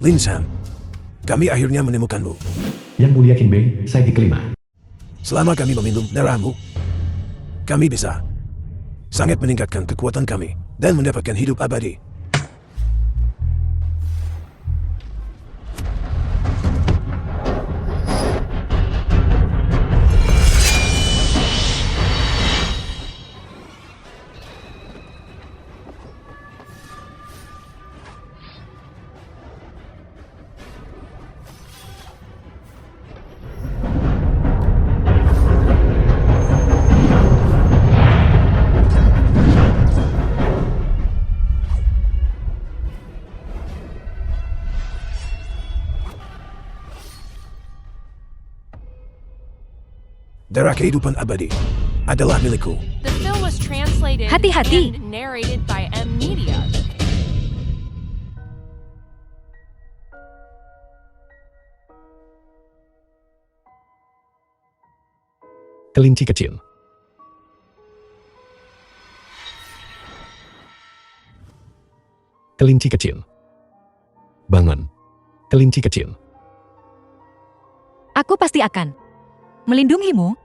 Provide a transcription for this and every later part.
Lin Sam, kami akhirnya menemukanmu. Yang Mulia King Bey, saya di kelima. Selama kami meminum darahmu, kami bisa sangat meningkatkan kekuatan kami dan mendapatkan hidup abadi. Darah kehidupan abadi adalah milikku. The film was translated Hati-hati. and narrated by M Media. Kelinci kecil. Kelinci kecil. Bangun. Kelinci kecil. Aku pasti akan melindungimu.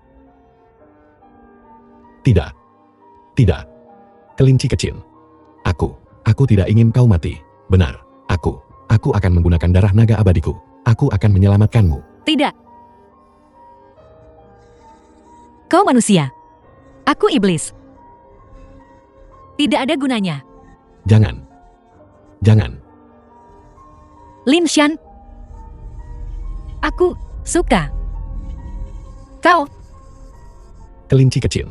Tidak. Tidak. Kelinci kecil. Aku tidak ingin kau mati. Benar. Aku akan menggunakan darah naga abadiku. Aku akan menyelamatkanmu. Tidak. Kau manusia. Aku iblis. Tidak ada gunanya. Jangan. Jangan. Lin Shan. Aku suka. Kau. Kelinci kecil.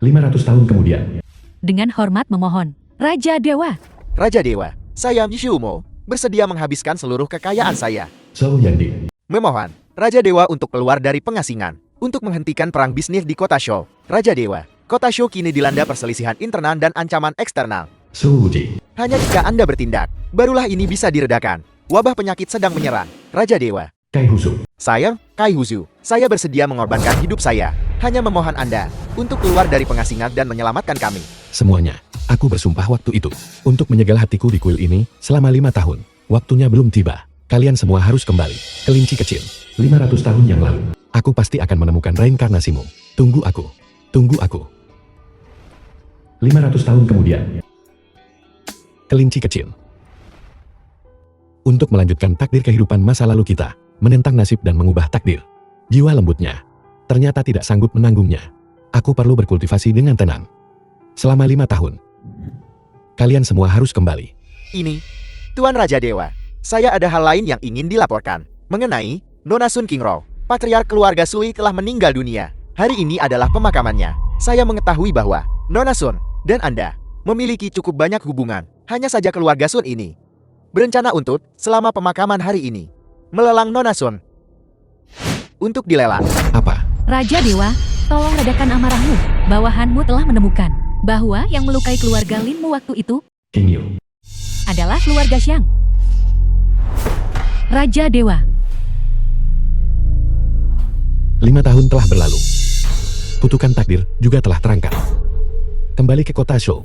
500 tahun kemudian. Dengan hormat memohon. Raja Dewa. Raja Dewa, saya Mishumo, bersedia menghabiskan seluruh kekayaan saya. So Yandi. Memohon, Raja Dewa untuk keluar dari pengasingan, untuk menghentikan perang bisnis di kota Sho. Raja Dewa, kota Sho kini dilanda perselisihan internal dan ancaman eksternal. So Wuji. Hanya jika Anda bertindak, barulah ini bisa diredakan. Wabah penyakit sedang menyerang. Raja Dewa, Kai Husu. saya, Kai Huzu, saya bersedia mengorbankan hidup saya. Hanya memohon Anda untuk keluar dari pengasingan dan menyelamatkan kami. Semuanya. Aku bersumpah waktu itu untuk menyegel hatiku di kuil ini selama 5 tahun. Waktunya belum tiba. Kalian semua harus kembali. Kelinci kecil. 500 tahun yang lalu. Aku pasti akan menemukan reinkarnasimu. Tunggu aku. Tunggu aku. 500 tahun kemudian. Kelinci kecil. Untuk melanjutkan takdir kehidupan masa lalu kita, menentang nasib dan mengubah takdir. Jiwa lembutnya ternyata tidak sanggup menanggungnya. Aku perlu berkultivasi dengan tenang. Selama 5 tahun. Kalian semua harus kembali. Ini, Tuan Raja Dewa, saya ada hal lain yang ingin dilaporkan. Mengenai Nona Sun Qingro, patriark keluarga Sui telah meninggal dunia. Hari ini adalah pemakamannya. Saya mengetahui bahwa Nona Sun dan Anda memiliki cukup banyak hubungan. Hanya saja keluarga Sun ini berencana untuk, selama pemakaman hari ini, melelang Nona Sun. Untuk dilelang. Apa? Raja Dewa, tolong redakan amarahmu. Bawahanmu telah menemukan bahwa yang melukai keluarga Linmu waktu itu King Yu. adalah keluarga Xiang. Raja Dewa. 5 tahun telah berlalu. Kutukan takdir juga telah terangkat. Kembali ke kota Shou.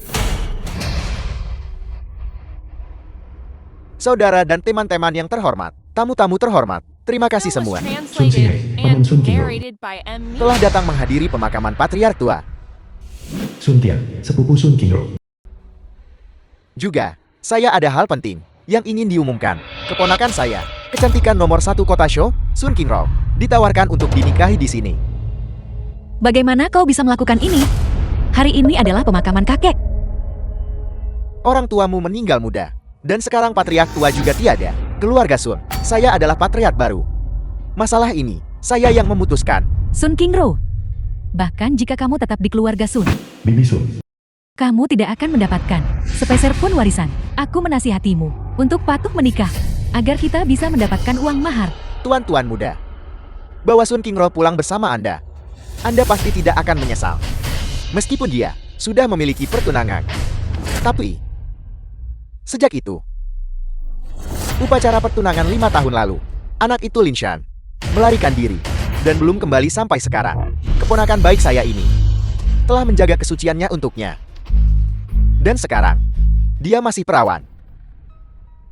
Saudara dan teman-teman yang terhormat, tamu-tamu terhormat, terima kasih The film was semua translated Paman and Sun Qingro. narrated by M Media. telah datang menghadiri pemakaman patriark tua. Sun Tian, sepupu Sun Qingro. Juga, saya ada hal penting yang ingin diumumkan. Keponakan saya, kecantikan nomor 1 kota Sho, Sun Qingro, ditawarkan untuk dinikahi di sini. Bagaimana kau bisa melakukan ini? Hari ini adalah pemakaman kakek. Orang tuamu meninggal muda, dan sekarang patriark tua juga tiada. Keluarga Sun, saya adalah patriark baru. Masalah ini, saya yang memutuskan. Sun Qingro. Bahkan jika kamu tetap di keluarga Sun, Bibi Sun. kamu tidak akan mendapatkan sepeser pun warisan. Aku menasihatimu untuk patuh menikah agar kita bisa mendapatkan uang mahar. Tuan-tuan muda, bawa Sun Qingro pulang bersama Anda. Anda pasti tidak akan menyesal. Meskipun dia sudah memiliki pertunangan. Tapi, sejak itu, upacara pertunangan 5 tahun lalu, anak itu Lin Shan melarikan diri dan belum kembali sampai sekarang. Keponakan baik saya ini telah menjaga kesuciannya untuknya. Dan sekarang, Dia masih perawan.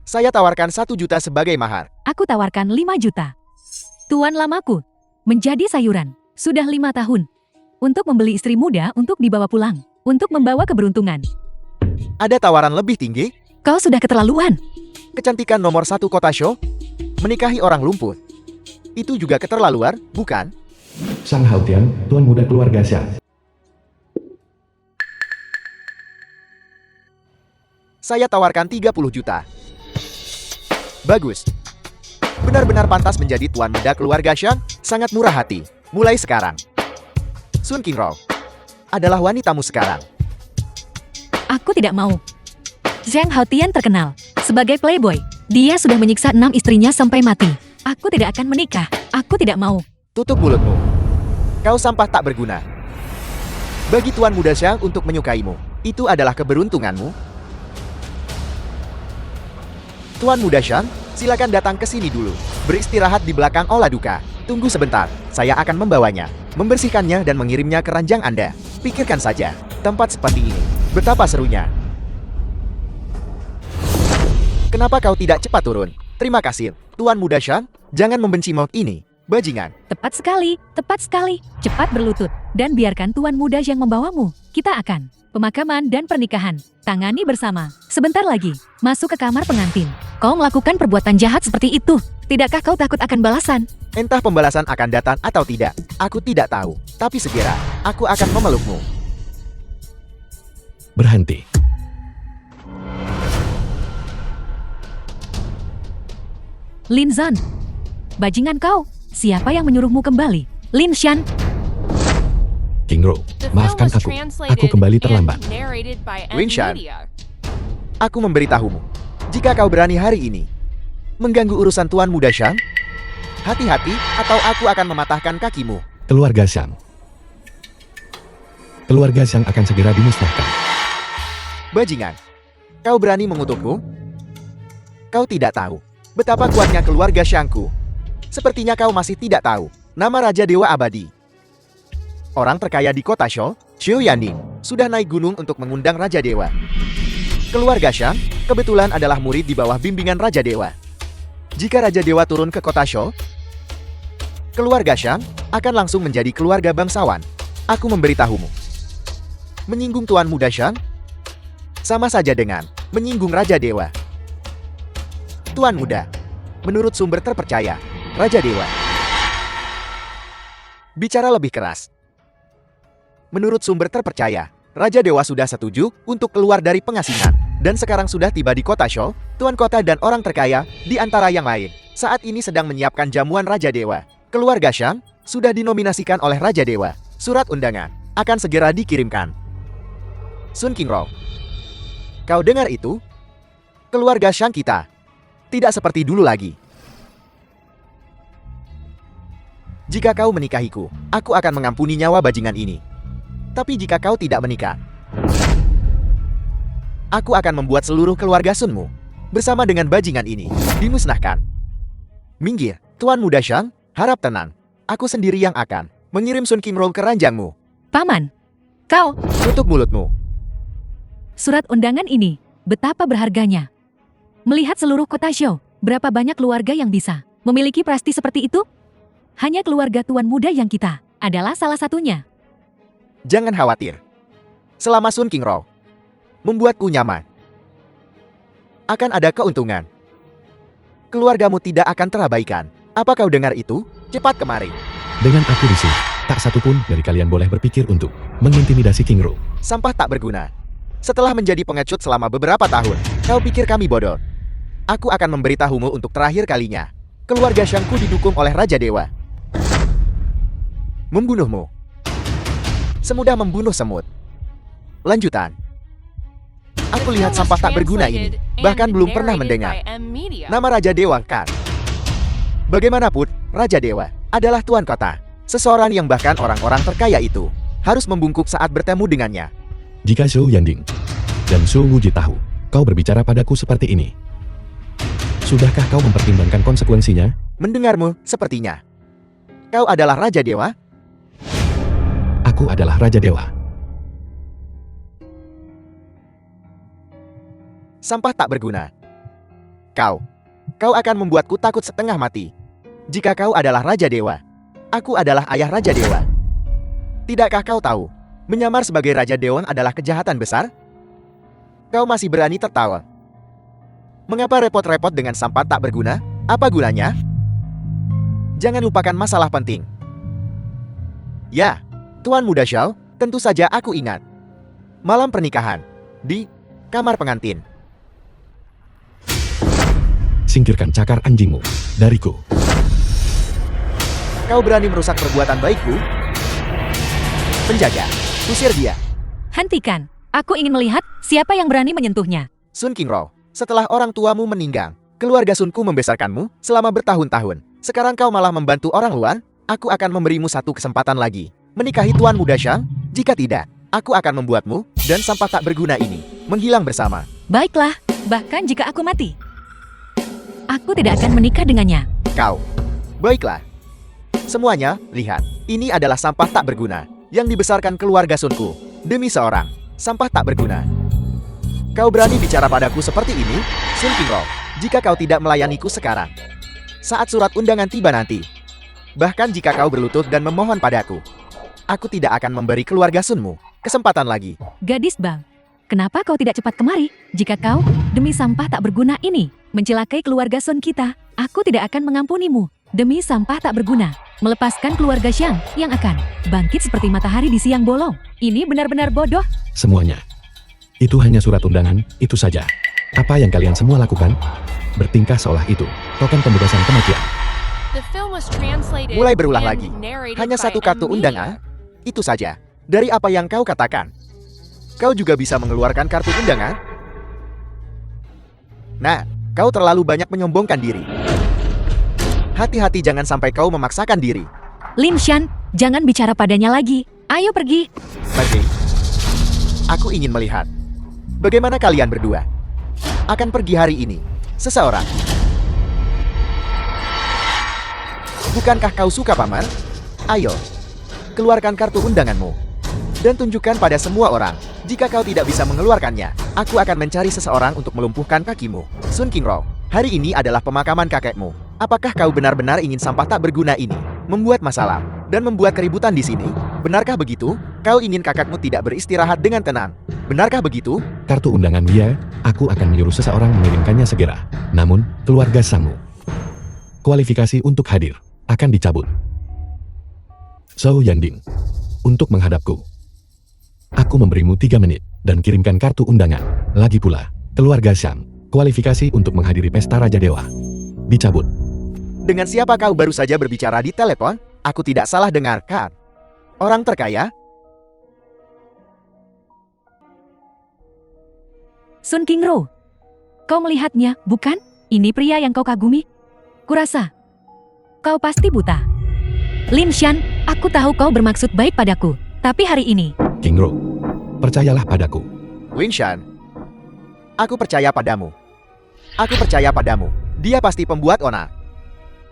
Saya tawarkan 1 juta sebagai mahar. Aku tawarkan 5 juta. Tuan lamaku, menjadi sayuran, sudah 5 tahun. Untuk membeli istri muda untuk dibawa pulang, untuk membawa keberuntungan. Ada tawaran lebih tinggi? Kau sudah keterlaluan. Kecantikan nomor 1 kota show? Menikahi orang lumpuh? Itu juga keterlaluan, bukan? Sang Haotian, tuan muda keluarga Xiang. Saya tawarkan 30 juta. Bagus. Benar-benar pantas menjadi tuan muda keluarga Xiang, sangat murah hati. Mulai sekarang. Sun Qingro adalah wanitamu sekarang. Aku tidak mau. Zhang Haotian terkenal sebagai playboy. Dia sudah menyiksa 6 istrinya sampai mati. Aku tidak akan menikah. Aku tidak mau. Tutup mulutmu. Kau sampah tak berguna. Bagi tuan muda Xiang untuk menyukaimu, itu adalah keberuntunganmu. Tuan muda Xiang, silakan datang ke sini dulu. Beristirahat di belakang olah duka. Tunggu sebentar, saya akan membawanya, membersihkannya dan mengirimnya ke ranjang Anda. Pikirkan saja, tempat seperti ini, betapa serunya. Kenapa kau tidak cepat turun? Terima kasih, Tuan muda Xiang. Jangan membenci maut ini, bajingan. Tepat sekali, tepat sekali. Cepat berlutut dan biarkan tuan muda yang membawamu. Kita akan pemakaman dan pernikahan. Tangani bersama. Sebentar lagi, masuk ke kamar pengantin. Kau melakukan perbuatan jahat seperti itu. Tidakkah kau takut akan balasan? Entah pembalasan akan datang atau tidak, aku tidak tahu. Tapi segera, aku akan memelukmu. Berhenti. Lin Zan, bajingan kau. Siapa yang menyuruhmu kembali? Lin Shan. Qingro, The film maafkan was aku. translated Aku kembali terlambat. and narrated by Lin M Shan. Media. Aku memberitahumu, jika kau berani hari ini mengganggu urusan tuan muda Xiang, hati-hati atau aku akan mematahkan kakimu. Keluarga Xiang. Keluarga Xiang akan segera dimusnahkan. Bajingan, kau berani mengutukku? Kau tidak tahu betapa kuatnya keluarga Xiangku. Sepertinya kau masih tidak tahu nama Raja Dewa Abadi. Orang terkaya di kota Shou, Xiu Yanding, sudah naik gunung untuk mengundang Raja Dewa. Keluarga Xiang kebetulan adalah murid di bawah bimbingan Raja Dewa. Jika Raja Dewa turun ke kota Shou, keluarga Xiang akan langsung menjadi keluarga bangsawan. Aku memberitahumu. Menyinggung tuan muda Xiang sama saja dengan menyinggung Raja Dewa. Tuan muda, menurut sumber terpercaya, Raja Dewa bicara lebih keras. Menurut sumber terpercaya, Raja Dewa sudah setuju untuk keluar dari pengasingan dan sekarang sudah tiba di kota Shou, tuan kota dan orang terkaya di antara yang lain. Saat ini sedang menyiapkan jamuan Raja Dewa. Keluarga Xiang sudah dinominasikan oleh Raja Dewa. Surat undangan akan segera dikirimkan. Sun Qingro, kau dengar itu? Keluarga Xiang kita tidak seperti dulu lagi. Jika kau menikahiku, aku akan mengampuni nyawa bajingan ini. Tapi jika kau tidak menikah, aku akan membuat seluruh keluarga Sunmu bersama dengan bajingan ini dimusnahkan. Minggir, Tuan muda Xiang, harap tenang. Aku sendiri yang akan mengirim Sun Qingro ke ranjangmu. Paman, kau. Tutup mulutmu. Surat undangan ini, betapa berharganya. Melihat seluruh kota Shou, berapa banyak keluarga yang bisa memiliki prestasi seperti itu? Hanya keluarga tuan muda yang kita adalah salah satunya. Jangan khawatir. Selama Sun Qingro membuatku nyaman, akan ada keuntungan. Keluargamu tidak akan terabaikan. Apa kau dengar itu? Cepat kemari. Dengan aku di sini, tak satu pun dari kalian boleh berpikir untuk mengintimidasi Qingro. Sampah tak berguna. Setelah menjadi pengecut selama beberapa tahun, kau pikir kami bodoh? Aku akan memberitahumu untuk terakhir kalinya. Keluarga Xiangku didukung oleh Raja Dewa. Membunuhmu. Semudah membunuh semut. Lanjutan. Aku lihat sampah tak berguna ini, bahkan belum pernah mendengar nama Raja Dewa kan? Bagaimanapun, Raja Dewa adalah tuan kota. Seseorang yang bahkan orang-orang terkaya itu harus membungkuk saat bertemu dengannya. Jika Zhou Yanding dan Zhou Wuji tahu kau berbicara padaku seperti ini, sudahkah kau mempertimbangkan konsekuensinya? Mendengarmu, sepertinya kau adalah Raja Dewa? Aku adalah Raja Dewa. sampah tak berguna. Kau akan membuatku takut setengah mati. Jika kau adalah Raja Dewa, aku adalah ayah Raja Dewa. Tidakkah kau tahu, menyamar sebagai Raja Dewa adalah kejahatan besar? Kau masih berani tertawa. Mengapa repot-repot dengan sampah tak berguna? Apa gunanya? Jangan lupakan masalah penting. Ya, Tuan Muda Xiao, tentu saja aku ingat. Malam pernikahan di kamar pengantin. Singkirkan cakar anjingmu dariku. Kau berani merusak perbuatan baikku? Penjaga, usir dia. Hentikan. Aku ingin melihat siapa yang berani menyentuhnya. Sun Qingro, setelah orang tuamu meninggal, keluarga Sunku membesarkanmu selama bertahun-tahun. Sekarang kau malah membantu orang luar? Aku akan memberimu satu kesempatan lagi. Menikahi Tuan Muda Xiang? Jika tidak, aku akan membuatmu dan sampah tak berguna ini menghilang bersama. Baiklah, bahkan jika aku mati, aku tidak akan menikah dengannya. Kau. Baiklah. Semuanya, lihat. Ini adalah sampah tak berguna yang dibesarkan keluarga Sunku demi seorang sampah tak berguna. Kau berani bicara padaku seperti ini? Sun Qingro, jika kau tidak melayaniku sekarang, saat surat undangan tiba nanti, bahkan jika kau berlutut dan memohon padaku, aku tidak akan memberi keluarga Sunmu kesempatan lagi. Gadis Bang, kenapa kau tidak cepat kemari? Jika kau, demi sampah tak berguna ini, mencelakai keluarga Sun kita, aku tidak akan mengampunimu. Demi sampah tak berguna, melepaskan keluarga Xiang yang akan bangkit seperti matahari di siang bolong. Ini benar-benar bodoh. Semuanya. Itu hanya surat undangan, itu saja. Apa yang kalian semua lakukan? Bertingkah seolah itu token pembebasan kematian. The film was translated Mulai berulang and lagi. narrated Hanya by satu kartu M undangan? Media. Itu saja. Dari apa yang kau katakan, kau juga bisa mengeluarkan kartu undangan? Nah, kau terlalu banyak menyombongkan diri. Hati-hati jangan sampai kau memaksakan diri. Lin Shan, jangan bicara padanya lagi. Ayo pergi. Bagai, aku ingin melihat bagaimana kalian berdua akan pergi hari ini. Seseorang. Bukankah kau suka pamer? Ayo, keluarkan kartu undanganmu dan tunjukkan pada semua orang. Jika kau tidak bisa mengeluarkannya, aku akan mencari seseorang untuk melumpuhkan kakimu. Sun Qingro, hari ini adalah pemakaman kakekmu. Apakah kau benar-benar ingin sampah tak berguna ini membuat masalah dan membuat keributan di sini? Benarkah begitu? Kau ingin kakakmu tidak beristirahat dengan tenang? Benarkah begitu? Kartu undangan dia, aku akan menyuruh seseorang mengirimkannya segera. Namun, keluarga Samu, kualifikasi untuk hadir akan dicabut. Zhou Yanding, untuk menghadapku, aku memberimu 3 menit dan kirimkan kartu undangan. Lagi pula, keluarga Xiang, kualifikasi untuk menghadiri pesta Raja Dewa dicabut. Dengan siapa kau baru saja berbicara di telepon? Aku tidak salah dengar, kan? Orang terkaya? Sun Qingro, kau melihatnya, bukan? Ini pria yang kau kagumi. Kurasa, kau pasti buta. Lin Shan, aku tahu kau bermaksud baik padaku. Tapi hari ini, Qingro, percayalah padaku. Lin Shan, aku percaya padamu. Aku percaya padamu. Dia pasti pembuat onar.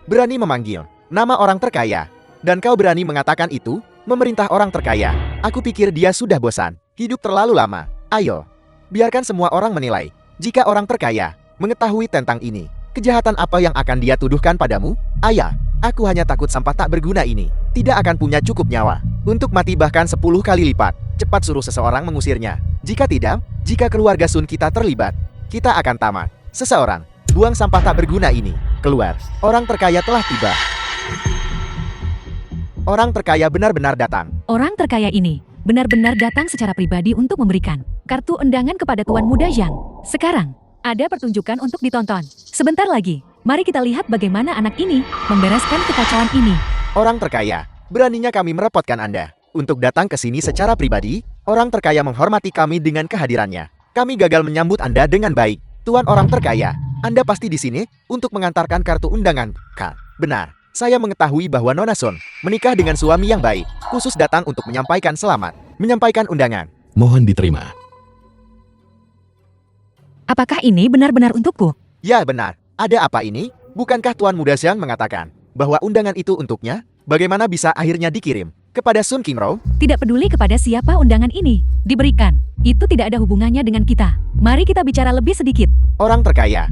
Berani memanggil nama orang terkaya. Dan kau berani mengatakan itu, memerintah orang terkaya. Aku pikir dia sudah bosan. Hidup terlalu lama. Ayo, biarkan semua orang menilai. Jika orang terkaya mengetahui tentang ini, kejahatan apa yang akan dia tuduhkan padamu? Ayah, aku hanya takut sampah tak berguna ini tidak akan punya cukup nyawa untuk mati bahkan 10 kali lipat. Cepat suruh seseorang mengusirnya. Jika tidak, jika keluarga Sun kita terlibat, kita akan tamat. Seseorang, buang sampah tak berguna ini keluar. Orang terkaya telah tiba. Orang terkaya benar-benar datang. orang terkaya ini benar-benar datang secara pribadi untuk memberikan kartu undangan kepada Tuan Muda Zhang. Sekarang, ada pertunjukan untuk ditonton. Sebentar lagi, mari kita lihat bagaimana anak ini membereskan kekacauan ini. Orang terkaya, beraninya kami merepotkan Anda untuk datang ke sini secara pribadi. Orang terkaya menghormati kami dengan kehadirannya. Kami gagal menyambut Anda dengan baik. Tuan orang terkaya, Anda pasti di sini untuk mengantarkan kartu undangan, kan? Benar. Saya mengetahui bahwa Nona Sun menikah dengan suami yang baik, khusus datang untuk menyampaikan selamat, menyampaikan undangan. Mohon diterima. Apakah ini benar-benar untukku? Ya benar, ada apa ini? Bukankah Tuan Muda Xiang mengatakan bahwa undangan itu untuknya? Bagaimana bisa akhirnya dikirim kepada Sun Qingro? Tidak peduli kepada siapa undangan ini diberikan. Itu tidak ada hubungannya dengan kita. Mari kita bicara lebih sedikit. Orang terkaya.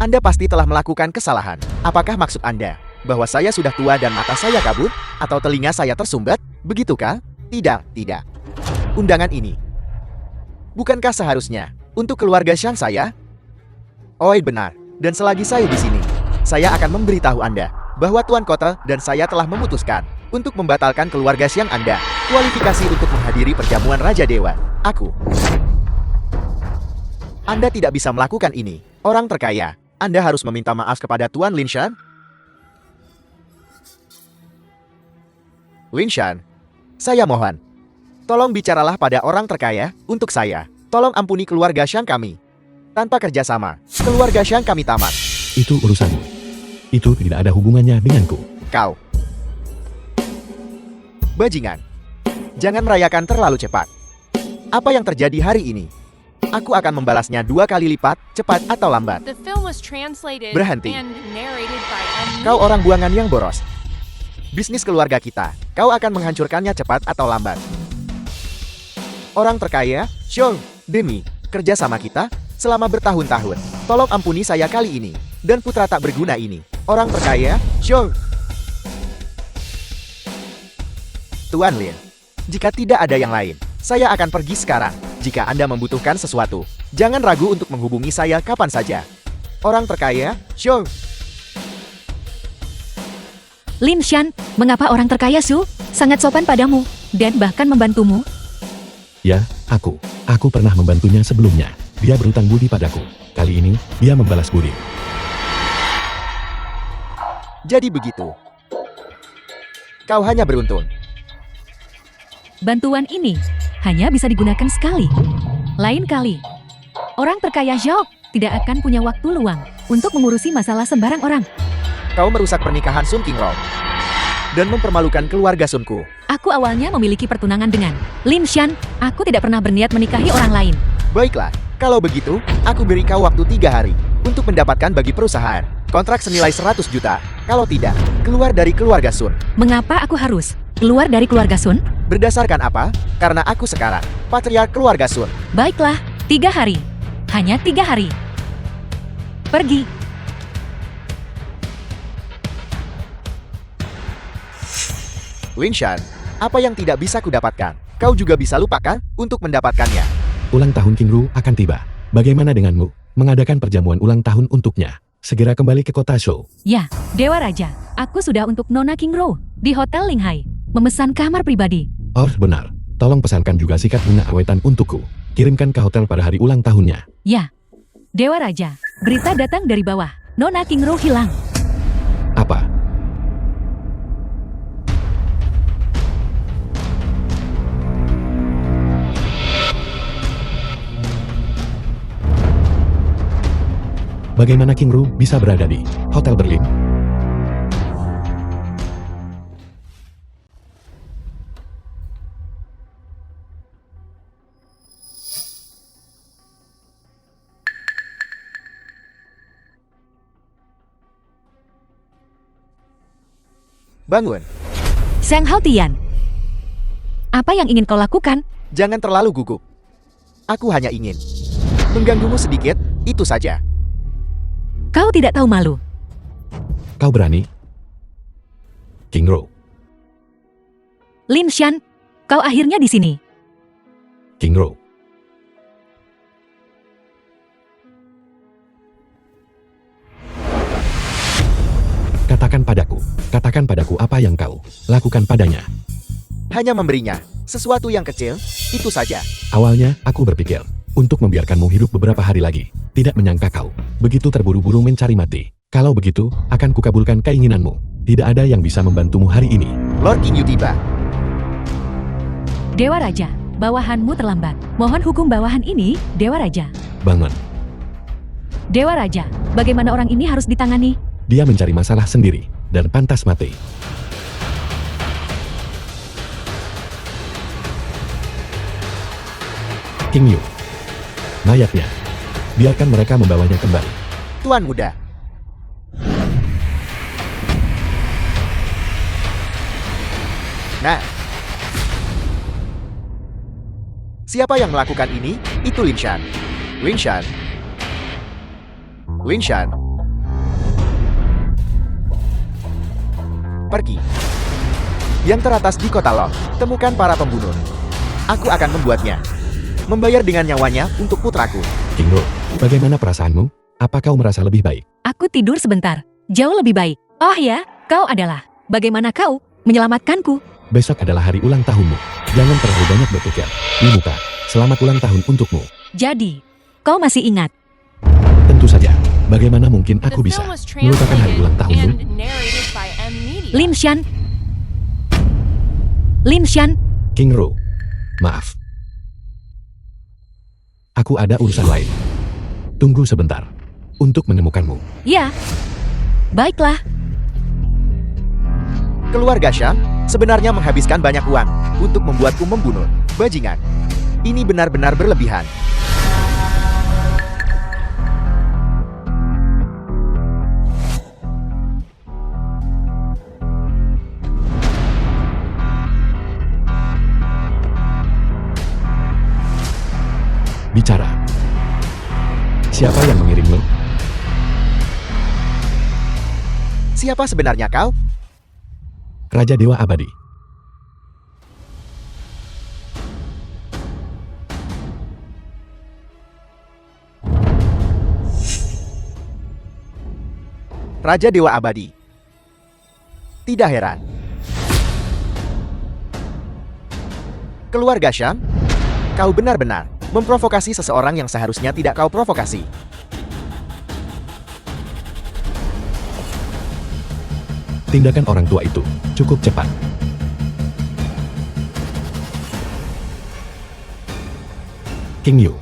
Anda pasti telah melakukan kesalahan. Apakah maksud Anda bahwa saya sudah tua dan mata saya kabur? Atau telinga saya tersumbat? Begitukah? Tidak, tidak. Undangan ini. Bukankah seharusnya untuk keluarga Shan saya? Oh, benar. Dan selagi saya di sini, saya akan memberitahu Anda bahwa Tuan Kota dan saya telah memutuskan untuk membatalkan keluarga Xiang Anda. Kualifikasi untuk menghadiri perjamuan Raja Dewa. Aku. Anda tidak bisa melakukan ini. Orang terkaya. Anda harus meminta maaf kepada Tuan Lin Shan. Lin Shan, saya mohon. Tolong bicaralah pada orang terkaya untuk saya. Tolong ampuni keluarga Shan kami. Tanpa kerjasama, keluarga Shan kami tamat. Itu urusanmu. Itu tidak ada hubungannya denganku. Kau. Bajingan. Jangan merayakan terlalu cepat. Apa yang terjadi hari ini? Aku akan membalasnya 2 kali lipat, cepat atau lambat. The film was translated Berhenti. and narrated by M. Kau orang buangan yang boros. Bisnis keluarga kita, kau akan menghancurkannya cepat atau lambat. Orang terkaya, Show, demi kerjasama kita selama bertahun-tahun. Tolong ampuni saya kali ini, dan putra tak berguna ini. Orang terkaya, Show. Tuan Lin, jika tidak ada yang lain, saya akan pergi sekarang. Jika Anda membutuhkan sesuatu, jangan ragu untuk menghubungi saya kapan saja. Orang terkaya, Show. Lin Shan, mengapa orang terkaya Su sangat sopan padamu dan bahkan membantumu? Ya, aku. Aku pernah membantunya sebelumnya. Dia berutang budi padaku. Kali ini, dia membalas budi. Jadi begitu. Kau hanya beruntung. Bantuan ini hanya bisa digunakan sekali. Lain kali, orang terkaya Zhao tidak akan punya waktu luang untuk mengurusi masalah sembarang orang. Kau merusak pernikahan Sun Qingrong dan mempermalukan keluarga Sunku. Aku awalnya memiliki pertunangan dengan Lin Shan. Aku tidak pernah berniat menikahi orang lain. Baiklah, kalau begitu, aku beri kau waktu 3 hari untuk mendapatkan bagi perusahaan kontrak senilai 100 juta. Kalau tidak, keluar dari keluarga Sun. Mengapa aku harus keluar dari keluarga Sun? Berdasarkan apa? Karena aku sekarang patriark keluarga Sun. Baiklah, 3 hari. Hanya 3 hari. Pergi. Lin Shan, apa yang tidak bisa kudapatkan, kau juga bisa lupakan untuk mendapatkannya. Ulang tahun King Ru akan tiba. Bagaimana denganmu? Mengadakan perjamuan ulang tahun untuknya. Segera kembali ke kota Shou. Ya, Dewa Raja. Aku sudah untuk Nona King Ro di Hotel Linghai. Memesan kamar pribadi. Oh, benar. Tolong pesankan juga sikat bunga awetan untukku. Kirimkan ke hotel pada hari ulang tahunnya. Ya. Dewa Raja, berita datang dari bawah. Nona King Ro hilang. Apa? Bagaimana King Ru bisa berada di Hotel Berlin? Bangun, Sang Haotian. Apa yang ingin kau lakukan? jangan terlalu gugup. Aku hanya ingin mengganggumu sedikit, itu saja. Kau tidak tahu malu. Kau berani? King Ru. Lin Shan, kau akhirnya di sini. King Ru. Katakan padaku apa yang kau lakukan padanya. Hanya memberinya sesuatu yang kecil, itu saja. Awalnya, aku berpikir untuk membiarkanmu hidup beberapa hari lagi. Tidak menyangka kau begitu terburu-buru mencari mati. Kalau begitu, akan kukabulkan keinginanmu. Tidak ada yang bisa membantumu hari ini. Lord King Yu tiba. Dewa Raja, bawahanmu terlambat. Mohon hukum bawahan ini, Dewa Raja. Bangun. Dewa Raja, bagaimana orang ini harus ditangani? Dia mencari masalah sendiri dan pantas mati. King Yu. Mayatnya. Biarkan mereka membawanya kembali. Tuan muda. Nah. Siapa yang melakukan ini? Itu Lin Shan. Lin Shan. Lin Shan. Pergi. Yang teratas di kota Long, temukan para pembunuh. Aku akan membuatnya membayar dengan nyawanya untuk putraku. Kingro, bagaimana perasaanmu? Apa kau merasa lebih baik? Aku tidur sebentar. Jauh lebih baik. Oh ya, kau adalah. Bagaimana kau menyelamatkanku? Besok adalah hari ulang tahunmu. Jangan terlalu banyak berpikir. Limuka, selamat ulang tahun untukmu. Jadi, kau masih ingat? Tentu saja. Bagaimana mungkin The aku bisa film was melupakan hari ulang tahunmu? translated and narrated by M Media. Lin Shan. Lin Shan. Kingro, maaf. Aku ada urusan lain. Tunggu sebentar. Untuk menemukanmu. Ya. Baiklah. Keluarga Shang sebenarnya menghabiskan banyak uang untuk membuatku membunuh. Bajingan. Ini benar-benar berlebihan. Bicara. Siapa yang mengirimmu? Siapa sebenarnya kau? Raja Dewa Abadi. Raja Dewa Abadi. Tidak heran. Keluarga Shang, kau benar-benar memprovokasi seseorang yang seharusnya tidak kau provokasi. Tindakan orang tua itu cukup cepat. King Yu.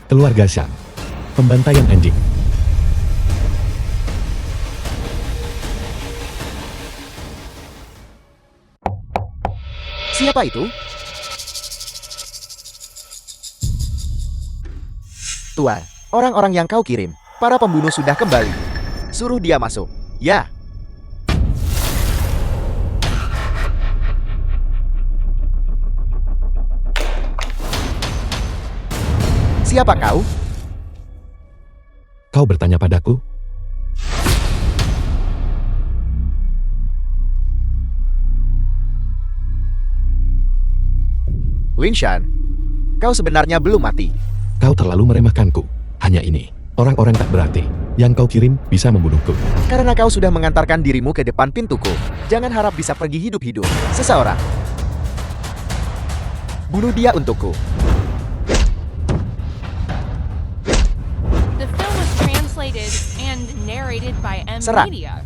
Keluarga Shang. Pembantaian anjing. Siapa itu? Tuan, orang-orang yang kau kirim, para pembunuh sudah kembali. Suruh dia masuk. Ya. Siapa kau? Kau bertanya padaku? Lin Shan, kau sebenarnya belum mati. Kau terlalu meremehkanku. Hanya ini, orang-orang tak berarti yang kau kirim bisa membunuhku. Karena kau sudah mengantarkan dirimu ke depan pintuku. Jangan harap bisa pergi hidup-hidup. Seseorang. Bunuh dia untukku. The film was translated and narrated by M Serang. Media.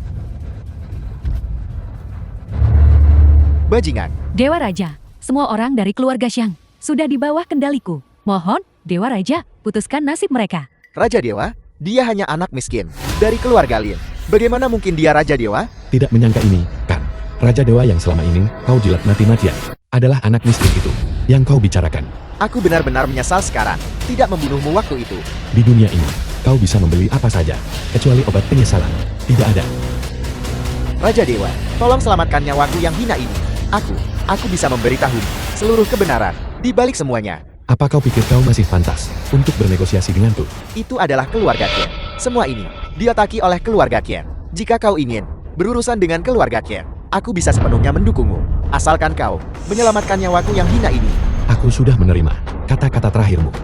Bajingan. Dewa Raja, semua orang dari keluarga Shang sudah di bawah kendaliku. Mohon, Dewa Raja, putuskan nasib mereka. Raja Dewa? Dia hanya anak miskin dari keluarga Lin. Bagaimana mungkin dia Raja Dewa? Tidak menyangka ini, kan? Raja Dewa yang selama ini kau jilat mati-matian adalah anak miskin itu yang kau bicarakan. Aku benar-benar menyesal sekarang tidak membunuhmu waktu itu. Di dunia ini, kau bisa membeli apa saja, kecuali obat penyesalan. Tidak ada. Raja Dewa, tolong selamatkan nyawaku yang hina ini. Aku bisa memberitahu seluruh kebenaran di balik semuanya. Apa kau pikir kau masih pantas untuk bernegosiasi denganku? Itu adalah keluarga Qian. Semua ini diotaki oleh keluarga Qian. Jika kau ingin berurusan dengan keluarga Qian, aku bisa sepenuhnya mendukungmu. Asalkan kau menyelamatkan nyawaku yang hina ini. Aku sudah menerima kata-kata terakhirmu.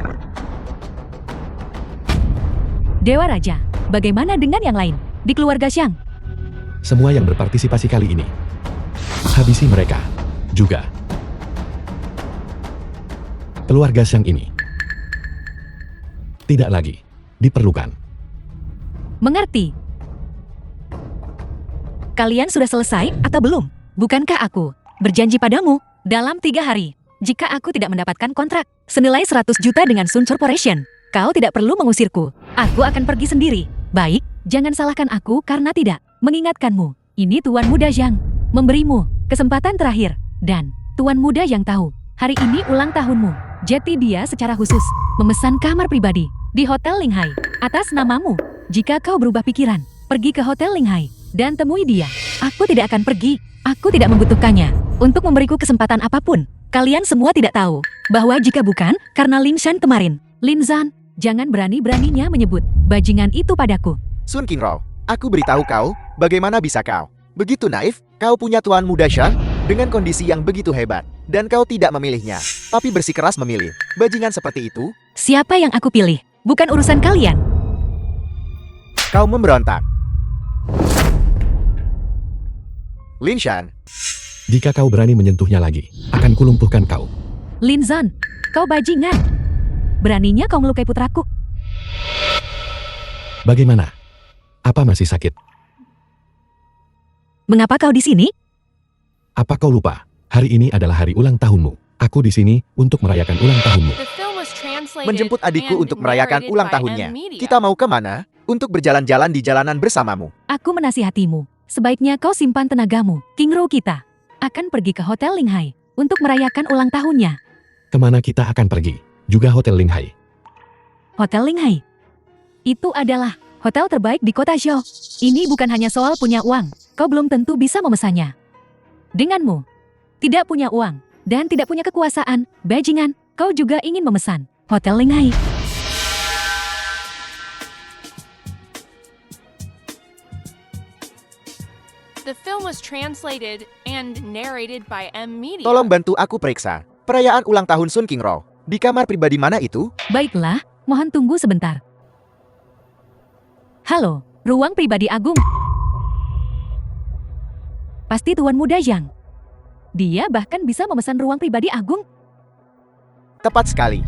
Dewa Raja, bagaimana dengan yang lain di keluarga Shang? Semua yang berpartisipasi kali ini, habisi mereka juga. Keluarga Shang ini tidak lagi diperlukan. Mengerti? Kalian sudah selesai atau belum? Bukankah aku berjanji padamu dalam 3 hari, jika aku tidak mendapatkan kontrak senilai 100 juta dengan Sun Corporation, kau tidak perlu mengusirku. Aku akan pergi sendiri. Baik, jangan salahkan aku karena tidak mengingatkanmu. Ini Tuan Muda Zhang memberimu kesempatan terakhir. Dan Tuan Muda yang tahu, hari ini ulang tahunmu. Jadi dia secara khusus memesan kamar pribadi di Hotel Linghai atas namamu. Jika kau berubah pikiran, pergi ke Hotel Linghai dan temui dia. Aku tidak akan pergi. Aku tidak membutuhkannya untuk memberiku kesempatan apapun. Kalian semua tidak tahu bahwa jika bukan karena Lin Shan kemarin, Lin Zhan, jangan berani-beraninya menyebut bajingan itu padaku. Sun Qingro, aku beritahu kau, bagaimana bisa kau begitu naif? Kau punya tuan muda Shan dengan kondisi yang begitu hebat, dan kau tidak memilihnya, tapi bersikeras memilih bajingan seperti itu. Siapa yang aku pilih? Bukan urusan kalian. Kau memberontak. Lin Shan, Jika kau berani menyentuhnya lagi, akan kulumpuhkan kau. Lin Zhan, kau bajingan. Beraninya kau melukai putraku. Bagaimana? Apa masih sakit? Mengapa kau di sini? Apa kau lupa? Hari ini adalah hari ulang tahunmu. Aku di sini untuk merayakan ulang tahunmu. The film was translated menjemput adikku and untuk merayakan narrated ulang by tahunnya. M Media. Kita mau kemana? Untuk berjalan-jalan di jalanan bersamamu. Aku menasihatimu. Sebaiknya kau simpan tenagamu. Qingro kita akan pergi ke Hotel Linghai untuk merayakan ulang tahunnya. Kemana kita akan pergi? Juga Hotel Linghai. Hotel Linghai itu adalah hotel terbaik di kota Zhou. Ini bukan hanya soal punya uang. Kau belum tentu bisa memesannya. Denganmu tidak punya uang dan tidak punya kekuasaan, bajingan, kau juga ingin memesan Hotel Linghai. The film was translated and narrated by M Media. Tolong bantu aku periksa perayaan ulang tahun Sun Qingro. Di kamar pribadi mana itu? Baiklah, mohon tunggu sebentar. Halo, ruang pribadi Agung. Pasti Tuan Muda Zhang. Dia bahkan bisa memesan ruang pribadi Agung. Tepat sekali.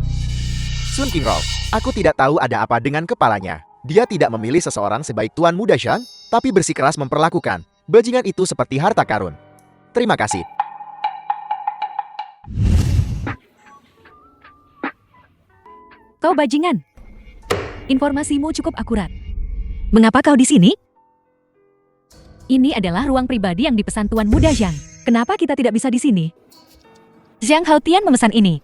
Sun Qingro, aku tidak tahu ada apa dengan kepalanya. Dia tidak memilih seseorang sebaik Tuan Muda Zhang, tapi bersikeras memperlakukan bajingan itu seperti harta karun. Terima kasih. Kau bajingan. Informasimu cukup akurat. Mengapa kau di sini? Ini adalah ruang pribadi yang dipesan Tuan Muda Zhang. Kenapa kita tidak bisa di sini? Zhang Haotian memesan ini.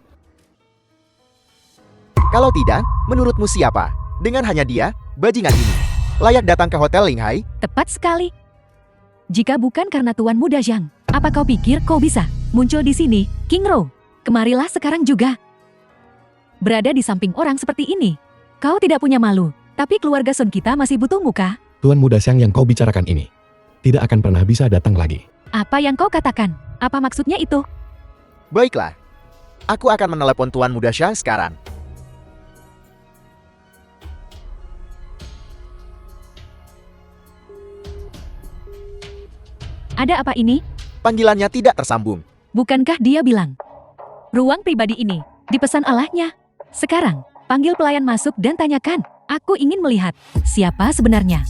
Kalau tidak, menurutmu siapa? Dengan hanya dia, bajingan ini layak datang ke Hotel Linghai? Tepat sekali. Jika bukan karena Tuan Muda Zhang, apa kau pikir kau bisa muncul di sini, Qingro? Kemarilah sekarang juga. Berada di samping orang seperti ini, kau tidak punya malu. Tapi keluarga Sun kita masih butuh muka. Tuan Muda Zhang yang kau bicarakan ini tidak akan pernah bisa datang lagi. Apa yang kau katakan? Apa maksudnya itu? Baiklah. Aku akan menelepon Tuan Muda Zhang sekarang. Ada apa ini? Panggilannya tidak tersambung. Bukankah dia bilang, ruang pribadi ini dipesan Allahnya? Sekarang, panggil pelayan masuk dan tanyakan. Aku ingin melihat siapa sebenarnya.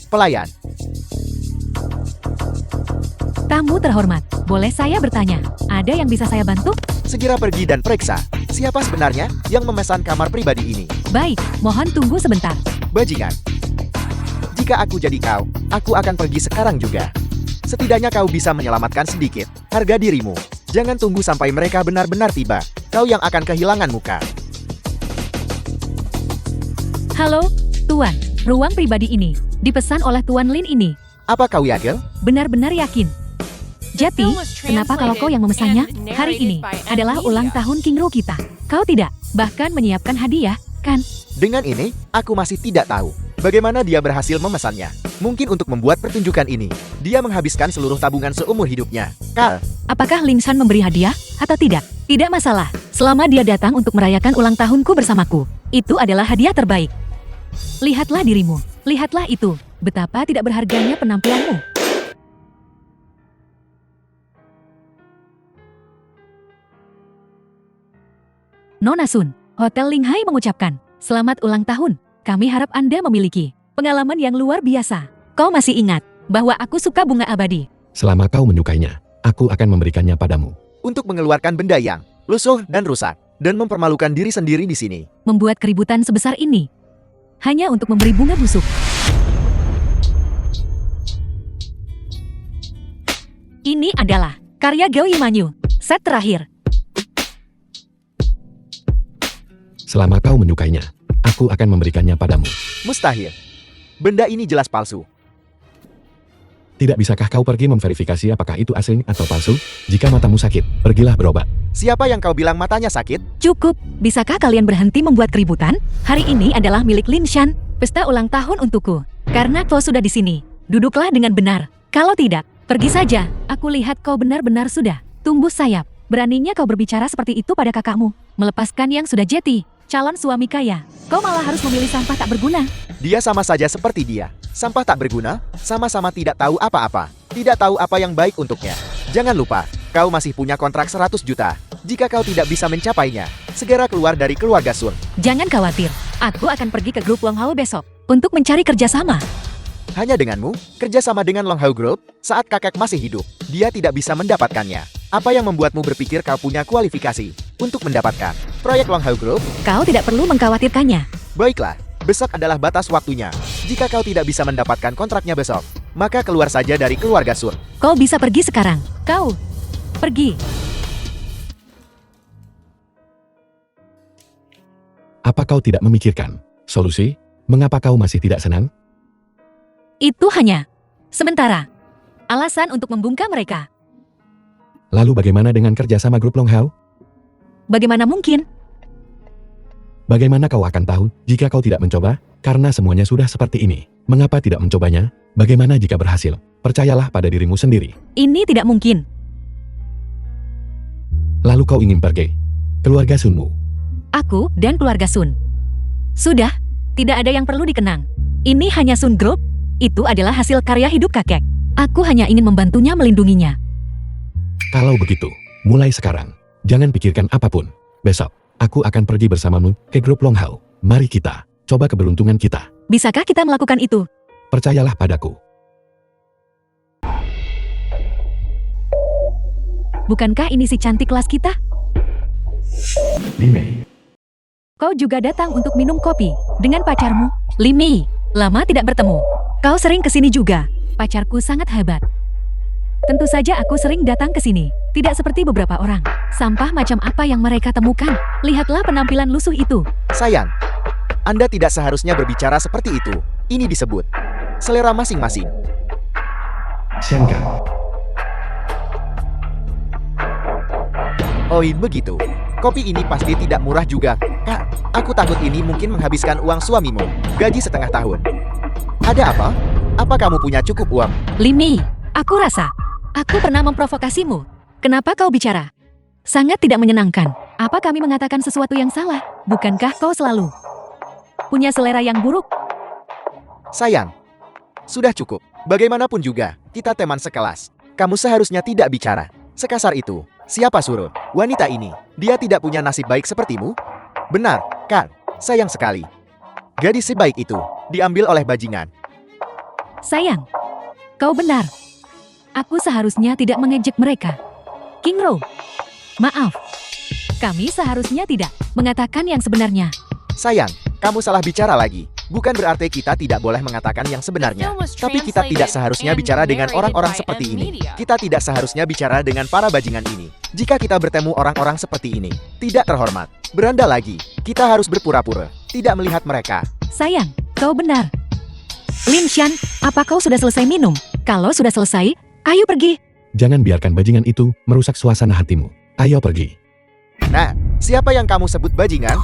Pelayan, Tamu terhormat, boleh saya bertanya? Ada yang bisa saya bantu? segera pergi dan periksa siapa sebenarnya yang memesan kamar pribadi ini. Baik, mohon tunggu sebentar. Bajingan. Jika aku jadi kau, aku akan pergi sekarang juga. Setidaknya kau bisa menyelamatkan sedikit harga dirimu. Jangan tunggu sampai mereka benar-benar tiba. Kau yang akan kehilangan muka. Halo, Tuan. Ruang pribadi ini dipesan oleh Tuan Lin ini. Apa kau yakin? Benar-benar yakin. Jadi, kenapa kalau kau yang memesannya? Hari ini adalah ulang tahun Qingro kita. Kau tidak bahkan menyiapkan hadiah, kan? Dengan ini, aku masih tidak tahu bagaimana dia berhasil memesannya. Mungkin untuk membuat pertunjukan ini, dia menghabiskan seluruh tabungan seumur hidupnya. Kal, Apakah Lin Shan memberi hadiah atau tidak? Tidak masalah. Selama dia datang untuk merayakan ulang tahunku bersamaku, itu adalah hadiah terbaik. Lihatlah dirimu. Lihatlah itu. Betapa tidak berharganya penampilanmu. Nona Sun, Hotel Linghai mengucapkan, selamat ulang tahun. Kami harap Anda memiliki pengalaman yang luar biasa. Kau masih ingat bahwa aku suka bunga abadi. Selama kau menyukainya, aku akan memberikannya padamu. untuk mengeluarkan benda yang lusuh dan rusak, dan mempermalukan diri sendiri di sini. Membuat keributan sebesar ini hanya untuk memberi bunga busuk. Ini adalah karya Gao Yimanyu, set terakhir. Selama kau menyukainya, aku akan memberikannya padamu. Mustahil. Benda ini jelas palsu. Tidak bisakah kau pergi memverifikasi apakah itu asli atau palsu? Jika matamu sakit, pergilah berobat. Siapa yang kau bilang matanya sakit? Cukup, bisakah kalian berhenti membuat keributan? Hari ini adalah milik Lin Shan, pesta ulang tahun untukku. Karena kau sudah di sini, duduklah dengan benar. Kalau tidak, pergi saja. Aku lihat kau benar-benar sudah tumbuh sayap. Beraninya kau berbicara seperti itu pada kakakmu, melepaskan yang sudah jeti, calon suami kaya. Kau malah harus memilih sampah tak berguna. Dia sama saja seperti dia. Sampah tak berguna, sama-sama tidak tahu apa-apa. Tidak tahu apa yang baik untuknya. Jangan lupa, kau masih punya kontrak 100 juta. Jika kau tidak bisa mencapainya, segera keluar dari keluarga Sun. Jangan khawatir, aku akan pergi ke grup Long Hao besok untuk mencari kerjasama. Hanya denganmu, kerjasama dengan Long Hao Group, saat kakek masih hidup, dia tidak bisa mendapatkannya. Apa yang membuatmu berpikir kau punya kualifikasi untuk mendapatkan proyek Long Hao Group? Kau tidak perlu mengkhawatirkannya. Baiklah, besok adalah batas waktunya. Jika kau tidak bisa mendapatkan kontraknya besok, maka keluar saja dari keluarga Sun. Kau bisa pergi sekarang. Kau pergi. Apa kau tidak memikirkan solusi? Mengapa kau masih tidak senang? Itu hanya sementara. Alasan untuk membungkam mereka. Lalu bagaimana dengan kerjasama grup Long Hao? Bagaimana mungkin? Bagaimana kau akan tahu jika kau tidak mencoba? Karena semuanya sudah seperti ini. Mengapa tidak mencobanya? Bagaimana jika berhasil? Percayalah pada dirimu sendiri. Ini tidak mungkin. Lalu kau ingin pergi. Keluarga Sunmu. Aku dan keluarga Sun. Sudah, tidak ada yang perlu dikenang. Ini hanya Sun Group. Itu adalah hasil karya hidup kakek. Aku hanya ingin membantunya melindunginya. Kalau begitu, mulai sekarang, jangan pikirkan apapun. Besok, aku akan pergi bersamamu ke grup Long Hao. Mari kita coba keberuntungan kita. Bisakah kita melakukan itu? Percayalah padaku. Bukankah ini si cantik kelas kita? Li Mei. Kau juga datang untuk minum kopi dengan pacarmu, Li Mei. Lama tidak bertemu. Kau sering kesini juga. Pacarku sangat hebat. Tentu saja aku sering datang ke sini. Tidak seperti beberapa orang. Sampah macam apa yang mereka temukan? Lihatlah penampilan lusuh itu. Sayang, Anda tidak seharusnya berbicara seperti itu. Ini disebut selera masing-masing. Xiangkan. Oh, begitu. Kopi ini pasti tidak murah juga. Kak, aku takut ini mungkin menghabiskan uang suamimu. Gaji setengah tahun. Ada apa? Apa kamu punya cukup uang? Li Mei, aku rasa aku pernah memprovokasimu. Kenapa kau bicara? Sangat tidak menyenangkan. Apa kami mengatakan sesuatu yang salah? Bukankah kau selalu punya selera yang buruk? Sayang, sudah cukup. Bagaimanapun juga, kita teman sekelas. Kamu seharusnya tidak bicara sekasar itu. Siapa suruh? Wanita ini, dia tidak punya nasib baik sepertimu? Benar, kan? Sayang sekali. Gadis sebaik itu diambil oleh bajingan. Sayang, kau benar. Aku seharusnya tidak mengejek mereka. King Ro, maaf. Kami seharusnya tidak mengatakan yang sebenarnya. Sayang, kamu salah bicara lagi. Bukan berarti kita tidak boleh mengatakan yang sebenarnya. Tapi kita tidak seharusnya bicara dengan orang-orang seperti ini. Kita tidak seharusnya bicara dengan para bajingan ini. Jika kita bertemu orang-orang seperti ini, tidak terhormat. Beranda lagi, kita harus berpura-pura tidak melihat mereka. Sayang, kau benar. Lin Shan, apa kau sudah selesai minum? Kalau sudah selesai, ayo pergi. Jangan biarkan bajingan itu merusak suasana hatimu. Ayo pergi. Nah, siapa yang kamu sebut bajingan?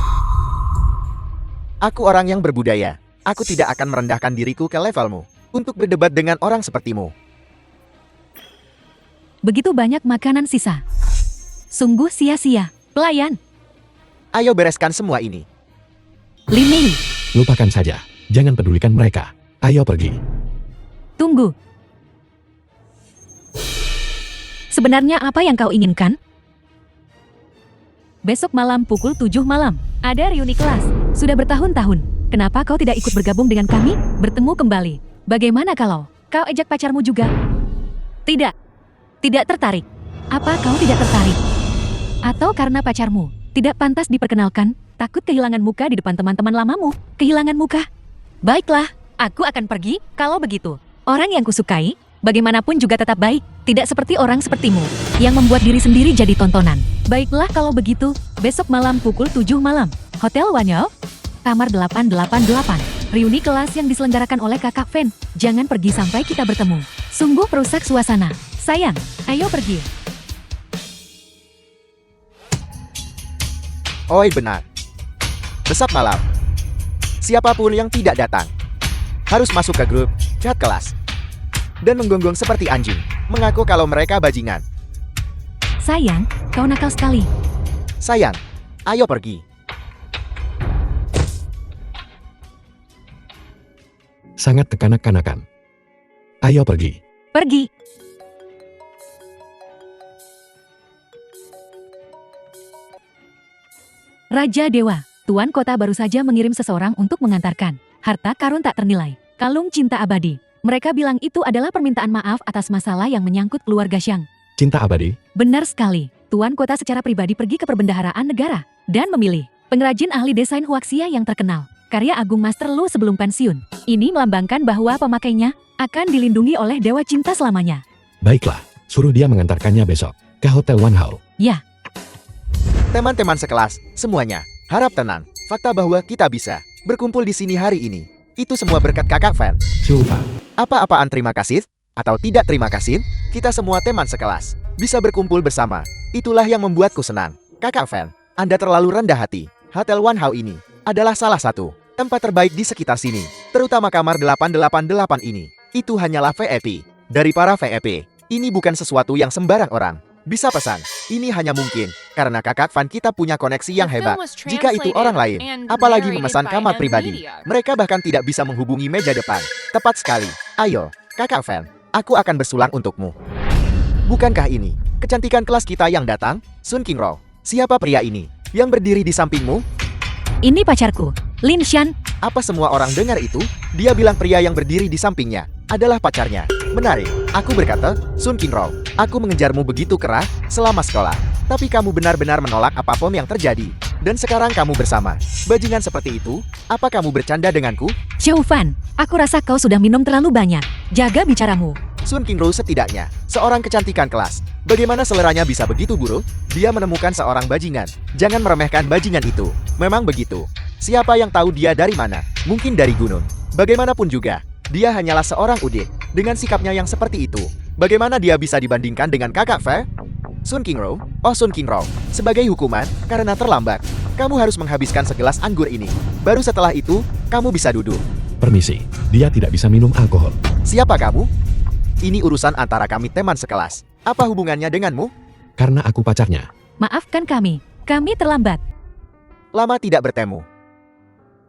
Aku orang yang berbudaya. Aku tidak akan merendahkan diriku ke levelmu untuk berdebat dengan orang sepertimu. Begitu banyak makanan sisa. Sungguh sia-sia. Pelayan, Ayo bereskan semua ini. Li Mei, Lupakan saja. Jangan pedulikan mereka. Ayo pergi. tunggu. Sebenarnya apa yang kau inginkan? Besok malam pukul 7 malam, ada reuni kelas. Sudah bertahun-tahun. Kenapa kau tidak ikut bergabung dengan kami? Bertemu kembali. Bagaimana kalau kau ejak pacarmu juga? Tidak. Tidak tertarik. Apa kau tidak tertarik? Atau karena pacarmu tidak pantas diperkenalkan, takut kehilangan muka di depan teman-teman lamamu? Kehilangan muka? Baiklah, aku akan pergi kalau begitu. Orang yang kusukai, bagaimanapun juga tetap baik. Tidak seperti orang sepertimu, yang membuat diri sendiri jadi tontonan. Baiklah kalau begitu, besok malam pukul 7 malam. Hotel Wanyao, kamar 888. Reuni kelas yang diselenggarakan oleh kakak Fen. Jangan pergi sampai kita bertemu. Sungguh perusak suasana. Sayang, ayo pergi. Oi benar. Besok malam. Siapapun yang tidak datang harus masuk ke grup chat kelas dan menggonggong seperti anjing, mengaku kalau mereka bajingan. Sayang, kau nakal sekali. Sayang, ayo pergi. Sangat kekanak-kanakan. Ayo pergi. Pergi. Raja Dewa, Tuan Kota baru saja mengirim seseorang untuk mengantarkan harta karun tak ternilai, kalung cinta abadi. Mereka bilang itu adalah permintaan maaf atas masalah yang menyangkut keluarga Xiang. Cinta abadi? Benar sekali, Tuan Kota secara pribadi pergi ke perbendaharaan negara dan memilih pengrajin ahli desain huaxia yang terkenal, karya agung Master Lu sebelum pensiun. Ini melambangkan bahwa pemakainya akan dilindungi oleh Dewa Cinta selamanya. Baiklah, suruh dia mengantarkannya besok ke Hotel Wan Hao. Ya, Teman-teman sekelas, semuanya, harap tenang. Fakta bahwa kita bisa berkumpul di sini hari ini, itu semua berkat kakak Fan. Sulfa. Apa-apaan terima kasih, atau tidak terima kasih, kita semua teman sekelas bisa berkumpul bersama. Itulah yang membuatku senang. Kakak Fan, Anda terlalu rendah hati. Hotel Wan Hao ini adalah salah satu tempat terbaik di sekitar sini, terutama kamar 888 ini. Itu hanyalah VIP. Dari para VIP, ini bukan sesuatu yang sembarang orang bisa pesan. Ini hanya mungkin karena kakak Fan kita punya koneksi yang hebat. Jika itu orang lain, apalagi memesan kamar pribadi, mereka bahkan tidak bisa menghubungi meja depan. Tepat sekali. Ayo, kakak Fan, aku akan bersulang untukmu. Bukankah ini kecantikan kelas kita yang datang? Sun Qingro, siapa pria ini yang berdiri di sampingmu? ini pacarku, Lin Shan. Apa semua orang dengar itu? Dia bilang pria yang berdiri di sampingnya adalah pacarnya. Menarik, aku berkata, Sun Qingro, aku mengejarmu begitu keras selama sekolah. Tapi kamu benar-benar menolak apapun yang terjadi. Dan sekarang kamu bersama bajingan seperti itu? Apa kamu bercanda denganku? Xiao Fan, aku rasa kau sudah minum terlalu banyak. Jaga bicaramu. Sun Qingro setidaknya seorang kecantikan kelas. Bagaimana seleranya bisa begitu buruk? Dia menemukan seorang bajingan. Jangan meremehkan bajingan itu. Memang begitu. Siapa yang tahu dia dari mana? Mungkin dari gunung. Bagaimanapun juga, dia hanyalah seorang udik. Dengan sikapnya yang seperti itu, bagaimana dia bisa dibandingkan dengan kakak Fe? Sun Qingro, oh Sun Qingro, sebagai hukuman karena terlambat, kamu harus menghabiskan segelas anggur ini. Baru setelah itu, kamu bisa duduk. Permisi, dia tidak bisa minum alkohol. Siapa kamu? Ini urusan antara kami teman sekelas. Apa hubungannya denganmu? Karena aku pacarnya. Maafkan kami terlambat. Lama tidak bertemu.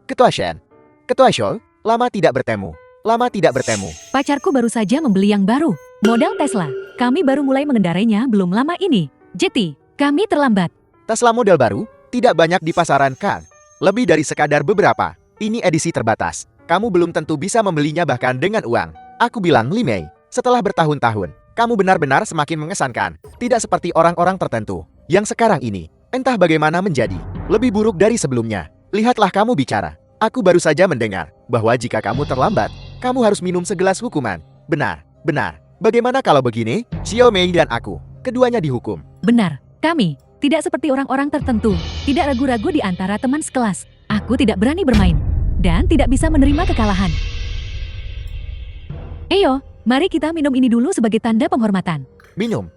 Ketua Shen, Ketua Shou, lama tidak bertemu. Lama tidak bertemu. Pacarku baru saja membeli yang baru, model Tesla. Kami baru mulai mengendarainya belum lama ini. Jadi, kami terlambat. Tesla model baru, tidak banyak di pasaran kan? Lebih dari sekadar beberapa. Ini edisi terbatas. Kamu belum tentu bisa membelinya bahkan dengan uang. Aku bilang Li Mei, setelah bertahun-tahun, kamu benar-benar semakin mengesankan. Tidak seperti orang-orang tertentu. Yang sekarang ini, entah bagaimana menjadi lebih buruk dari sebelumnya. Lihatlah kamu bicara. Aku baru saja mendengar bahwa jika kamu terlambat, kamu harus minum segelas hukuman. Benar, benar. Bagaimana kalau begini? Xiao Mei dan aku, keduanya dihukum. Benar, kami tidak seperti orang-orang tertentu. Tidak ragu-ragu di antara teman sekelas. Aku tidak berani bermain dan tidak bisa menerima kekalahan. Ayo, mari kita minum ini dulu sebagai tanda penghormatan. Minum.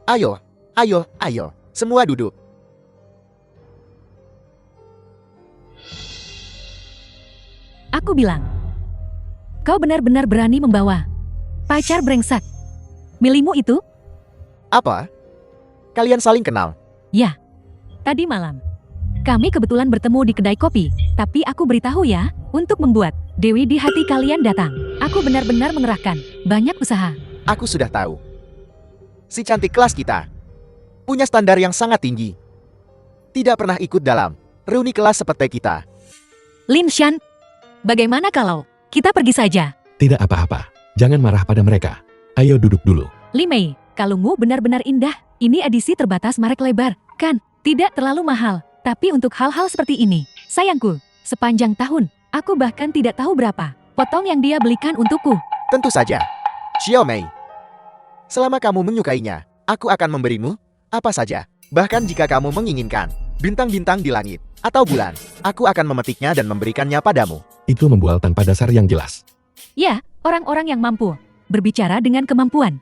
Ayo, ayo, ayo. Semua duduk. Aku bilang, kau benar-benar berani membawa pacar brengsek. Milihmu itu? Apa? Kalian saling kenal? Ya, tadi malam. Kami kebetulan bertemu di kedai kopi, tapi aku beritahu ya, untuk membuat Dewi di hati kalian datang. Aku benar-benar mengerahkan banyak usaha. Aku sudah tahu. Si cantik kelas kita punya standar yang sangat tinggi. Tidak pernah ikut dalam reuni kelas seperti kita. Lin Shan, bagaimana kalau kita pergi saja? Tidak apa-apa. Jangan marah pada mereka. Ayo duduk dulu. Li Mei, kalungmu benar-benar indah. Ini edisi terbatas merek lebar, kan? Tidak terlalu mahal. Tapi untuk hal-hal seperti ini, sayangku, sepanjang tahun, aku bahkan tidak tahu berapa potong yang dia belikan untukku. Tentu saja. Xiao Mei, selama kamu menyukainya, aku akan memberimu apa saja. Bahkan jika kamu menginginkan bintang-bintang di langit atau bulan, aku akan memetiknya dan memberikannya padamu. Itu membual tanpa dasar yang jelas. Ya, Orang-orang yang mampu berbicara dengan kemampuan.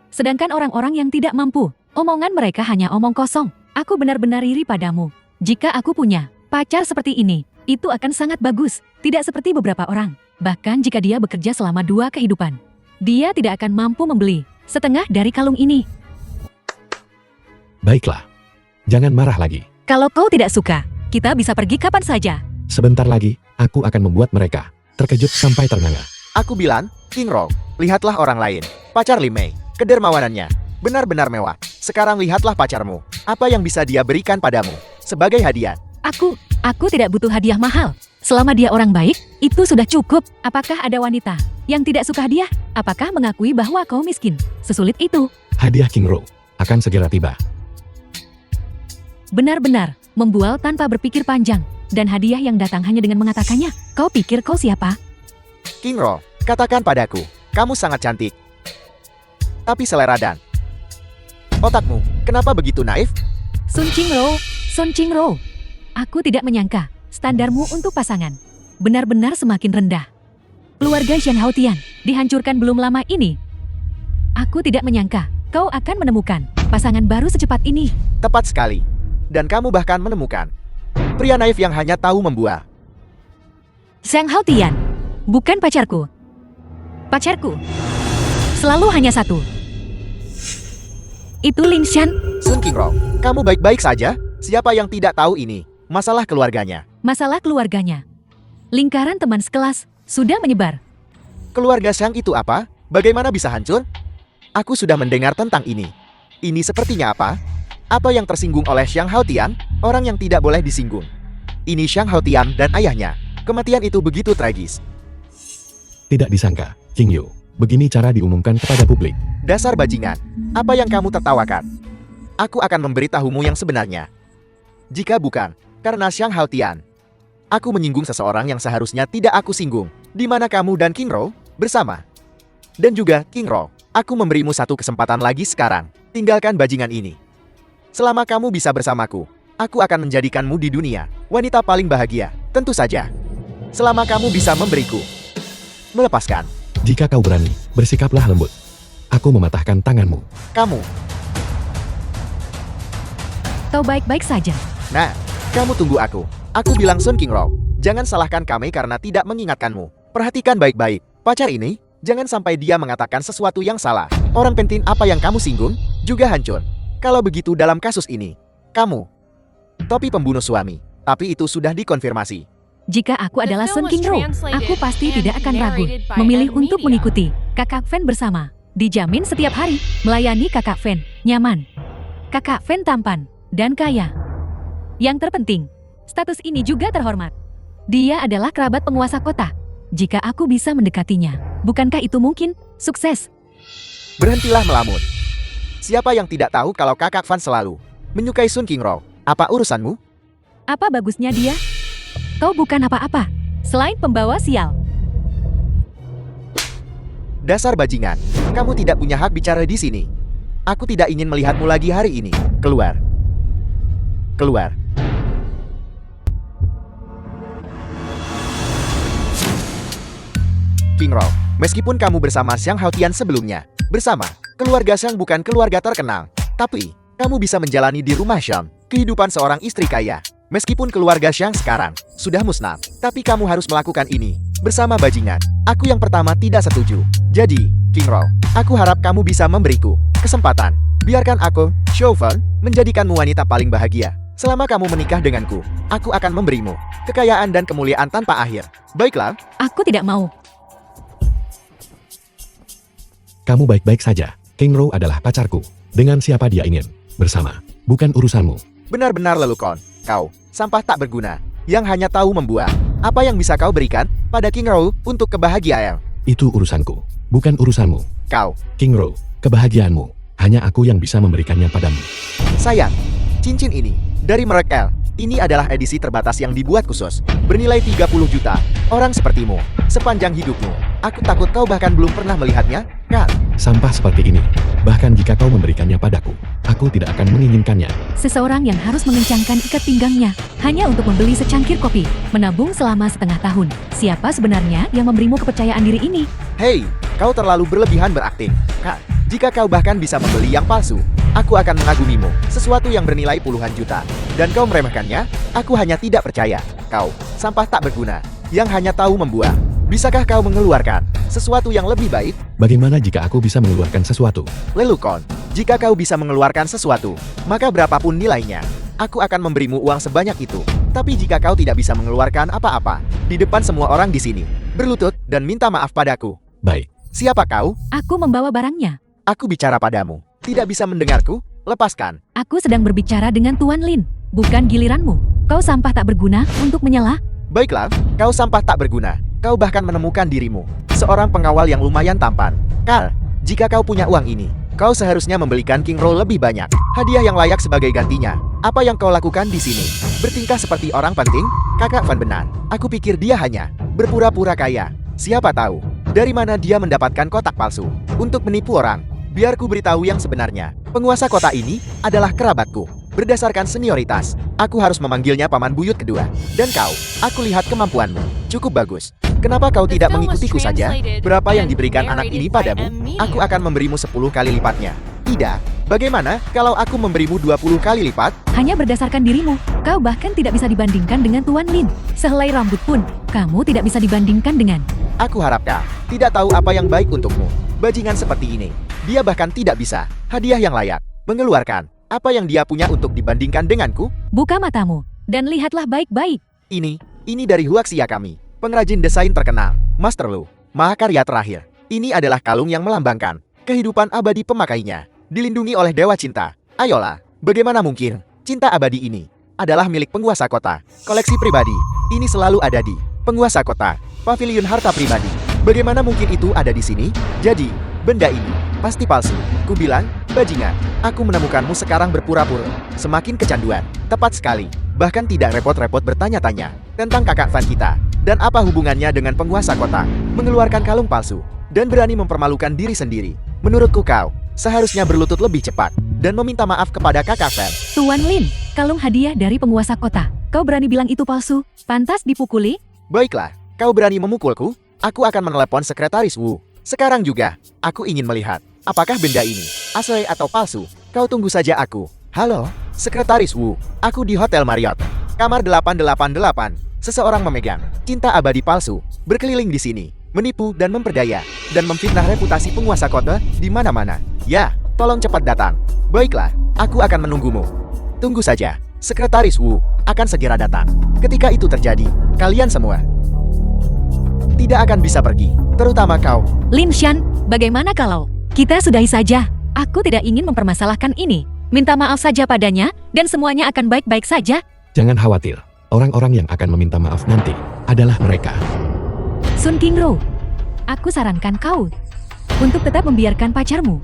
Sedangkan orang-orang yang tidak mampu, omongan mereka hanya omong kosong. Aku benar-benar iri padamu. Jika aku punya pacar seperti ini, itu akan sangat bagus. Tidak seperti beberapa orang. Bahkan jika dia bekerja selama 2 kehidupan, dia tidak akan mampu membeli setengah dari kalung ini. Baiklah. Jangan marah lagi. Kalau kau tidak suka, kita bisa pergi kapan saja. Sebentar lagi, aku akan membuat mereka terkejut sampai ternganga. Aku bilang, King Rao, lihatlah orang lain. Pacar Li Mei, kedermawanannya benar-benar mewah. Sekarang lihatlah pacarmu. Apa yang bisa dia berikan padamu sebagai hadiah? Aku tidak butuh hadiah mahal. Selama dia orang baik, itu sudah cukup. Apakah ada wanita yang tidak suka hadiah? Apakah mengakui bahwa kau miskin? Sesulit itu. Hadiah King Rao akan segera tiba. Benar-benar membual tanpa berpikir panjang. Dan hadiah yang datang hanya dengan mengatakannya. Kau pikir kau siapa? King Rao, katakan padaku, kamu sangat cantik. Tapi selera dan otakmu, kenapa begitu naif? Sun Qingrou. Aku tidak menyangka standarmu untuk pasangan benar-benar semakin rendah. Keluarga Zhang Haotian dihancurkan belum lama ini. Aku tidak menyangka kau akan menemukan pasangan baru secepat ini. Tepat sekali. Dan kamu bahkan menemukan pria naif yang hanya tahu membuah. Zhang Haotian, bukan pacarku. Pacarku selalu hanya satu. Itu Lin Shan. Sun King Rao, kamu baik-baik saja? Siapa yang tidak tahu ini? Masalah keluarganya. Masalah keluarganya. Lingkaran teman sekelas sudah menyebar. Keluarga Zhang itu apa? Bagaimana bisa hancur? Aku sudah mendengar tentang ini. Ini sepertinya apa? Apa yang tersinggung oleh Zhang Haotian? Orang yang tidak boleh disinggung. Ini Zhang Haotian dan ayahnya. Kematian itu begitu tragis. Tidak disangka, King Yu. Begini cara diumumkan kepada publik. Dasar bajingan. Apa yang kamu tertawakan? Aku akan memberitahumu yang sebenarnya. Jika bukan karena Zhang Haotian, aku menyinggung seseorang yang seharusnya tidak aku singgung. Di mana kamu dan King Rao bersama? Dan juga King Rao, aku memberimu satu kesempatan lagi sekarang. Tinggalkan bajingan ini. Selama kamu bisa bersamaku, aku akan menjadikanmu di dunia wanita paling bahagia. Tentu saja, selama kamu bisa memberiku melepaskan. Jika kau berani, bersikaplah lembut. Aku mematahkan tanganmu. Kamu, Kau baik-baik saja. nah, kamu tunggu aku. Aku bilang Sun King Rao, jangan salahkan kami karena tidak mengingatkanmu. Perhatikan baik-baik, pacar ini, jangan sampai dia mengatakan sesuatu yang salah. Orang penting apa yang kamu singgung, juga hancur. Kalau begitu dalam kasus ini, kamu, topi pembunuh suami. Tapi itu sudah dikonfirmasi. Jika aku The adalah film Sun was Qingrou, translated aku pasti and tidak akan ragu narrated by memilih Ed untuk Media. mengikuti Kakak Fan bersama. Dijamin setiap hari melayani Kakak Fan, nyaman. Kakak Fan tampan dan kaya. Yang terpenting, status ini juga terhormat. Dia adalah kerabat penguasa kota. Jika aku bisa mendekatinya, bukankah itu mungkin sukses? Berhentilah melamun. Siapa yang tidak tahu kalau kakak Fan selalu menyukai Sun King Rao? Apa urusanmu? Apa bagusnya dia? Kau bukan apa-apa selain pembawa sial. Dasar bajingan, kamu tidak punya hak bicara di sini. Aku tidak ingin melihatmu lagi hari ini. Keluar. Keluar. King Rao, meskipun kamu bersama Zhang Haotian sebelumnya, bersama keluarga Zhang bukan keluarga terkenal, tapi kamu bisa menjalani di rumah Zhang kehidupan seorang istri kaya. Meskipun keluarga Zhang sekarang sudah musnah, tapi kamu harus melakukan ini bersama bajingan. Aku yang pertama tidak setuju. Jadi, King Rao, aku harap kamu bisa memberiku kesempatan. Biarkan aku, Chauvin, menjadikanmu wanita paling bahagia. Selama kamu menikah denganku, aku akan memberimu kekayaan dan kemuliaan tanpa akhir. Baiklah, Aku tidak mau. Kamu baik-baik saja. King Rao adalah pacarku. Dengan siapa dia ingin bersama, bukan urusanmu. benar-benar lelukon. Kau, sampah tak berguna, yang hanya tahu membuang. Apa yang bisa kau berikan pada King Rao untuk kebahagiaan? Itu urusanku, bukan urusanmu. Kau, King Rao, kebahagiaanmu, hanya aku yang bisa memberikannya padamu. sayang, cincin ini dari merek L. Ini adalah edisi terbatas yang dibuat khusus, bernilai 30 juta. Orang sepertimu, sepanjang hidupmu, aku takut kau bahkan belum pernah melihatnya, kan? Sampah seperti ini, bahkan jika kau memberikannya padaku, aku tidak akan menginginkannya. Seseorang yang harus mengencangkan ikat pinggangnya hanya untuk membeli secangkir kopi, menabung selama setengah tahun. Siapa sebenarnya yang memberimu kepercayaan diri ini? Hei, kau terlalu berlebihan berakting. Kak, jika kau bahkan bisa membeli yang palsu, aku akan mengagumimu, sesuatu yang bernilai puluhan juta. Dan kau meremehkannya? Aku hanya tidak percaya. Kau, sampah tak berguna, yang hanya tahu membuang. Bisakah kau mengeluarkan sesuatu yang lebih baik? Bagaimana jika aku bisa mengeluarkan sesuatu? Lelukon, jika kau bisa mengeluarkan sesuatu, maka berapapun nilainya, aku akan memberimu uang sebanyak itu. Tapi jika kau tidak bisa mengeluarkan apa-apa, di depan semua orang di sini, berlutut dan minta maaf padaku. Baik, Siapa kau? Aku membawa barangnya. Aku bicara padamu. Tidak bisa mendengarku? Lepaskan. Aku sedang berbicara dengan Tuan Lin, bukan giliranmu. Kau sampah tak berguna untuk menyela. Baiklah, kau sampah tak berguna. Kau bahkan menemukan dirimu seorang pengawal yang lumayan tampan. Carl, jika kau punya uang ini, kau seharusnya membelikan King Roll lebih banyak. Hadiah yang layak sebagai gantinya. Apa yang kau lakukan di sini? Bertingkah seperti orang penting? Kakak Van benar. Aku pikir dia hanya berpura-pura kaya. Siapa tahu dari mana dia mendapatkan kotak palsu untuk menipu orang. Biar ku beritahu yang sebenarnya. Penguasa kota ini adalah kerabatku. Berdasarkan senioritas, aku harus memanggilnya paman buyut kedua. Dan kau, aku lihat kemampuanmu. Cukup bagus. Kenapa kau tidak mengikutiku saja? Berapa yang diberikan anak ini padamu? Aku akan memberimu 10 kali lipatnya. Tidak. Bagaimana kalau aku memberimu 20 kali lipat? Hanya berdasarkan dirimu, kau bahkan tidak bisa dibandingkan dengan Tuan Lin. Sehelai rambut pun, kamu tidak bisa dibandingkan dengan. Aku harap kau tidak tahu apa yang baik untukmu. Bajingan seperti ini, dia bahkan tidak bisa. Hadiah yang layak, mengeluarkan apa yang dia punya untuk dibandingkan denganku? Buka matamu, dan lihatlah baik-baik. Ini dari Huaxia kami, pengrajin desain terkenal, Master Lu, mahakarya terakhir. Ini adalah kalung yang melambangkan kehidupan abadi pemakainya, dilindungi oleh Dewa Cinta. Ayolah, bagaimana mungkin cinta abadi ini adalah milik penguasa kota? Koleksi pribadi, ini selalu ada di penguasa kota, pavilion harta pribadi. Bagaimana mungkin itu ada di sini? Jadi, benda ini pasti palsu. Ku bilang, bajingan, aku menemukanmu sekarang berpura-pura. Semakin kecanduan, tepat sekali. Bahkan tidak repot-repot bertanya-tanya tentang kakak Van kita. Dan apa hubungannya dengan penguasa kota? Mengeluarkan kalung palsu dan berani mempermalukan diri sendiri. Menurutku kau seharusnya berlutut lebih cepat dan meminta maaf kepada kakak Van. Tuan Lin, kalung hadiah dari penguasa kota. Kau berani bilang itu palsu? Pantas dipukuli? Baiklah, kau berani memukulku? Aku akan menelepon sekretaris Wu. Sekarang juga, aku ingin melihat apakah benda ini asli atau palsu. Kau tunggu saja aku. Halo, sekretaris Wu. Aku di Hotel Marriott. Kamar 888. Seseorang memegang cinta abadi palsu, berkeliling di sini, menipu dan memperdaya, dan memfitnah reputasi penguasa kota di mana-mana. Ya, tolong cepat datang. Baiklah, aku akan menunggumu. Tunggu saja, sekretaris Wu akan segera datang. Ketika itu terjadi, kalian semua tidak akan bisa pergi, terutama kau. Lin Shan, bagaimana kalau kita sudahi saja? Aku tidak ingin mempermasalahkan ini. Minta maaf saja padanya, dan semuanya akan baik-baik saja. jangan khawatir. Orang-orang yang akan meminta maaf nanti adalah mereka. Sun Qingru, aku sarankan kau untuk tetap membiarkan pacarmu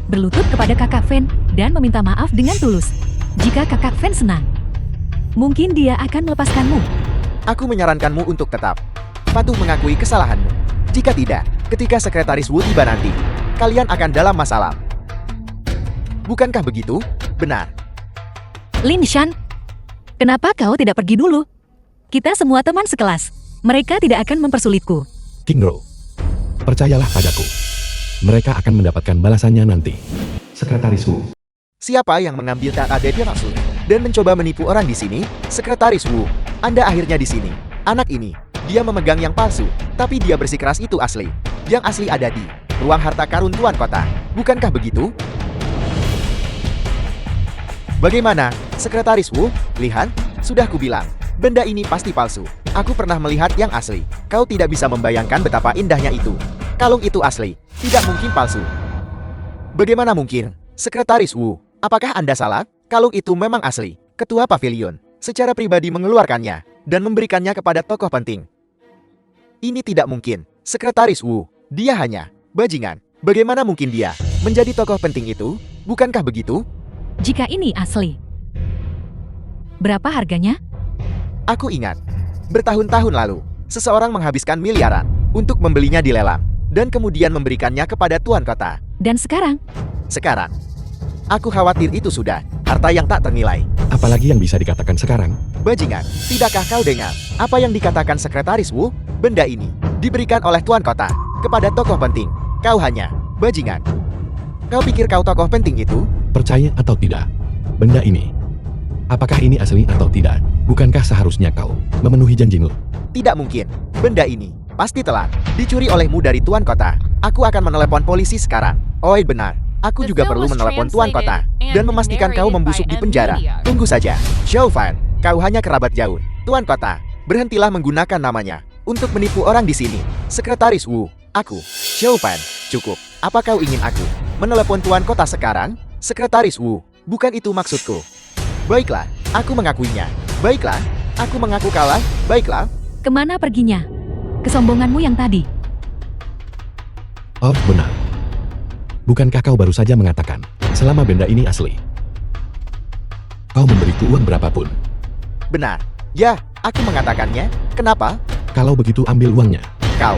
berlutut kepada kakak Fen dan meminta maaf dengan tulus. Jika kakak Fen senang, mungkin dia akan melepaskanmu. Aku menyarankanmu untuk tetap patuh mengakui kesalahanmu. Jika tidak, ketika sekretaris Wu tiba nanti, kalian akan dalam masalah. Bukankah begitu? Benar. Lin Shan, kenapa kau tidak pergi dulu? Kita semua teman sekelas. Mereka tidak akan mempersulitku. King Ro, percayalah padaku. Mereka akan mendapatkan balasannya nanti. Sekretaris Wu. Siapa yang mengambil KKD maksud dan mencoba menipu orang di sini? Sekretaris Wu. Anda akhirnya di sini. Anak ini, dia memegang yang palsu, tapi dia bersikeras itu asli. Yang asli ada di ruang harta karun Tuan Kota. Bukankah begitu? Bagaimana, Sekretaris Wu? Lihat, sudah kubilang, benda ini pasti palsu. Aku pernah melihat yang asli. Kau tidak bisa membayangkan betapa indahnya itu. Kalung itu asli, tidak mungkin palsu. Bagaimana mungkin? Sekretaris Wu, apakah Anda salah? Kalung itu memang asli. Ketua Pavilion secara pribadi mengeluarkannya dan memberikannya kepada tokoh penting. Ini tidak mungkin. Sekretaris Wu, dia hanya bajingan. Bagaimana mungkin dia menjadi tokoh penting itu? Bukankah begitu? Jika ini asli, berapa harganya? Aku ingat, bertahun-tahun lalu, seseorang menghabiskan miliaran untuk membelinya di lelang dan kemudian memberikannya kepada Tuan Kota. Dan sekarang, aku khawatir itu sudah harta yang tak ternilai. Apalagi yang bisa dikatakan sekarang? Bajingan, tidakkah kau dengar apa yang dikatakan Sekretaris Wu? Benda ini diberikan oleh Tuan Kota kepada tokoh penting. Kau hanya bajingan. Kau pikir kau tokoh penting itu? Percaya atau tidak, benda ini, apakah ini asli atau tidak? Bukankah seharusnya kau memenuhi janjimu? Tidak mungkin. Benda ini pasti telah dicuri olehmu dari Tuan Kota. Aku akan menelepon polisi sekarang. Oi, benar. Aku The juga film perlu was menelepon Tuan Kota translated dan and memastikan kau narrated membusuk by di M penjara. Media. Tunggu saja. Chauvin, kau hanya kerabat jauh. Tuan Kota, berhentilah menggunakan namanya untuk menipu orang di sini. Sekretaris Wu, aku. Chauvin, cukup. Apa kau ingin aku menelepon Tuan Kota sekarang? Sekretaris Wu, bukan itu maksudku. Baiklah, aku mengakuinya. Baiklah, aku mengaku kalah. Baiklah. Kemana perginya? Kesombonganmu yang tadi. Oh, benar. Bukankah kau baru saja mengatakan, selama benda ini asli, kau memberiku uang berapapun? Benar. Ya, aku mengatakannya. Kenapa? Kalau begitu ambil uangnya. Kau.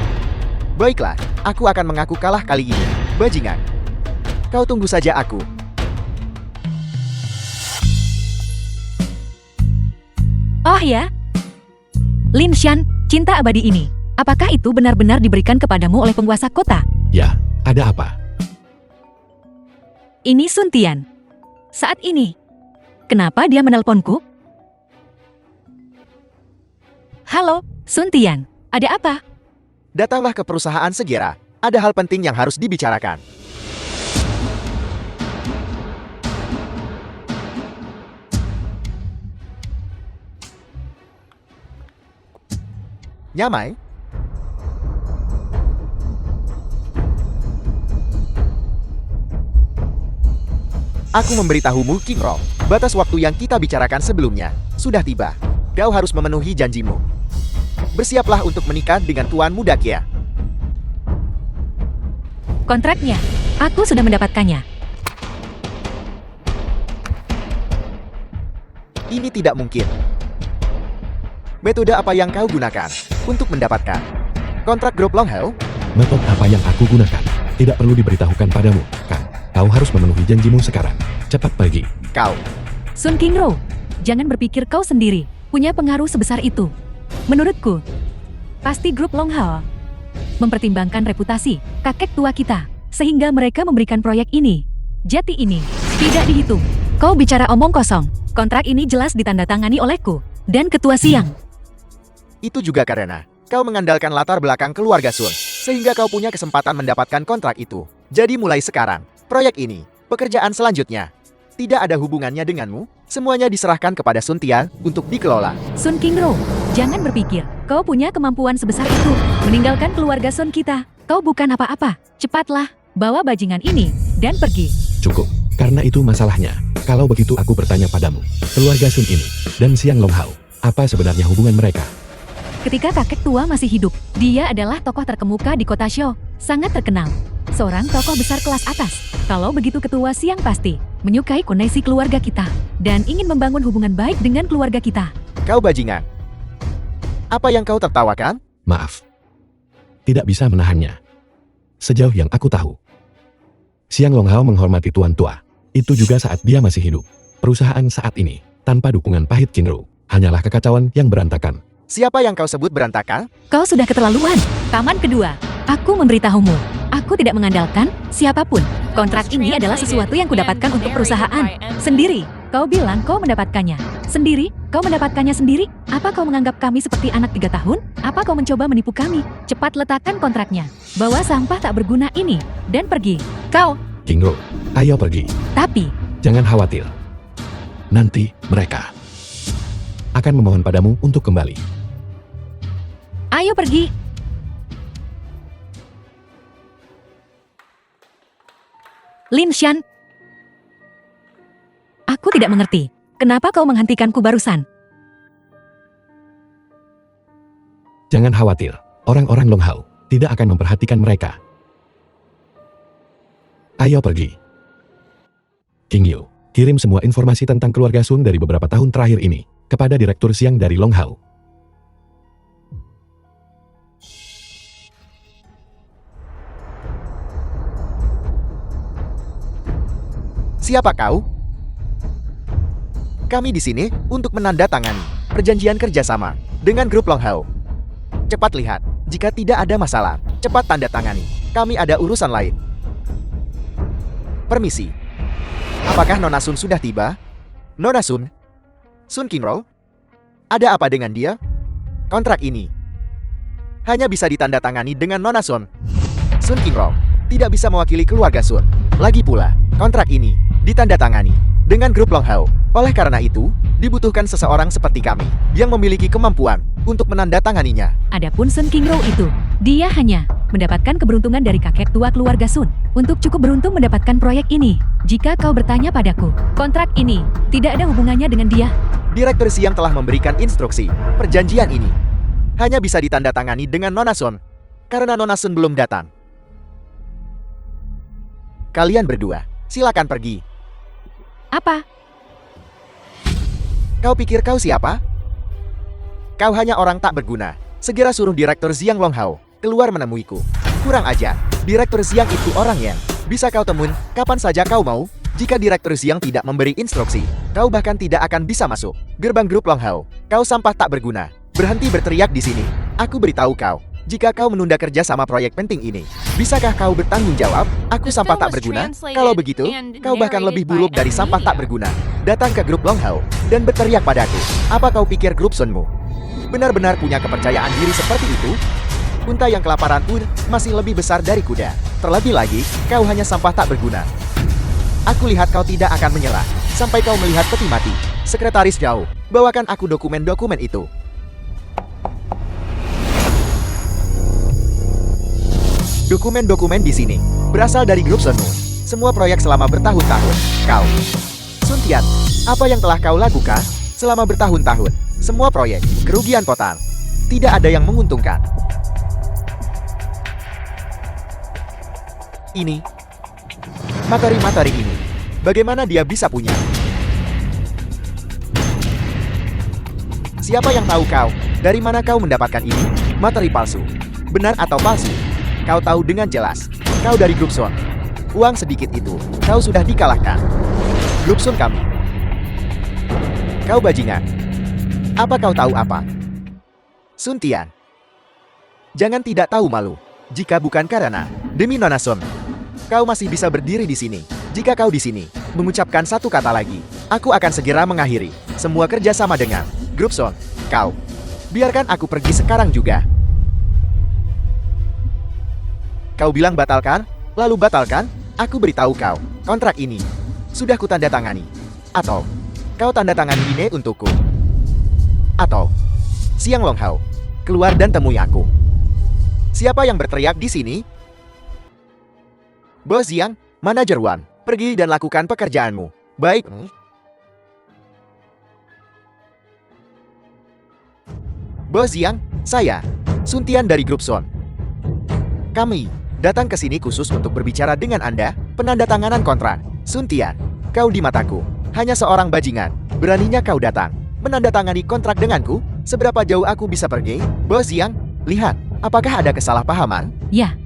Baiklah, aku akan mengaku kalah kali ini. Bajingan. Kau tunggu saja aku. Oh ya? Lin Shan, cinta abadi ini. Apakah itu benar-benar diberikan kepadamu oleh penguasa kota? Ya, ada apa? Ini Sun Tian. Saat ini. Kenapa dia menelponku? Halo, Sun Tian. Ada apa? Datanglah ke perusahaan segera. Ada hal penting yang harus dibicarakan. Nyamai? Aku memberitahumu, King Rong. Batas waktu yang kita bicarakan sebelumnya sudah tiba. Kau harus memenuhi janjimu. Bersiaplah untuk menikah dengan Tuan Muda Kia. Kontraknya. Aku sudah mendapatkannya. Ini tidak mungkin. Metode apa yang kau gunakan untuk mendapatkan kontrak grup Longhao? Metode apa yang aku gunakan? Tidak perlu diberitahukan padamu, kan? Kau harus memenuhi janjimu sekarang. Cepat pergi. Kau. Sun Qingro, jangan berpikir kau sendiri punya pengaruh sebesar itu. Menurutku, pasti grup Longhao mempertimbangkan reputasi kakek tua kita, sehingga mereka memberikan proyek ini. Jati ini tidak dihitung. Kau bicara omong kosong. Kontrak ini jelas ditandatangani olehku dan Ketua Siang. Itu juga karena kau mengandalkan latar belakang keluarga Sun, sehingga kau punya kesempatan mendapatkan kontrak itu. Jadi mulai sekarang, proyek ini, pekerjaan selanjutnya, tidak ada hubungannya denganmu. Semuanya diserahkan kepada Sun Tian untuk dikelola. Sun Qingro, jangan berpikir kau punya kemampuan sebesar itu. Meninggalkan keluarga Sun kita, kau bukan apa-apa. Cepatlah, bawa bajingan ini dan pergi. Cukup. Karena itu masalahnya. Kalau begitu aku bertanya padamu. Keluarga Sun ini dan Siang Longhao, apa sebenarnya hubungan mereka? Ketika kakek tua masih hidup, dia adalah tokoh terkemuka di kota Shou, sangat terkenal. Seorang tokoh besar kelas atas. Kalau begitu Ketua Siang pasti menyukai koneksi keluarga kita dan ingin membangun hubungan baik dengan keluarga kita. Kau bajingan. Apa yang kau tertawakan? Maaf. Tidak bisa menahannya. Sejauh yang aku tahu, Siang Longhao menghormati tuan tua. Itu juga saat dia masih hidup. Perusahaan saat ini, tanpa dukungan pahit Qingro, hanyalah kekacauan yang berantakan. Siapa yang kau sebut berantakan? Kau sudah keterlaluan. Taman kedua, aku memberitahumu. Aku tidak mengandalkan siapapun. Kontrak ini adalah sesuatu yang kudapatkan untuk perusahaan. Sendiri, kau bilang kau mendapatkannya. Sendiri, kau mendapatkannya sendiri. Apa kau menganggap kami seperti anak 3 tahun? Apa kau mencoba menipu kami? Cepat letakkan kontraknya. Bawa sampah tak berguna ini dan pergi. Kau. Qingro, ayo pergi. Tapi, Jangan khawatir. Nanti mereka akan memohon padamu untuk kembali. ayo pergi. Lin Shan. Aku tidak mengerti. Kenapa kau menghentikanku barusan? Jangan khawatir. Orang-orang Longhao tidak akan memperhatikan mereka. Ayo pergi. King Yu, kirim semua informasi tentang keluarga Sun dari beberapa tahun terakhir ini kepada Direktur Siang dari Longhao. Siapa kau? Kami di sini untuk menandatangani perjanjian kerjasama dengan grup Longhao. Cepat lihat, jika tidak ada masalah, cepat tanda tangani. Kami ada urusan lain. Permisi. Apakah Nona Sun sudah tiba? Nona Sun? Sun Qingro? Ada apa dengan dia? Kontrak ini hanya bisa ditandatangani dengan Nona Sun. Sun Qingro tidak bisa mewakili keluarga Sun. Lagi pula, kontrak ini ditandatangani dengan grup Longhao. Oleh karena itu, dibutuhkan seseorang seperti kami yang memiliki kemampuan untuk menandatanganinya. Adapun Sun Qingro itu, dia hanya mendapatkan keberuntungan dari kakek tua keluarga Sun untuk cukup beruntung mendapatkan proyek ini. Jika kau bertanya padaku, kontrak ini tidak ada hubungannya dengan dia. Direktur Siang telah memberikan instruksi. Perjanjian ini hanya bisa ditandatangani dengan Nona Sun karena Nona Sun belum datang. Kalian berdua, silakan pergi. Apa? Kau pikir kau siapa? Kau hanya orang tak berguna. Segera suruh Direktur Xiang Longhao keluar menemuiku. Kurang ajar. Direktur Xiang itu orang yang bisa kau temuin kapan saja kau mau. Jika Direktur Xiang tidak memberi instruksi, kau bahkan tidak akan bisa masuk gerbang grup Longhao. Kau sampah tak berguna. Berhenti berteriak di sini. Aku beritahu kau, jika kau menunda kerja sama proyek penting ini, bisakah kau bertanggung jawab? Aku sampah tak berguna. Kalau begitu, kau bahkan lebih buruk dari sampah tak berguna. Datang ke grup Longhao dan berteriak padaku. Apa kau pikir grup Sunmu benar-benar punya kepercayaan diri seperti itu? Unta yang kelaparan pun masih lebih besar dari kuda. Terlebih lagi, kau hanya sampah tak berguna. Aku lihat kau tidak akan menyerah sampai kau melihat peti mati. Sekretaris Zhao, bawakan aku dokumen-dokumen itu. Dokumen-dokumen di sini berasal dari grup Sunmu. Semua proyek selama bertahun-tahun. Kau, Sun Tian, apa yang telah kau lakukan selama bertahun-tahun? Semua proyek kerugian total. Tidak ada yang menguntungkan. Ini materi-materi ini, bagaimana dia bisa punya? Siapa yang tahu kau? Dari mana kau mendapatkan ini? Materi palsu. Benar atau palsu? Kau tahu dengan jelas. Kau dari grup Sun. Uang sedikit itu, kau sudah dikalahkan. Grup Sun kami. Kau bajingan. Apa kau tahu apa? Sun Tian. Jangan tidak tahu malu. Jika bukan karena demi Nona Sun, kau masih bisa berdiri di sini. Jika kau di sini mengucapkan satu kata lagi, aku akan segera mengakhiri semua kerja sama dengan grup Sun. Kau, biarkan aku pergi sekarang juga. Kau bilang batalkan, lalu batalkan. Aku beritahu kau, kontrak ini sudah kutandatangani. Atau kau tanda tangani ini untukku. Atau Siang Longhao, keluar dan temui aku. Siapa yang berteriak di sini? Bos Xiang, Manajer Wan, pergi dan lakukan pekerjaanmu. Baik. Bos Xiang, saya, Sun Tian dari grup Sun. Kami datang ke sini khusus untuk berbicara dengan Anda, penandatanganan kontrak. Sun Tian, kau di mataku hanya seorang bajingan. Beraninya kau datang menandatangani kontrak denganku? Seberapa jauh aku bisa pergi? Bos Xiang, lihat, apakah ada kesalahpahaman? Ya,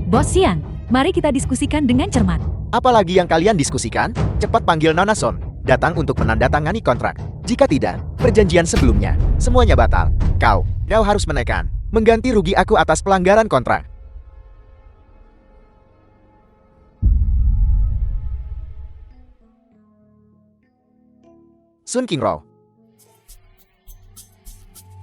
Bos Xiang, mari kita diskusikan dengan cermat. Apalagi yang kalian diskusikan? Cepat panggil Nona Sun, datang untuk menandatangani kontrak. Jika tidak, perjanjian sebelumnya semuanya batal. Kau harus menekan, mengganti rugi aku atas pelanggaran kontrak. Sun Qingro,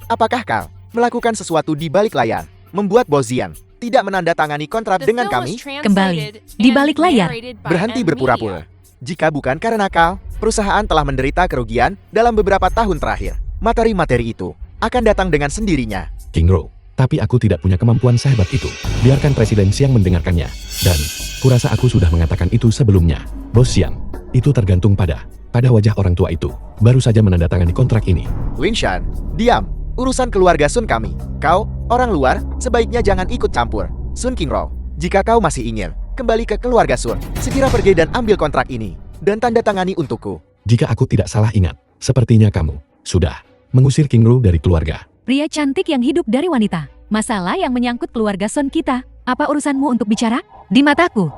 apakah kau melakukan sesuatu di balik layar, membuat Bos Xiang tidak menandatangani kontrak dengan kami? Kembali, di balik layar. Berhenti berpura-pura. Jika bukan karena kau, perusahaan telah menderita kerugian dalam beberapa tahun terakhir. Materi-materi itu akan datang dengan sendirinya. Qingro, tapi aku tidak punya kemampuan sehebat itu. Biarkan Presiden Xiang mendengarkannya. Dan, kurasa aku sudah mengatakan itu sebelumnya. Bos Xiang, itu tergantung pada wajah orang tua itu. Baru saja menandatangani kontrak ini. Lin Shan, diam. Urusan keluarga Sun kami. Kau, orang luar, sebaiknya jangan ikut campur. Sun Qingro, jika kau masih ingin kembali ke keluarga Sun, segera pergi dan ambil kontrak ini dan tanda tangani untukku. Jika aku tidak salah ingat, sepertinya kamu sudah mengusir Qingro dari keluarga. Pria cantik yang hidup dari wanita. Masalah yang menyangkut keluarga Sun kita. Apa urusanmu untuk bicara? Di mataku,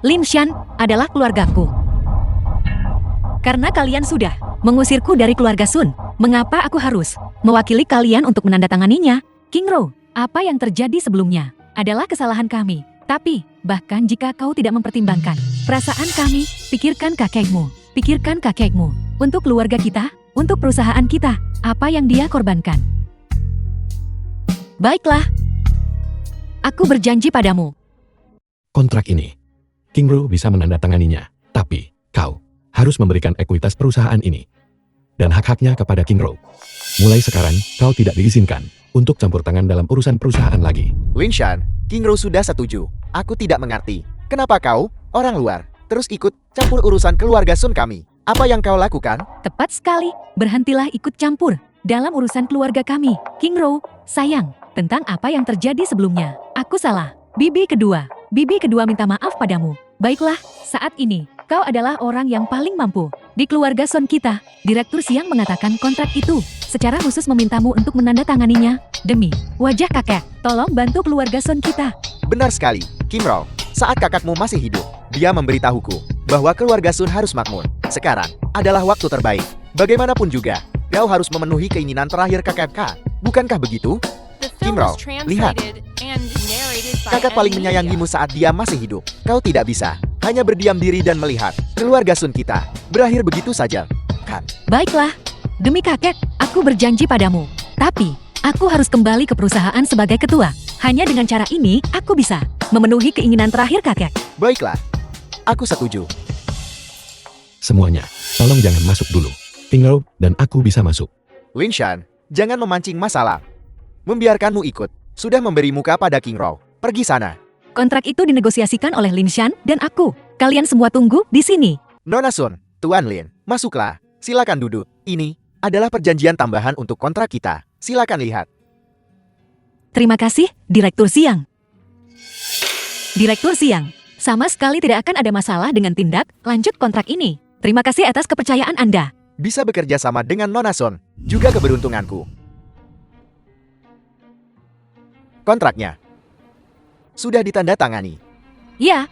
Lin Shan adalah keluargaku. Karena kalian sudah mengusirku dari keluarga Sun, mengapa aku harus mewakili kalian untuk menandatanganinya? Qingro, apa yang terjadi sebelumnya? adalah kesalahan kami. Tapi, bahkan jika kau tidak mempertimbangkan perasaan kami, pikirkan kakekmu. Pikirkan kakekmu. Untuk keluarga kita, untuk perusahaan kita, apa yang dia korbankan. Baiklah. Aku berjanji padamu. Kontrak ini, King Ro bisa menandatanganinya. Tapi, kau harus memberikan ekuitas perusahaan ini dan hak-haknya kepada King Ro. Mulai sekarang, kau tidak diizinkan untuk campur tangan dalam urusan perusahaan lagi. Lin Shan, King Ro sudah setuju. Aku tidak mengerti. Kenapa kau, orang luar, terus ikut campur urusan keluarga Sun kami? Apa yang kau lakukan? Tepat sekali. Berhentilah ikut campur dalam urusan keluarga kami. King Ro, sayang, tentang apa yang terjadi sebelumnya. Aku salah. Bibi kedua minta maaf padamu. Baiklah, saat ini, kau adalah orang yang paling mampu. Di keluarga Son kita, Direktur Siang mengatakan kontrak itu secara khusus memintamu untuk menandatanganinya. Demi wajah kakek, tolong bantu keluarga Son kita. Benar sekali, King Ro. Saat kakakmu masih hidup, dia memberitahuku bahwa keluarga Sun harus makmur. Sekarang adalah waktu terbaik. Bagaimanapun juga, kau harus memenuhi keinginan terakhir kakak. Bukankah begitu? The Kim film Ro, was lihat. translated and narrated by Kakak paling M Media. menyayangimu saat dia masih hidup. Kau tidak bisa hanya berdiam diri dan melihat keluarga Sun kita berakhir begitu saja, kan? Baiklah, demi kakek, aku berjanji padamu. Tapi, aku harus kembali ke perusahaan sebagai ketua. Hanya dengan cara ini, aku bisa memenuhi keinginan terakhir kakek. Baiklah, aku setuju. Semuanya, tolong jangan masuk dulu. King Ro dan aku bisa masuk. Lin Shan, jangan memancing masalah. Membiarkanmu ikut sudah memberi muka pada King Ro. Pergi sana. Kontrak itu dinegosiasikan oleh Lin Shan dan aku. Kalian semua tunggu di sini. Nona Sun, Tuan Lin, masuklah. Silakan duduk. Ini adalah perjanjian tambahan untuk kontrak kita. Silakan lihat. Terima kasih, Direktur Siang. Direktur Siang, sama sekali tidak akan ada masalah dengan tindak lanjut kontrak ini. Terima kasih atas kepercayaan Anda. Bisa bekerja sama dengan Nona Sun, juga keberuntunganku. Kontraknya sudah ditandatangani. Ya,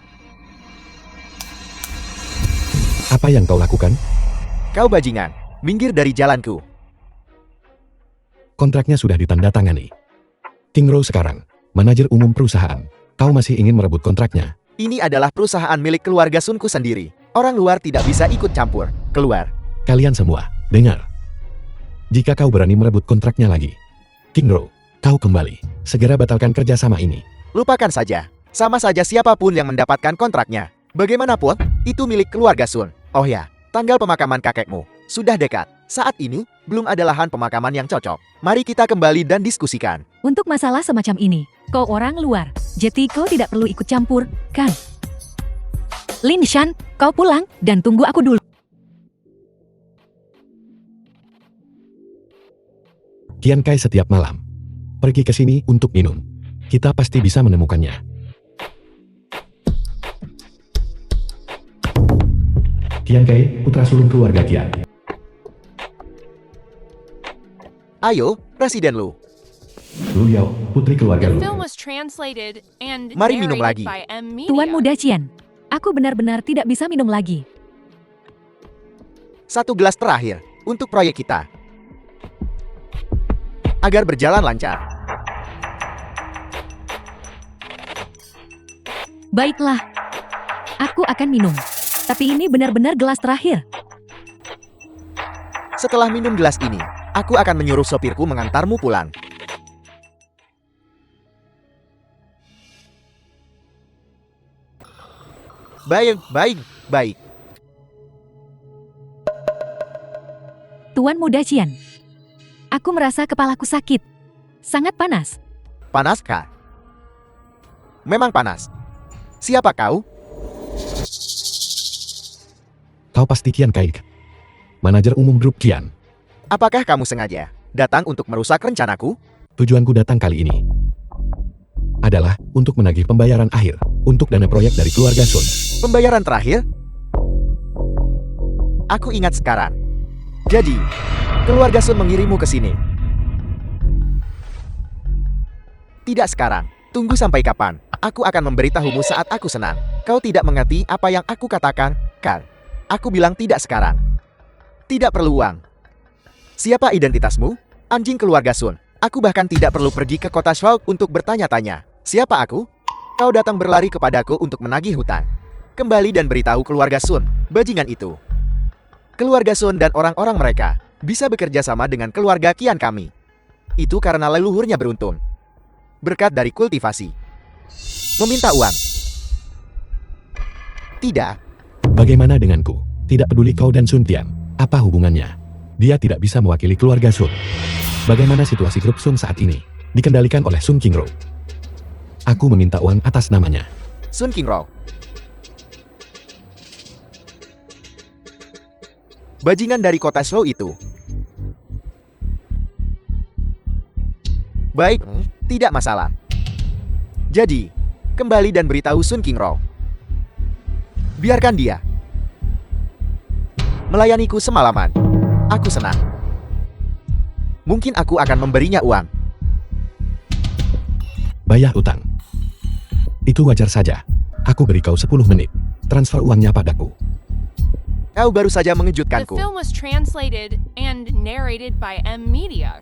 Apa yang kau lakukan? Kau bajingan, minggir dari jalanku. Kontraknya sudah ditandatangani. King Ro sekarang, manajer umum perusahaan. Kau masih ingin merebut kontraknya? Ini adalah perusahaan milik keluarga Sunku sendiri. Orang luar tidak bisa ikut campur. Keluar. Kalian semua, dengar. Jika kau berani merebut kontraknya lagi, King Ro, kau kembali. Segera batalkan kerjasama ini. Lupakan saja. Sama saja siapapun yang mendapatkan kontraknya. Bagaimanapun, itu milik keluarga Sun. Oh ya, tanggal pemakaman kakekmu sudah dekat. Saat ini, belum ada lahan pemakaman yang cocok. Mari kita kembali dan diskusikan. untuk masalah semacam ini, kau orang luar, jadi kau tidak perlu ikut campur, kan? Lin Shan, kau pulang dan tunggu aku dulu. Qian Kai setiap malam pergi ke sini untuk minum. Kita pasti bisa menemukannya. Qian Kai, putra sulung keluarga Qian. Ayo, Presiden Lu. Lu Yao, putri keluarga The Lu. film was translated and Mari minum narrated lagi. by M Media. Tuan Muda Qian, aku benar-benar tidak bisa minum lagi. Satu gelas terakhir untuk proyek kita. Agar berjalan lancar. Baiklah, aku akan minum. Tapi ini benar-benar gelas terakhir. Setelah minum gelas ini, aku akan menyuruh sopirku mengantarmu pulang. Baik. Tuan Muda Qian, aku merasa kepalaku sakit. Sangat panas. Panas, Kak? Memang panas. Siapa kau? Kau pasti Qian Kai, manajer umum grup Qian. Apakah kamu sengaja datang untuk merusak rencanaku? Tujuanku datang kali ini adalah untuk menagih pembayaran akhir untuk dana proyek dari keluarga Sun. Pembayaran terakhir? Aku ingat sekarang. Jadi, keluarga Sun mengirimmu ke sini. Tidak sekarang. Tunggu sampai kapan. Aku akan memberitahumu saat aku senang. Kau tidak mengerti apa yang aku katakan, kan? Aku bilang tidak sekarang. Tidak perlu uang. Siapa identitasmu? Anjing keluarga Sun. Aku bahkan tidak perlu pergi ke kota Shulk untuk bertanya-tanya. Siapa aku? Kau datang berlari kepadaku untuk menagih hutang. Kembali dan beritahu keluarga Sun, bajingan itu. Keluarga Sun dan orang-orang mereka bisa bekerja sama dengan keluarga Qian kami. Itu karena leluhurnya beruntung. Berkat dari kultivasi. Meminta uang. Tidak. Bagaimana denganku? Tidak peduli kau dan Sun Tian. Apa hubungannya? Dia tidak bisa mewakili keluarga Sun. Bagaimana situasi grup Sun saat ini? Dikendalikan oleh Sun Qingro. Aku meminta uang atas namanya. Sun Qingro. Bajingan dari kota Shou itu. Baik, tidak masalah. Jadi, kembali dan beritahu Sun Qingro. Biarkan dia melayaniku semalaman. Aku senang. Mungkin aku akan memberinya uang. Bayar utang. Itu wajar saja. Aku beri kau 10 menit. Transfer uangnya padaku. Kau baru saja The mengejutkanku. film was translated and narrated by M Media.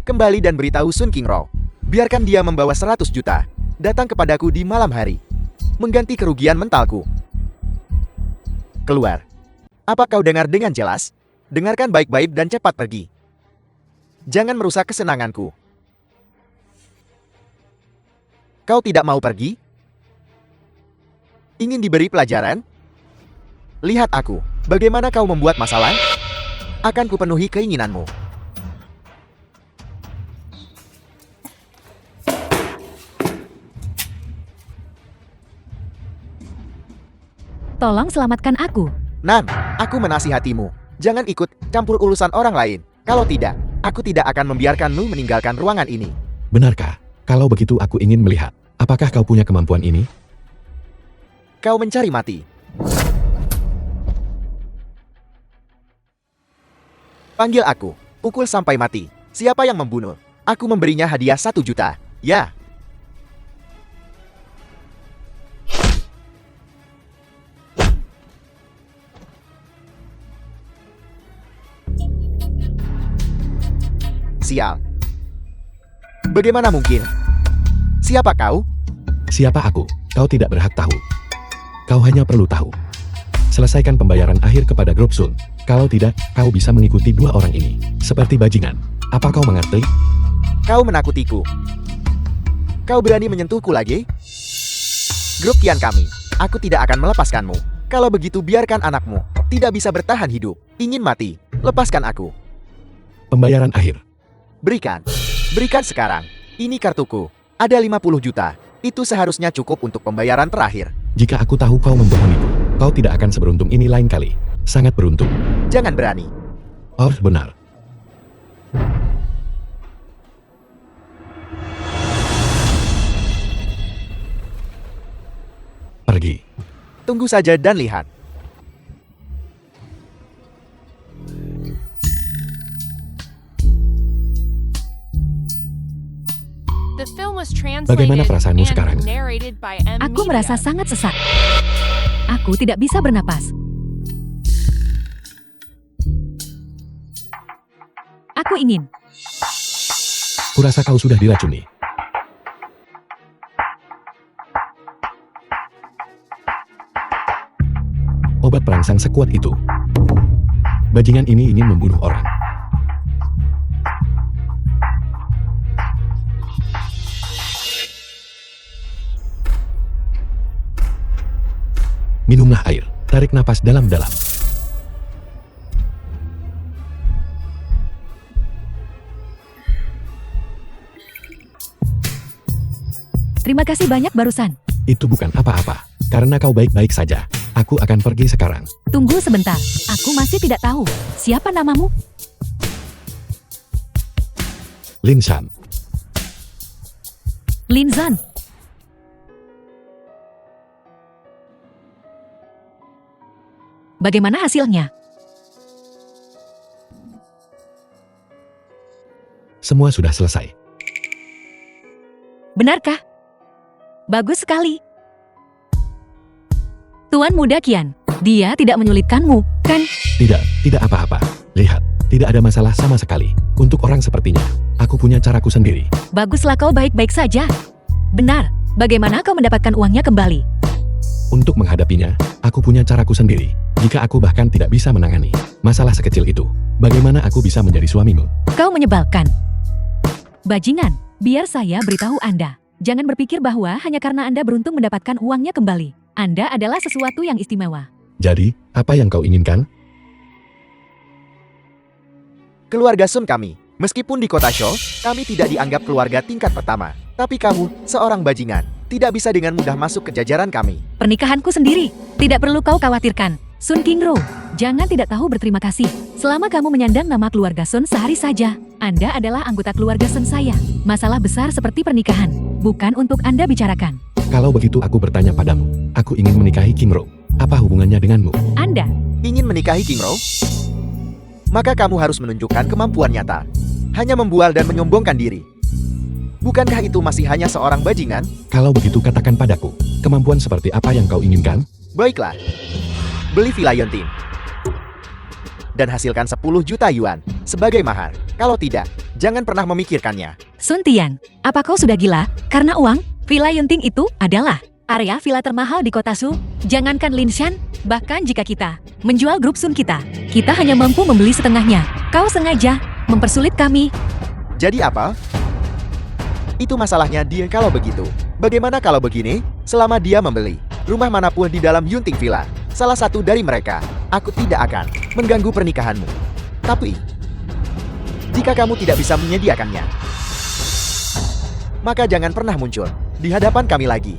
Kembali dan beritahu Sun Qingro. Biarkan dia membawa 100 juta. Datang kepadaku di malam hari. Mengganti kerugian mentalku. Keluar. Apa kau dengar dengan jelas? Dengarkan baik-baik dan cepat pergi. Jangan merusak kesenanganku. Kau tidak mau pergi? Ingin diberi pelajaran? Lihat aku. Bagaimana kau membuat masalah? Akan kupenuhi keinginanmu. Tolong selamatkan aku. Nan, aku menasihatimu. Jangan ikut campur urusan orang lain. Kalau tidak, aku tidak akan membiarkanmu meninggalkan ruangan ini. Benarkah? Kalau begitu aku ingin melihat. Apakah kau punya kemampuan ini? Kau mencari mati. Panggil aku. Pukul sampai mati. Siapa yang membunuh? Aku memberinya hadiah 1 juta. Ya. Sial. Bagaimana mungkin? Siapa kau? Siapa aku? Kau tidak berhak tahu. Kau hanya perlu tahu. Selesaikan pembayaran akhir kepada grup Sun. Kalau tidak, kau bisa mengikuti 2 orang ini. Seperti bajingan. Apa kau mengerti? Kau menakutiku. Kau berani menyentuhku lagi? Grup Qian kami. Aku tidak akan melepaskanmu. Kalau begitu biarkan anakmu. Tidak bisa bertahan hidup. Ingin mati. Lepaskan aku. Pembayaran akhir. Berikan. Berikan sekarang. Ini kartuku. Ada 50 juta. Itu seharusnya cukup untuk pembayaran terakhir. Jika aku tahu kau membohongiku, kau tidak akan seberuntung ini lain kali. Sangat beruntung. Jangan berani. Oh, benar. Pergi. Tunggu saja dan lihat. The film was translated Bagaimana perasaanmu and sekarang? narrated by M Aku Media. merasa sangat sesak. Aku tidak bisa bernapas. Aku ingin. Kurasa kau sudah diracuni. Obat perangsang sekuat itu. Bajingan ini ingin membunuh orang. Minumlah air. Tarik napas dalam-dalam. Terima kasih banyak barusan. Itu bukan apa-apa. Karena kau baik-baik saja. Aku akan pergi sekarang. Tunggu sebentar. Aku masih tidak tahu. Siapa namamu? Lin Shan. Lin Zhan. Bagaimana hasilnya? Semua sudah selesai. Benarkah? Bagus sekali. Tuan Muda Qian, dia tidak menyulitkanmu, kan? Tidak apa-apa. Lihat, tidak ada masalah sama sekali. Untuk orang sepertinya, aku punya caraku sendiri. Baguslah kau baik-baik saja. Benar, bagaimana kau mendapatkan uangnya kembali? Untuk menghadapinya, aku punya caraku sendiri. Jika aku bahkan tidak bisa menangani masalah sekecil itu, bagaimana aku bisa menjadi suamimu? Kau menyebalkan. Bajingan, biar saya beritahu Anda. Jangan berpikir bahwa hanya karena Anda beruntung mendapatkan uangnya kembali, Anda adalah sesuatu yang istimewa. Jadi, apa yang kau inginkan? Keluarga Sun kami. Meskipun di kota Shou, kami tidak dianggap keluarga tingkat pertama. Tapi kamu, seorang bajingan, tidak bisa dengan mudah masuk ke jajaran kami. Pernikahanku sendiri, tidak perlu kau khawatirkan. Sun Qingro, jangan tidak tahu berterima kasih. Selama kamu menyandang nama keluarga Sun sehari saja, Anda adalah anggota keluarga Sun saya. Masalah besar seperti pernikahan, bukan untuk Anda bicarakan. Kalau begitu aku bertanya padamu, aku ingin menikahi Qingro. Apa hubungannya denganmu? Anda, Ingin menikahi Qingro? Maka kamu harus menunjukkan kemampuan nyata. Hanya membual dan menyombongkan diri. Bukankah itu masih hanya seorang bajingan? Kalau begitu katakan padaku, kemampuan seperti apa yang kau inginkan? Baiklah. Beli Villa Yunting. Dan hasilkan 10 juta yuan sebagai mahar. Kalau tidak, jangan pernah memikirkannya. Sun Tian, apa kau sudah gila? Karena uang, Villa Yunting itu adalah area villa termahal di kota Su. Jangankan Linshan, bahkan jika kita menjual grup Sun kita hanya mampu membeli setengahnya. Kau sengaja mempersulit kami. Jadi apa? Itu masalahnya dia kalau begitu. Bagaimana kalau begini? Selama dia membeli rumah manapun di dalam Yunting Villa, salah satu dari mereka, aku tidak akan mengganggu pernikahanmu. Tapi, jika kamu tidak bisa menyediakannya, maka jangan pernah muncul di hadapan kami lagi.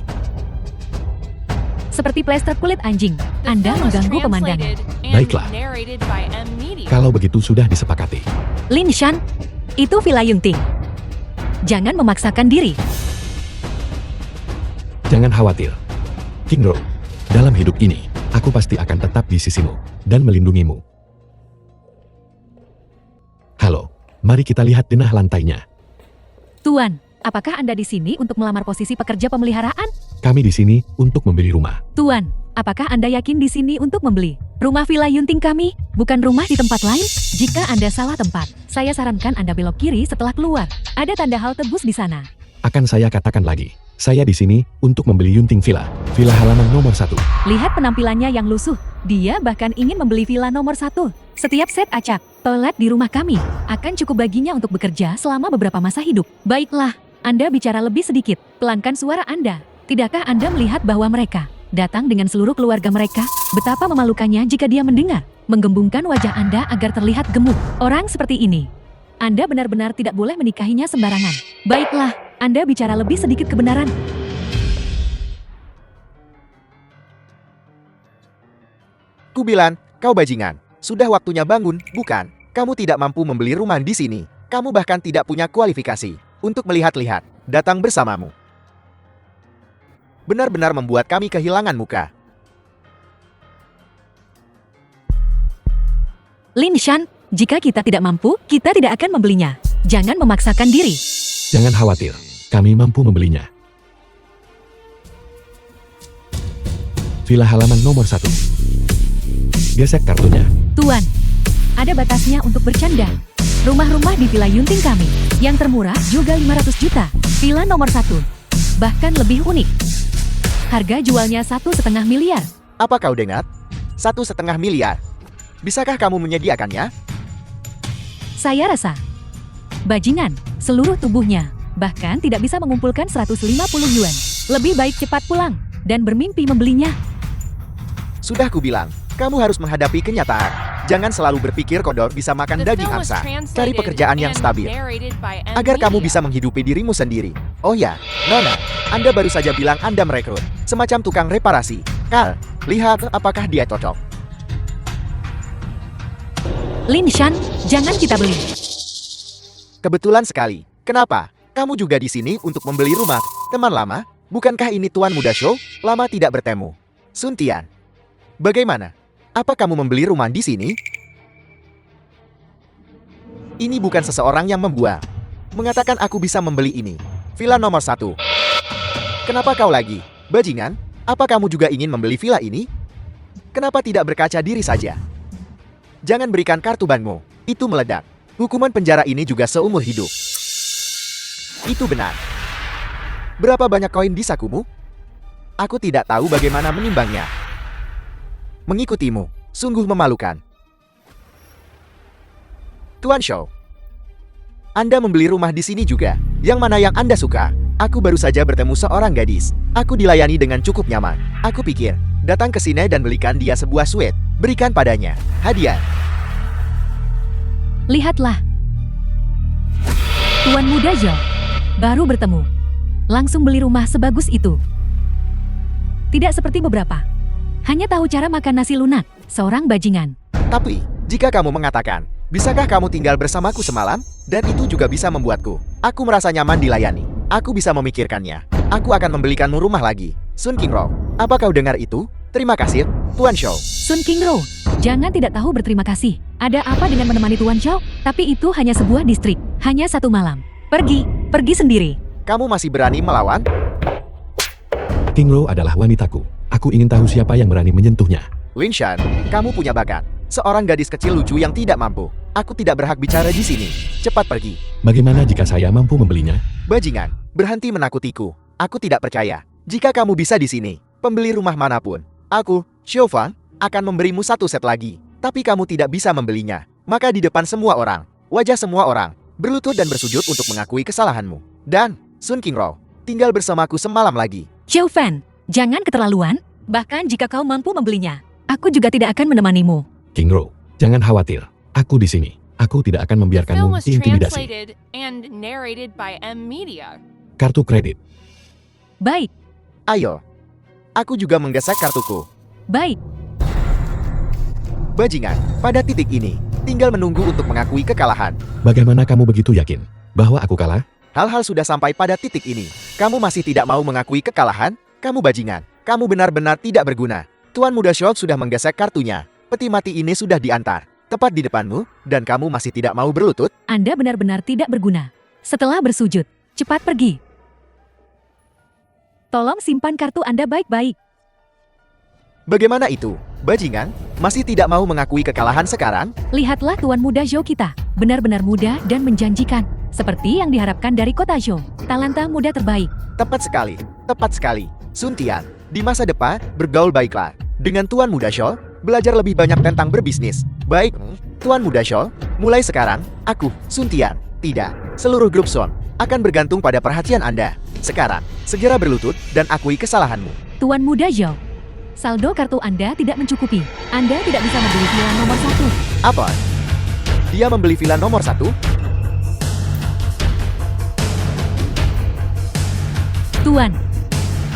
Seperti plester kulit anjing, Anda mengganggu pemandangan. Baiklah. Kalau begitu sudah disepakati. Linshan, itu Villa Yunting. Jangan memaksakan diri. Jangan khawatir. Qingro, dalam hidup ini, aku pasti akan tetap di sisimu dan melindungimu. Halo, mari kita lihat denah lantainya. Tuan, apakah Anda di sini untuk melamar posisi pekerja pemeliharaan? Kami di sini untuk membeli rumah. Tuan, apakah Anda yakin di sini untuk membeli rumah Villa Yunting kami, bukan rumah di tempat lain? Jika Anda salah tempat, saya sarankan Anda belok kiri setelah keluar. Ada tanda halte bus di sana. Akan saya katakan lagi, saya di sini untuk membeli Yunting Villa, villa halaman nomor 1. Lihat penampilannya yang lusuh. Dia bahkan ingin membeli villa nomor 1. Setiap set acak, toilet di rumah kami akan cukup baginya untuk bekerja selama beberapa masa hidup. Baiklah, Anda bicara lebih sedikit. Pelankan suara Anda. Tidakkah Anda melihat bahwa mereka datang dengan seluruh keluarga mereka? Betapa memalukannya jika dia mendengar. Menggembungkan wajah Anda agar terlihat gemuk. Orang seperti ini, Anda benar-benar tidak boleh menikahinya sembarangan. Baiklah, Anda bicara lebih sedikit kebenaran. Kubilang, kau bajingan. Sudah waktunya bangun, bukan? Kamu tidak mampu membeli rumah di sini. Kamu bahkan tidak punya kualifikasi untuk melihat-lihat. Datang bersamamu. Benar-benar membuat kami kehilangan muka. Linshan, jika kita tidak mampu, kita tidak akan membelinya. Jangan memaksakan diri. Jangan khawatir, kami mampu membelinya. Villa halaman nomor 1. Gesek kartunya. Tuan, ada batasnya untuk bercanda. Rumah-rumah di Villa Yunting kami, yang termurah juga 500 juta. Villa nomor 1, bahkan lebih unik. Harga jualnya 1,5 miliar. Apa kau dengar? 1,5 miliar. Bisakah kamu menyediakannya? Saya rasa bajingan, seluruh tubuhnya, bahkan tidak bisa mengumpulkan 150 yuan. Lebih baik cepat pulang dan bermimpi membelinya. Sudah kubilang, kamu harus menghadapi kenyataan. Jangan selalu berpikir kodok bisa makan daging angsa. Cari pekerjaan yang stabil, agar kamu bisa menghidupi dirimu sendiri. Oh ya, Nona, Anda baru saja bilang Anda merekrut semacam tukang reparasi. Kal, lihat apakah dia cocok. Linshan, jangan kita beli. Kebetulan sekali. Kenapa? Kamu juga di sini untuk membeli rumah. Teman lama, bukankah ini Tuan Muda Shou? Lama tidak bertemu. Sun Tian, bagaimana? Apa kamu membeli rumah di sini? Ini bukan seseorang yang membual. Mengatakan aku bisa membeli ini. Villa nomor 1. Kenapa kau lagi? Bajingan, apa kamu juga ingin membeli villa ini? Kenapa tidak berkaca diri saja? Jangan berikan kartu banmu. Itu meledak. Hukuman penjara ini juga seumur hidup. Itu benar. Berapa banyak koin di sakumu? Aku tidak tahu bagaimana menimbangnya. Mengikutimu, sungguh memalukan. Tuan Shou, Anda membeli rumah di sini juga. Yang mana yang Anda suka? Aku baru saja bertemu seorang gadis. Aku dilayani dengan cukup nyaman. Aku pikir, datang ke sini dan belikan dia sebuah suite. Berikan padanya hadiah. Lihatlah. Tuan muda Zhou. Baru bertemu. Langsung beli rumah sebagus itu. Tidak seperti beberapa. Hanya tahu cara makan nasi lunak. Seorang bajingan. Tapi, jika kamu mengatakan, bisakah kamu tinggal bersamaku semalam? Dan itu juga bisa membuatku. Aku merasa nyaman dilayani. Aku bisa memikirkannya. Aku akan membelikanmu rumah lagi. Sun Qingro, apa kau dengar itu? Terima kasih, Tuan Shou. Sun Qingro, jangan tidak tahu berterima kasih. Ada apa dengan menemani Tuan Zhou? Tapi itu hanya sebuah distrik. Hanya 1 malam. Pergi sendiri. Kamu masih berani melawan? Qingro adalah wanitaku. Aku ingin tahu siapa yang berani menyentuhnya. Lin Shan, kamu punya bakat. Seorang gadis kecil lucu yang tidak mampu. Aku tidak berhak bicara di sini. Cepat pergi. Bagaimana jika saya mampu membelinya? Bajingan, berhenti menakutiku. Aku tidak percaya. Jika kamu bisa di sini, pembeli rumah manapun, aku, Xiao Fang, akan memberimu 1 set lagi. Tapi kamu tidak bisa membelinya. Maka di depan semua orang, wajah semua orang, berlutut dan bersujud untuk mengakui kesalahanmu. Dan, Sun Qingro, tinggal bersamaku semalam lagi. Xiao Fan, jangan keterlaluan. Bahkan jika kau mampu membelinya, aku juga tidak akan menemanimu. Qingro, jangan khawatir. Aku di sini. Aku tidak akan The film membiarkanmu was diintimidasi. translated and narrated by M Media. Kartu kredit. Baik, Ayo. Aku juga menggesek kartuku. baik. Bajingan, pada titik ini, tinggal menunggu untuk mengakui kekalahan. Bagaimana kamu begitu yakin bahwa aku kalah? Hal-hal sudah sampai pada titik ini. Kamu masih tidak mau mengakui kekalahan? Kamu bajingan. Kamu benar-benar tidak berguna. Tuan muda Shou sudah menggesek kartunya. Peti mati ini sudah diantar. Tepat di depanmu, dan kamu masih tidak mau berlutut? Anda benar-benar tidak berguna. Setelah bersujud, cepat pergi. Tolong simpan kartu Anda baik-baik. Bagaimana itu? Bajingan, masih tidak mau mengakui kekalahan sekarang? Lihatlah Tuan muda Zhou kita. Benar-benar muda dan menjanjikan. Seperti yang diharapkan dari kota Zhou. Talenta muda terbaik. Tepat sekali, tepat sekali. Sun Tian, di masa depan, bergaul baiklah. Dengan Tuan muda Shou, belajar lebih banyak tentang berbisnis. Baik, Tuan muda Shou, mulai sekarang, aku, Sun Tian, tidak, seluruh grup Son, akan bergantung pada perhatian Anda. Sekarang, segera berlutut dan akui kesalahanmu. Tuan muda Zhou. Saldo kartu Anda tidak mencukupi. Anda tidak bisa membeli villa nomor 1. Apa? Dia membeli villa nomor 1? Tuan,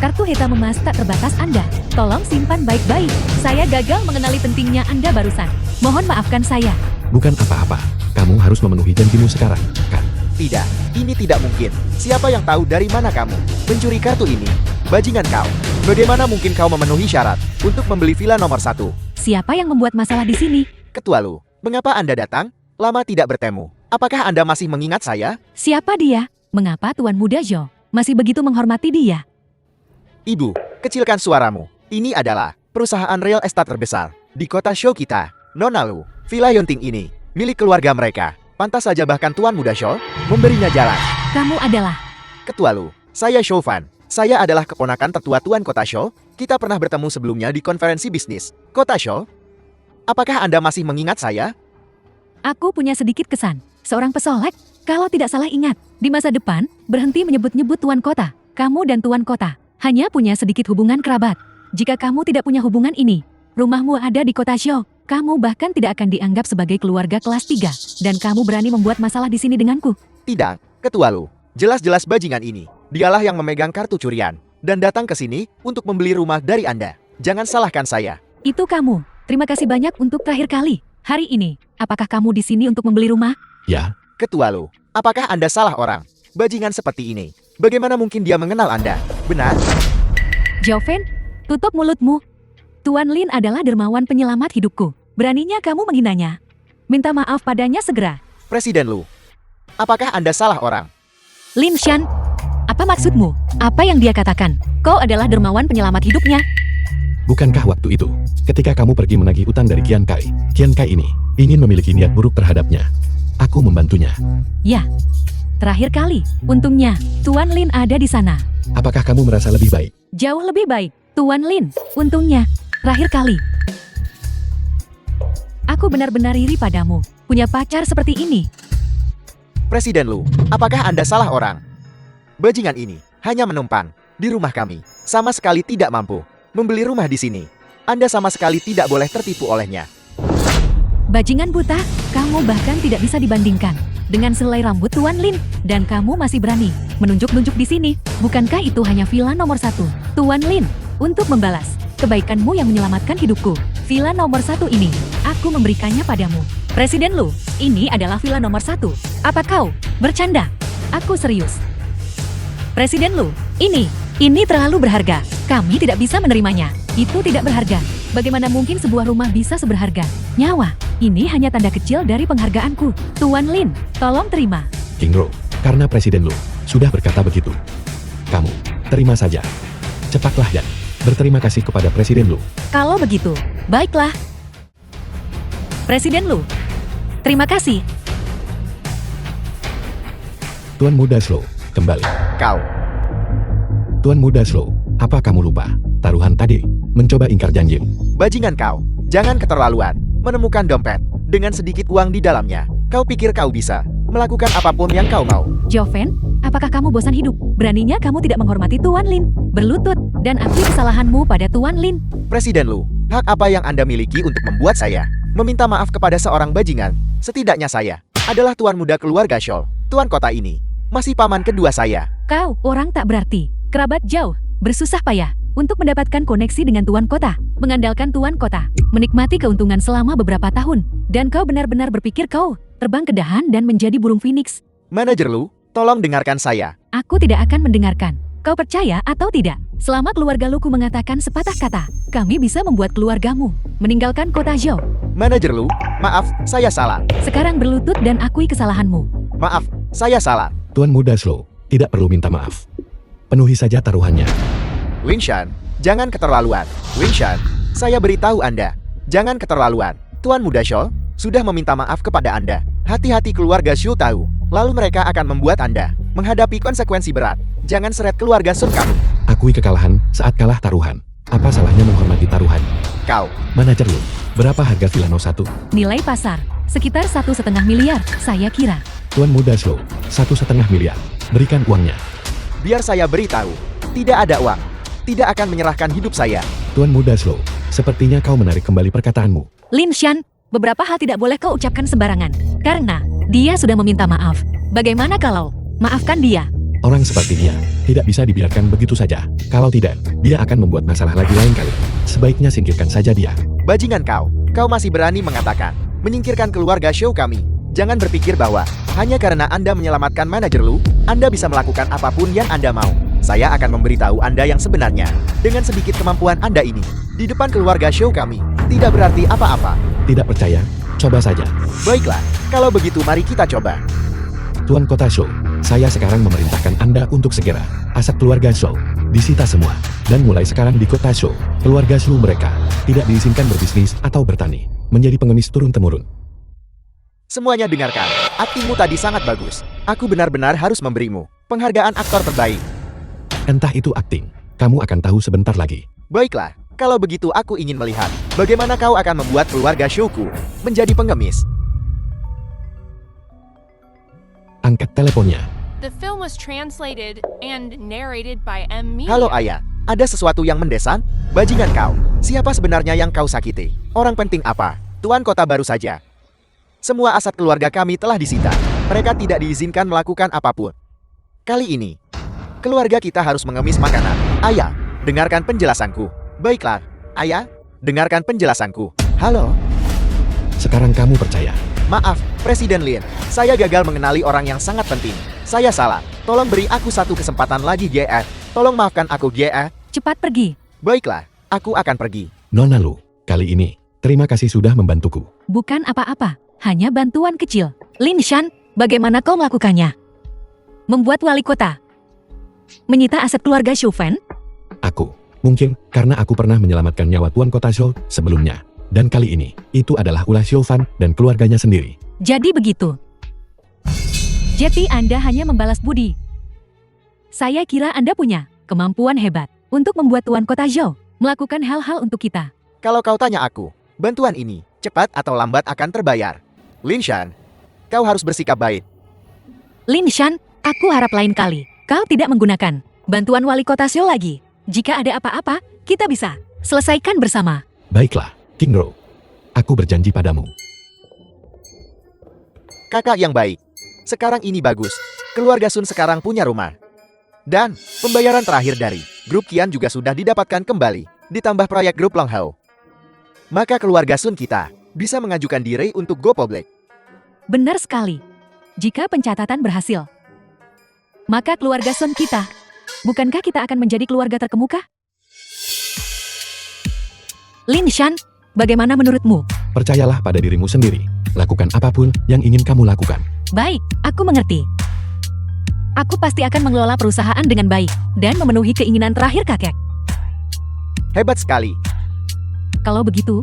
kartu hitam emas tak terbatas Anda. Tolong simpan baik-baik. Saya gagal mengenali pentingnya Anda barusan. Mohon maafkan saya. Bukan apa-apa. Kamu harus memenuhi janjimu sekarang, kan? Tidak, ini tidak mungkin. Siapa yang tahu dari mana kamu mencuri kartu ini? Bajingan kau. Bagaimana mungkin kau memenuhi syarat untuk membeli villa nomor 1? Siapa yang membuat masalah di sini? Ketua Lu, mengapa Anda datang? Lama tidak bertemu. Apakah Anda masih mengingat saya? Siapa dia? Mengapa Tuan muda Zhou masih begitu menghormati dia? Ibu, kecilkan suaramu. Ini adalah perusahaan real estate terbesar di kota Shou kita. Nona Lu, Villa Yonting ini milik keluarga mereka. Pantas saja bahkan Tuan muda Shou memberinya jalan. Kamu adalah... Ketua Lu, saya Shou Fan. Saya adalah keponakan tertua Tuan Kota Shou. Kita pernah bertemu sebelumnya di konferensi bisnis Kota Shou. Apakah Anda masih mengingat saya? Aku punya sedikit kesan. Seorang pesolek, kalau tidak salah ingat, di masa depan, berhenti menyebut-nyebut Tuan Kota. Kamu dan Tuan Kota hanya punya sedikit hubungan kerabat. Jika kamu tidak punya hubungan ini, rumahmu ada di Kota Shou. Kamu bahkan tidak akan dianggap sebagai keluarga kelas 3. Dan kamu berani membuat masalah di sini denganku. Tidak, Ketua Lu. Jelas-jelas bajingan ini. Dialah yang memegang kartu curian. Dan datang ke sini untuk membeli rumah dari Anda. Jangan salahkan saya. Itu kamu. Terima kasih banyak untuk terakhir kali. Hari ini, apakah kamu di sini untuk membeli rumah? Ya, Ketua Lu, apakah Anda salah orang? Bajingan seperti ini. Bagaimana mungkin dia mengenal Anda? Benar? Joven, tutup mulutmu. Tuan Lin adalah dermawan penyelamat hidupku. Beraninya kamu menghinanya. Minta maaf padanya segera. Presiden Lu, apakah Anda salah orang? Lin Shan, apa maksudmu? Apa yang dia katakan? Kau adalah dermawan penyelamat hidupnya. bukankah waktu itu, ketika kamu pergi menagih utang dari Qian Kai ini ingin memiliki niat buruk terhadapnya. Aku membantunya. Ya, Terakhir kali, untungnya, Tuan Lin ada di sana. Apakah kamu merasa lebih baik? Jauh lebih baik, Tuan Lin, untungnya. Terakhir kali. Aku benar-benar iri padamu, punya pacar seperti ini. Presiden Lu, apakah Anda salah orang? Bajingan ini hanya menumpang di rumah kami, sama sekali tidak mampu membeli rumah di sini. Anda sama sekali tidak boleh tertipu olehnya. Bajingan buta, kamu bahkan tidak bisa dibandingkan dengan selai rambut Tuan Lin, dan kamu masih berani menunjuk-nunjuk di sini. Bukankah itu hanya villa nomor 1, Tuan Lin? Untuk membalas kebaikanmu yang menyelamatkan hidupku, villa nomor 1 ini, aku memberikannya padamu. Presiden Lu, ini adalah villa nomor 1. Apa kau bercanda? Aku serius. Presiden Lu, ini terlalu berharga. Kami tidak bisa menerimanya. Itu tidak berharga. Bagaimana mungkin sebuah rumah bisa seberharga nyawa? Ini hanya tanda kecil dari penghargaanku. Tuan Lin, tolong terima. King Ro, karena Presiden Lu sudah berkata begitu, kamu terima saja. Cepatlah dan berterima kasih kepada Presiden Lu. Kalau begitu, baiklah. Presiden Lu, terima kasih. Tuan Muda Slow, kembali. Kau, Tuan Muda Slow, apa kamu lupa taruhan tadi? Mencoba ingkar janji. bajingan kau, jangan keterlaluan. Menemukan dompet dengan sedikit uang di dalamnya. Kau pikir kau bisa melakukan apapun yang kau mau? Joven, apakah kamu bosan hidup? Beraninya kamu tidak menghormati Tuan Lin, berlutut, dan akui kesalahanmu pada Tuan Lin. Presiden Lu, hak apa yang Anda miliki untuk membuat saya meminta maaf kepada seorang bajingan? Setidaknya saya adalah tuan muda keluarga Shaw, tuan kota ini. Masih paman kedua saya. Kau, orang tak berarti, kerabat jauh, bersusah payah untuk mendapatkan koneksi dengan tuan kota, mengandalkan tuan kota, menikmati keuntungan selama beberapa tahun, dan kau benar-benar berpikir kau terbang ke dahan dan menjadi burung phoenix. Manajer Lu, tolong dengarkan saya. Aku tidak akan mendengarkan. Kau percaya atau tidak? Selama keluarga Luku mengatakan sepatah kata, kami bisa membuat keluargamu meninggalkan kota Zhou. Manajer Lu, maaf, saya salah. Sekarang berlutut dan akui kesalahanmu. Maaf, saya salah. Tuan Muda Slow, tidak perlu minta maaf. Penuhi saja taruhannya. Winshan, jangan keterlaluan. Winshan, saya beritahu Anda, jangan keterlaluan. Tuan Muda Shaw sudah meminta maaf kepada Anda. Hati-hati keluarga Shaw tahu, lalu mereka akan membuat Anda menghadapi konsekuensi berat. Jangan seret keluarga Sun kamu. Akui kekalahan saat kalah taruhan. Apa salahnya menghormati taruhan? Kau, Manajer Lu, berapa harga villa No 1? Nilai pasar, sekitar 1,5 miliar, saya kira. Tuan Muda Slow, 1,5 miliar. Berikan uangnya. biar saya beritahu, tidak ada uang. Tidak akan menyerahkan hidup saya. Tuan Muda Slow, sepertinya kau menarik kembali perkataanmu. Lin Shan, beberapa hal tidak boleh kau ucapkan sembarangan, karena dia sudah meminta maaf. Bagaimana kalau maafkan dia? Orang seperti dia tidak bisa dibiarkan begitu saja. Kalau tidak, dia akan membuat masalah lagi lain kali. Sebaiknya singkirkan saja dia. Bajingan kau masih berani mengatakan menyingkirkan keluarga Shaw kami. Jangan berpikir bahwa hanya karena Anda menyelamatkan manajer Lu, Anda bisa melakukan apapun yang Anda mau. Saya akan memberitahu Anda yang sebenarnya. Dengan sedikit kemampuan Anda ini, di depan keluarga Shaw kami, tidak berarti apa-apa. Tidak percaya? Coba saja. Baiklah, kalau begitu mari kita coba. Tuan Kota Shaw, saya sekarang memerintahkan Anda untuk segera aset keluarga Shaw disita semua. Dan mulai sekarang di Kota Shaw, keluarga Shaw mereka tidak diizinkan berbisnis atau bertani, menjadi pengemis turun-temurun. Semuanya dengarkan, aktingmu tadi sangat bagus. Aku benar-benar harus memberimu penghargaan aktor terbaik. Entah itu akting, kamu akan tahu sebentar lagi. Baiklah, kalau begitu aku ingin melihat bagaimana kau akan membuat keluarga Showku menjadi pengemis. Angkat teleponnya. The film was translated and narrated by M. Media. Halo ayah, ada sesuatu yang mendesak? Bajingan kau, siapa sebenarnya yang kau sakiti? Orang penting apa? Tuan kota baru saja. Semua aset keluarga kami telah disita. Mereka tidak diizinkan melakukan apapun. Kali ini, keluarga kita harus mengemis makanan. Ayah, dengarkan penjelasanku. Baiklah, ayah, dengarkan penjelasanku. Halo? Sekarang kamu percaya? Maaf, Presiden Lin. Saya gagal mengenali orang yang sangat penting. Saya salah. Tolong beri aku satu kesempatan lagi, GF. Tolong maafkan aku, GF. Cepat pergi. Baiklah, aku akan pergi. Nona Lu, kali ini, terima kasih sudah membantuku. Bukan apa-apa, hanya bantuan kecil. Lin Shan, bagaimana kau melakukannya? Membuat wali kota menyita aset keluarga Chauvin? Aku, mungkin karena aku pernah menyelamatkan nyawa Tuan Kota Zhou sebelumnya. Dan kali ini, itu adalah ulah Chauvin dan keluarganya sendiri. Jadi begitu. Jadi Anda hanya membalas budi. Saya kira Anda punya kemampuan hebat untuk membuat Tuan Kota Zhou melakukan hal-hal untuk kita. Kalau kau tanya aku, bantuan ini cepat atau lambat akan terbayar. Lin Shan, kau harus bersikap baik. Lin Shan, aku harap lain kali kau tidak menggunakan bantuan wali kota Zhou lagi. Jika ada apa-apa, kita bisa selesaikan bersama. Baiklah, King Ro. Aku berjanji padamu. Kakak yang baik. Sekarang ini bagus. Keluarga Sun sekarang punya rumah. Dan pembayaran terakhir dari grup Qian juga sudah didapatkan kembali, ditambah proyek grup Longhao. Maka keluarga Sun kita bisa mengajukan diri untuk go public. Benar sekali. Jika pencatatan berhasil, maka keluarga Sun kita, bukankah kita akan menjadi keluarga terkemuka? Lin Shan, bagaimana menurutmu? Percayalah pada dirimu sendiri. Lakukan apapun yang ingin kamu lakukan. Baik, aku mengerti. Aku pasti akan mengelola perusahaan dengan baik dan memenuhi keinginan terakhir kakek. Hebat sekali. Kalau begitu,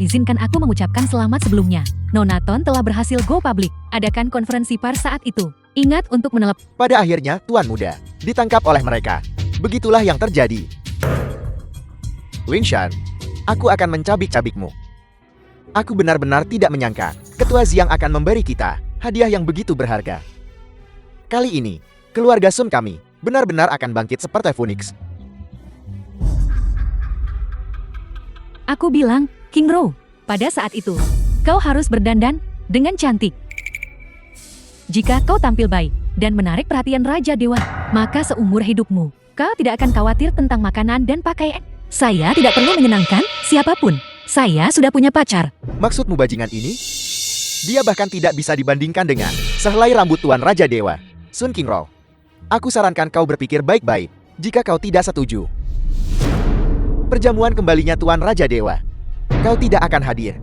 izinkan aku mengucapkan selamat sebelumnya. Nonaton telah berhasil go public. Adakan konferensi pers saat itu. Ingat untuk Pada akhirnya, Tuan Muda ditangkap oleh mereka. Begitulah yang terjadi. Lin Shan, aku akan mencabik-cabikmu. Aku benar-benar tidak menyangka Ketua Xiang akan memberi kita hadiah yang begitu berharga. Kali ini, keluarga Sun kami benar-benar akan bangkit seperti Phoenix. Aku bilang, King Ro, pada saat itu, kau harus berdandan dengan cantik. Jika kau tampil baik dan menarik perhatian Raja Dewa, maka seumur hidupmu, kau tidak akan khawatir tentang makanan dan pakaian. Saya tidak perlu menyenangkan siapapun. Saya sudah punya pacar. Maksudmu bajingan ini? Dia bahkan tidak bisa dibandingkan dengan sehelai rambut Tuan Raja Dewa, Sun Qingro. Aku sarankan kau berpikir baik-baik jika kau tidak setuju. Perjamuan kembalinya Tuan Raja Dewa. Kau tidak akan hadir.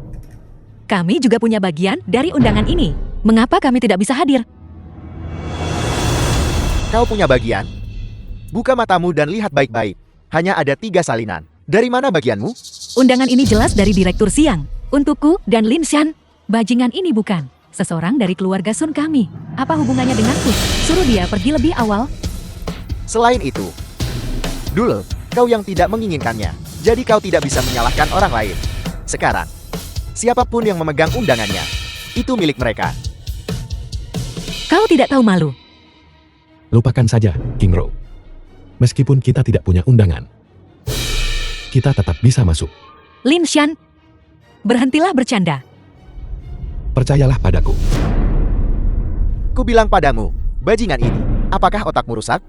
Kami juga punya bagian dari undangan ini. Mengapa kami tidak bisa hadir? Kau punya bagian? Buka matamu dan lihat baik-baik. Hanya ada 3 salinan. Dari mana bagianmu? Undangan ini jelas dari Direktur Siang. Untukku dan Lin Shan. Bajingan ini bukan seseorang dari keluarga Sun kami. Apa hubungannya denganku? Suruh dia pergi lebih awal. Selain itu, dulu, kau yang tidak menginginkannya. Jadi kau tidak bisa menyalahkan orang lain. Sekarang, siapapun yang memegang undangannya, itu milik mereka. Kau tidak tahu malu. Lupakan saja, King Ro. Meskipun kita tidak punya undangan, kita tetap bisa masuk. Lin Shan, berhentilah bercanda. Percayalah padaku. Ku bilang padamu, bajingan ini, apakah otakmu rusak?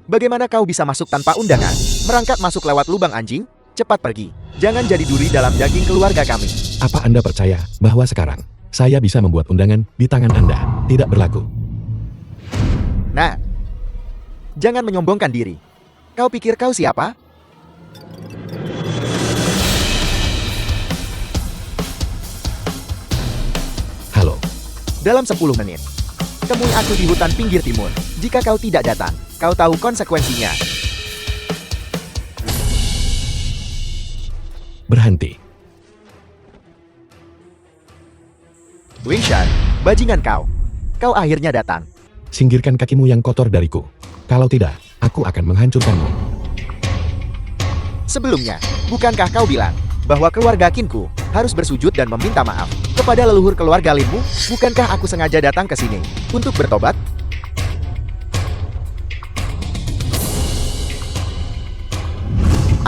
Bagaimana kau bisa masuk tanpa undangan? Merangkak masuk lewat lubang anjing? Cepat pergi. Jangan jadi duri dalam daging keluarga kami. Apa Anda percaya bahwa sekarang saya bisa membuat undangan di tangan Anda tidak berlaku? Nah, jangan menyombongkan diri. Kau pikir kau siapa? Halo. Dalam 10 menit, temui aku di hutan pinggir timur. Jika kau tidak datang, kau tahu konsekuensinya. Berhenti. Lin Shan, bajingan kau. Kau akhirnya datang. Singkirkan kakimu yang kotor dariku. Kalau tidak, aku akan menghancurkanmu. Sebelumnya, bukankah kau bilang bahwa keluarga Qinku harus bersujud dan meminta maaf kepada leluhur keluarga Linmu? Bukankah aku sengaja datang ke sini untuk bertobat?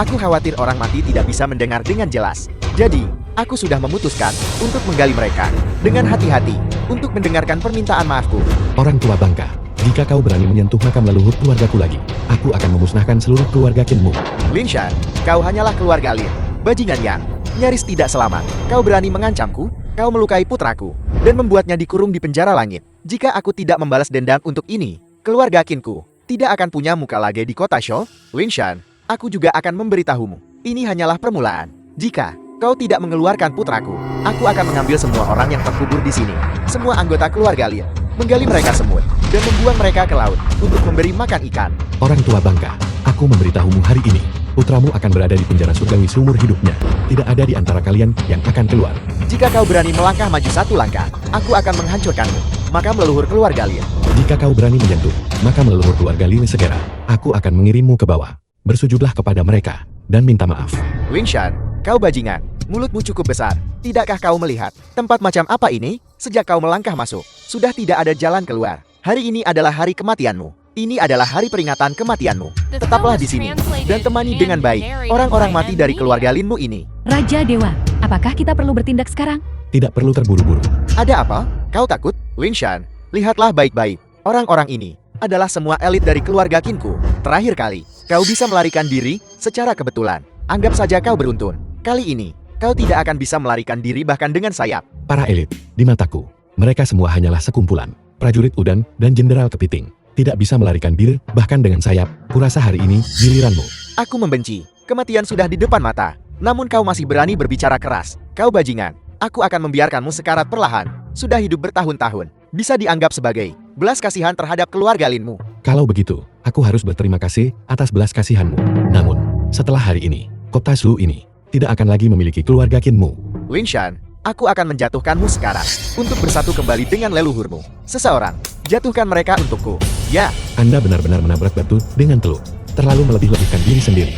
Aku khawatir orang mati tidak bisa mendengar dengan jelas. Jadi, aku sudah memutuskan untuk menggali mereka dengan hati-hati untuk mendengarkan permintaan maafku. Orang tua bangka, jika kau berani menyentuh makam leluhur keluargaku lagi, aku akan memusnahkan seluruh keluarga Qinmu. Lin Shan, kau hanyalah keluarga Lin. Bajingan yang nyaris tidak selamat. Kau berani mengancamku, kau melukai putraku, dan membuatnya dikurung di penjara langit. Jika aku tidak membalas dendam untuk ini, keluarga Qinku tidak akan punya muka lagi di kota Shou. Lin Shan, aku juga akan memberitahumu. Ini hanyalah permulaan. Jika kau tidak mengeluarkan putraku, aku akan mengambil semua orang yang terkubur di sini, semua anggota keluarga Lin, menggali mereka semut, dan membuang mereka ke laut untuk memberi makan ikan. Orang tua bangka, aku memberitahumu hari ini, putramu akan berada di penjara surgawi seumur hidupnya. Tidak ada di antara kalian yang akan keluar. Jika kau berani melangkah maju 1 langkah, aku akan menghancurkanmu. makam leluhur keluarga Lin. Jika kau berani menyentuh makam leluhur keluarga Lin segera, aku akan mengirimmu ke bawah. Bersujudlah kepada mereka dan minta maaf. Wingshan, kau bajingan. Mulutmu cukup besar. Tidakkah kau melihat tempat macam apa ini? Sejak kau melangkah masuk, sudah tidak ada jalan keluar. Hari ini adalah hari kematianmu. Ini adalah hari peringatan kematianmu. Tetaplah di sini dan temani dengan baik orang-orang mati dari keluarga Linmu ini. Raja Dewa, apakah kita perlu bertindak sekarang? Tidak perlu terburu-buru. Ada apa? Kau takut? Wingshan, lihatlah baik-baik. Orang-orang ini adalah semua elit dari keluarga Kinku. Terakhir kali, kau bisa melarikan diri secara kebetulan. Anggap saja kau beruntun. Kali ini, kau tidak akan bisa melarikan diri bahkan dengan sayap. Para elit, di mataku, mereka semua hanyalah sekumpulan prajurit Udan dan Jenderal Kepiting. Tidak bisa melarikan diri, bahkan dengan sayap. Kurasa hari ini, giliranmu. Aku membenci. Kematian sudah di depan mata. Namun kau masih berani berbicara keras. Kau bajingan. Aku akan membiarkanmu sekarat perlahan. Sudah hidup bertahun-tahun. Bisa dianggap sebagai belas kasihan terhadap keluarga Linmu. Kalau begitu, aku harus berterima kasih atas belas kasihanmu. Namun, setelah hari ini, kota Slu ini tidak akan lagi memiliki keluarga Kinmu. Wingshan, aku akan menjatuhkanmu sekarang untuk bersatu kembali dengan leluhurmu. Seseorang, jatuhkan mereka untukku. Ya, Anda benar-benar menabrak batu dengan teluk. Terlalu melebih-lebihkan diri sendiri.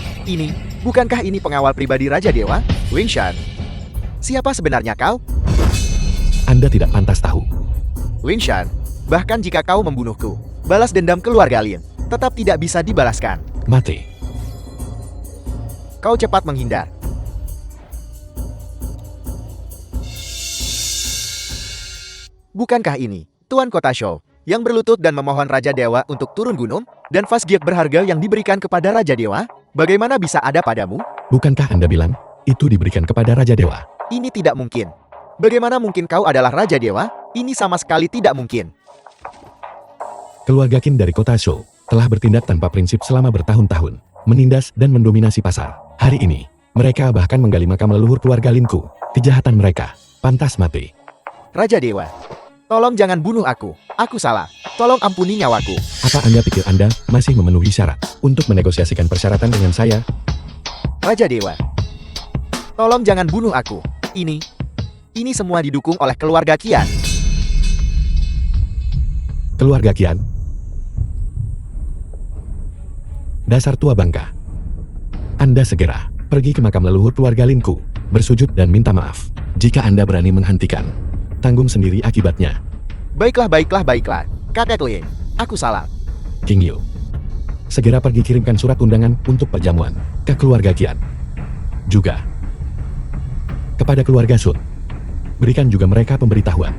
bukankah ini pengawal pribadi Raja Dewa? Wingshan, siapa sebenarnya kau? Anda tidak pantas tahu. Wingshan, bahkan jika kau membunuhku, balas dendam keluarga Lin tetap tidak bisa dibalaskan. Mati. Kau cepat menghindar. Bukankah ini Tuan Kota Shou yang berlutut dan memohon Raja Dewa untuk turun gunung dan Fasgiek berharga yang diberikan kepada Raja Dewa? Bagaimana bisa ada padamu? Bukankah Anda bilang itu diberikan kepada Raja Dewa? Ini tidak mungkin. Bagaimana mungkin kau adalah Raja Dewa? Ini sama sekali tidak mungkin. Keluarga Qin dari kota Shou telah bertindak tanpa prinsip selama bertahun-tahun, menindas dan mendominasi pasar. Hari ini, mereka bahkan menggali makam leluhur keluarga Linku. Kejahatan mereka pantas mati. Raja Dewa, tolong jangan bunuh aku. Aku salah. Tolong ampuni nyawaku. Apa Anda pikir Anda masih memenuhi syarat untuk menegosiasikan persyaratan dengan saya? Raja Dewa, tolong jangan bunuh aku. Ini semua didukung oleh keluarga Qian. Keluarga Qian? Dasar tua bangka. Anda segera pergi ke makam leluhur keluarga Linku, bersujud dan minta maaf. Jika Anda berani menghentikan, tanggung sendiri akibatnya. Baiklah. Kakek Lin, aku salah. King Yu, segera pergi kirimkan surat undangan untuk perjamuan ke keluarga Qian. Juga kepada keluarga Sun. Berikan juga mereka pemberitahuan.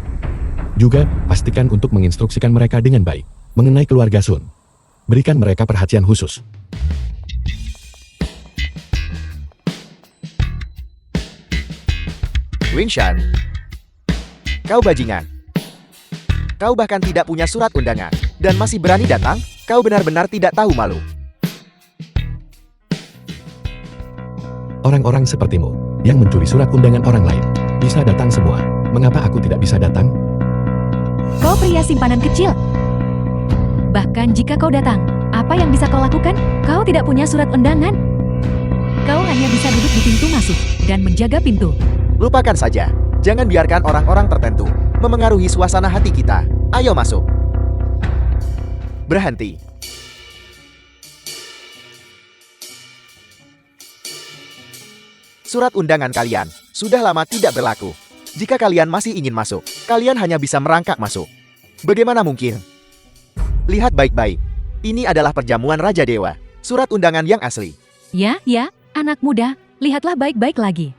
Juga pastikan untuk menginstruksikan mereka dengan baik mengenai keluarga Sun. Berikan mereka perhatian khusus. Wingshan, kau bajingan. Kau bahkan tidak punya surat undangan dan masih berani datang? Kau benar-benar tidak tahu malu. Orang-orang sepertimu yang mencuri surat undangan orang lain bisa datang semua. Mengapa aku tidak bisa datang? Kau pria simpanan kecil. Bahkan jika kau datang, apa yang bisa kau lakukan? Kau tidak punya surat undangan. Kau hanya bisa duduk di pintu masuk dan menjaga pintu. Lupakan saja. Jangan biarkan orang-orang tertentu memengaruhi suasana hati kita. Ayo masuk. Berhenti. Surat undangan kalian sudah lama tidak berlaku. Jika kalian masih ingin masuk, kalian hanya bisa merangkak masuk. Bagaimana mungkin? Lihat baik-baik. Ini adalah perjamuan Raja Dewa. Surat undangan yang asli. Ya, anak muda, lihatlah baik-baik lagi.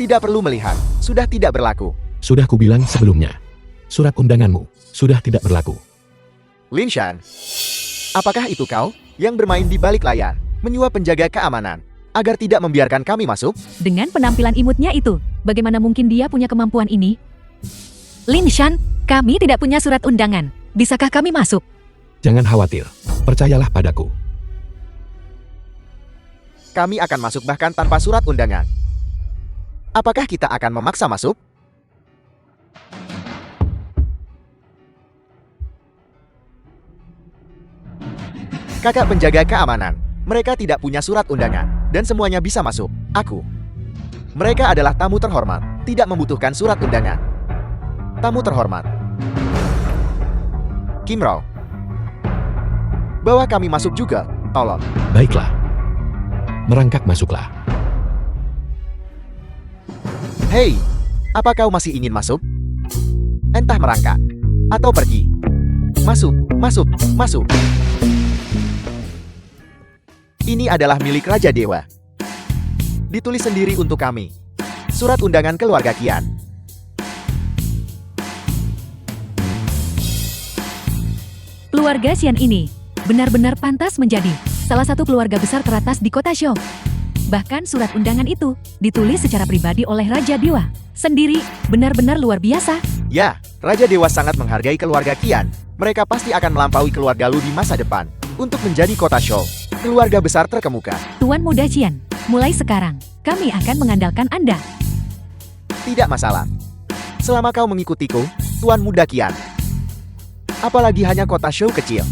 Tidak perlu melihat. Sudah tidak berlaku. Sudah kubilang sebelumnya, surat undanganmu sudah tidak berlaku. Linshan, apakah itu kau yang bermain di balik layar, menyuap penjaga keamanan, agar tidak membiarkan kami masuk? Dengan penampilan imutnya itu, bagaimana mungkin dia punya kemampuan ini? Lin Shan, kami tidak punya surat undangan. Bisakah kami masuk? Jangan khawatir, percayalah padaku. Kami akan masuk bahkan tanpa surat undangan. Apakah kita akan memaksa masuk? Kakak penjaga keamanan, mereka tidak punya surat undangan, dan semuanya bisa masuk. Aku. Mereka adalah tamu terhormat, tidak membutuhkan surat undangan. Tamu terhormat. Kimro. Bawa kami masuk juga, tolong. Baiklah. Merangkak masuklah. Hei, apa kau masih ingin masuk? Entah merangkak atau pergi. Masuk, masuk, masuk. Ini adalah milik Raja Dewa. Ditulis sendiri untuk kami. Surat undangan keluarga Qian. Keluarga Xian ini benar-benar pantas menjadi salah satu keluarga besar teratas di kota Shou. Bahkan surat undangan itu ditulis secara pribadi oleh Raja Dewa sendiri, benar-benar luar biasa. Ya, Raja Dewa sangat menghargai keluarga Qian. Mereka pasti akan melampaui keluarga Lu di masa depan untuk menjadi kota Shou, keluarga besar terkemuka. Tuan Muda Qian, mulai sekarang kami akan mengandalkan Anda. Tidak masalah. Selama kau mengikutiku, Tuan Muda Qian. Apalagi hanya kota Shou kecil.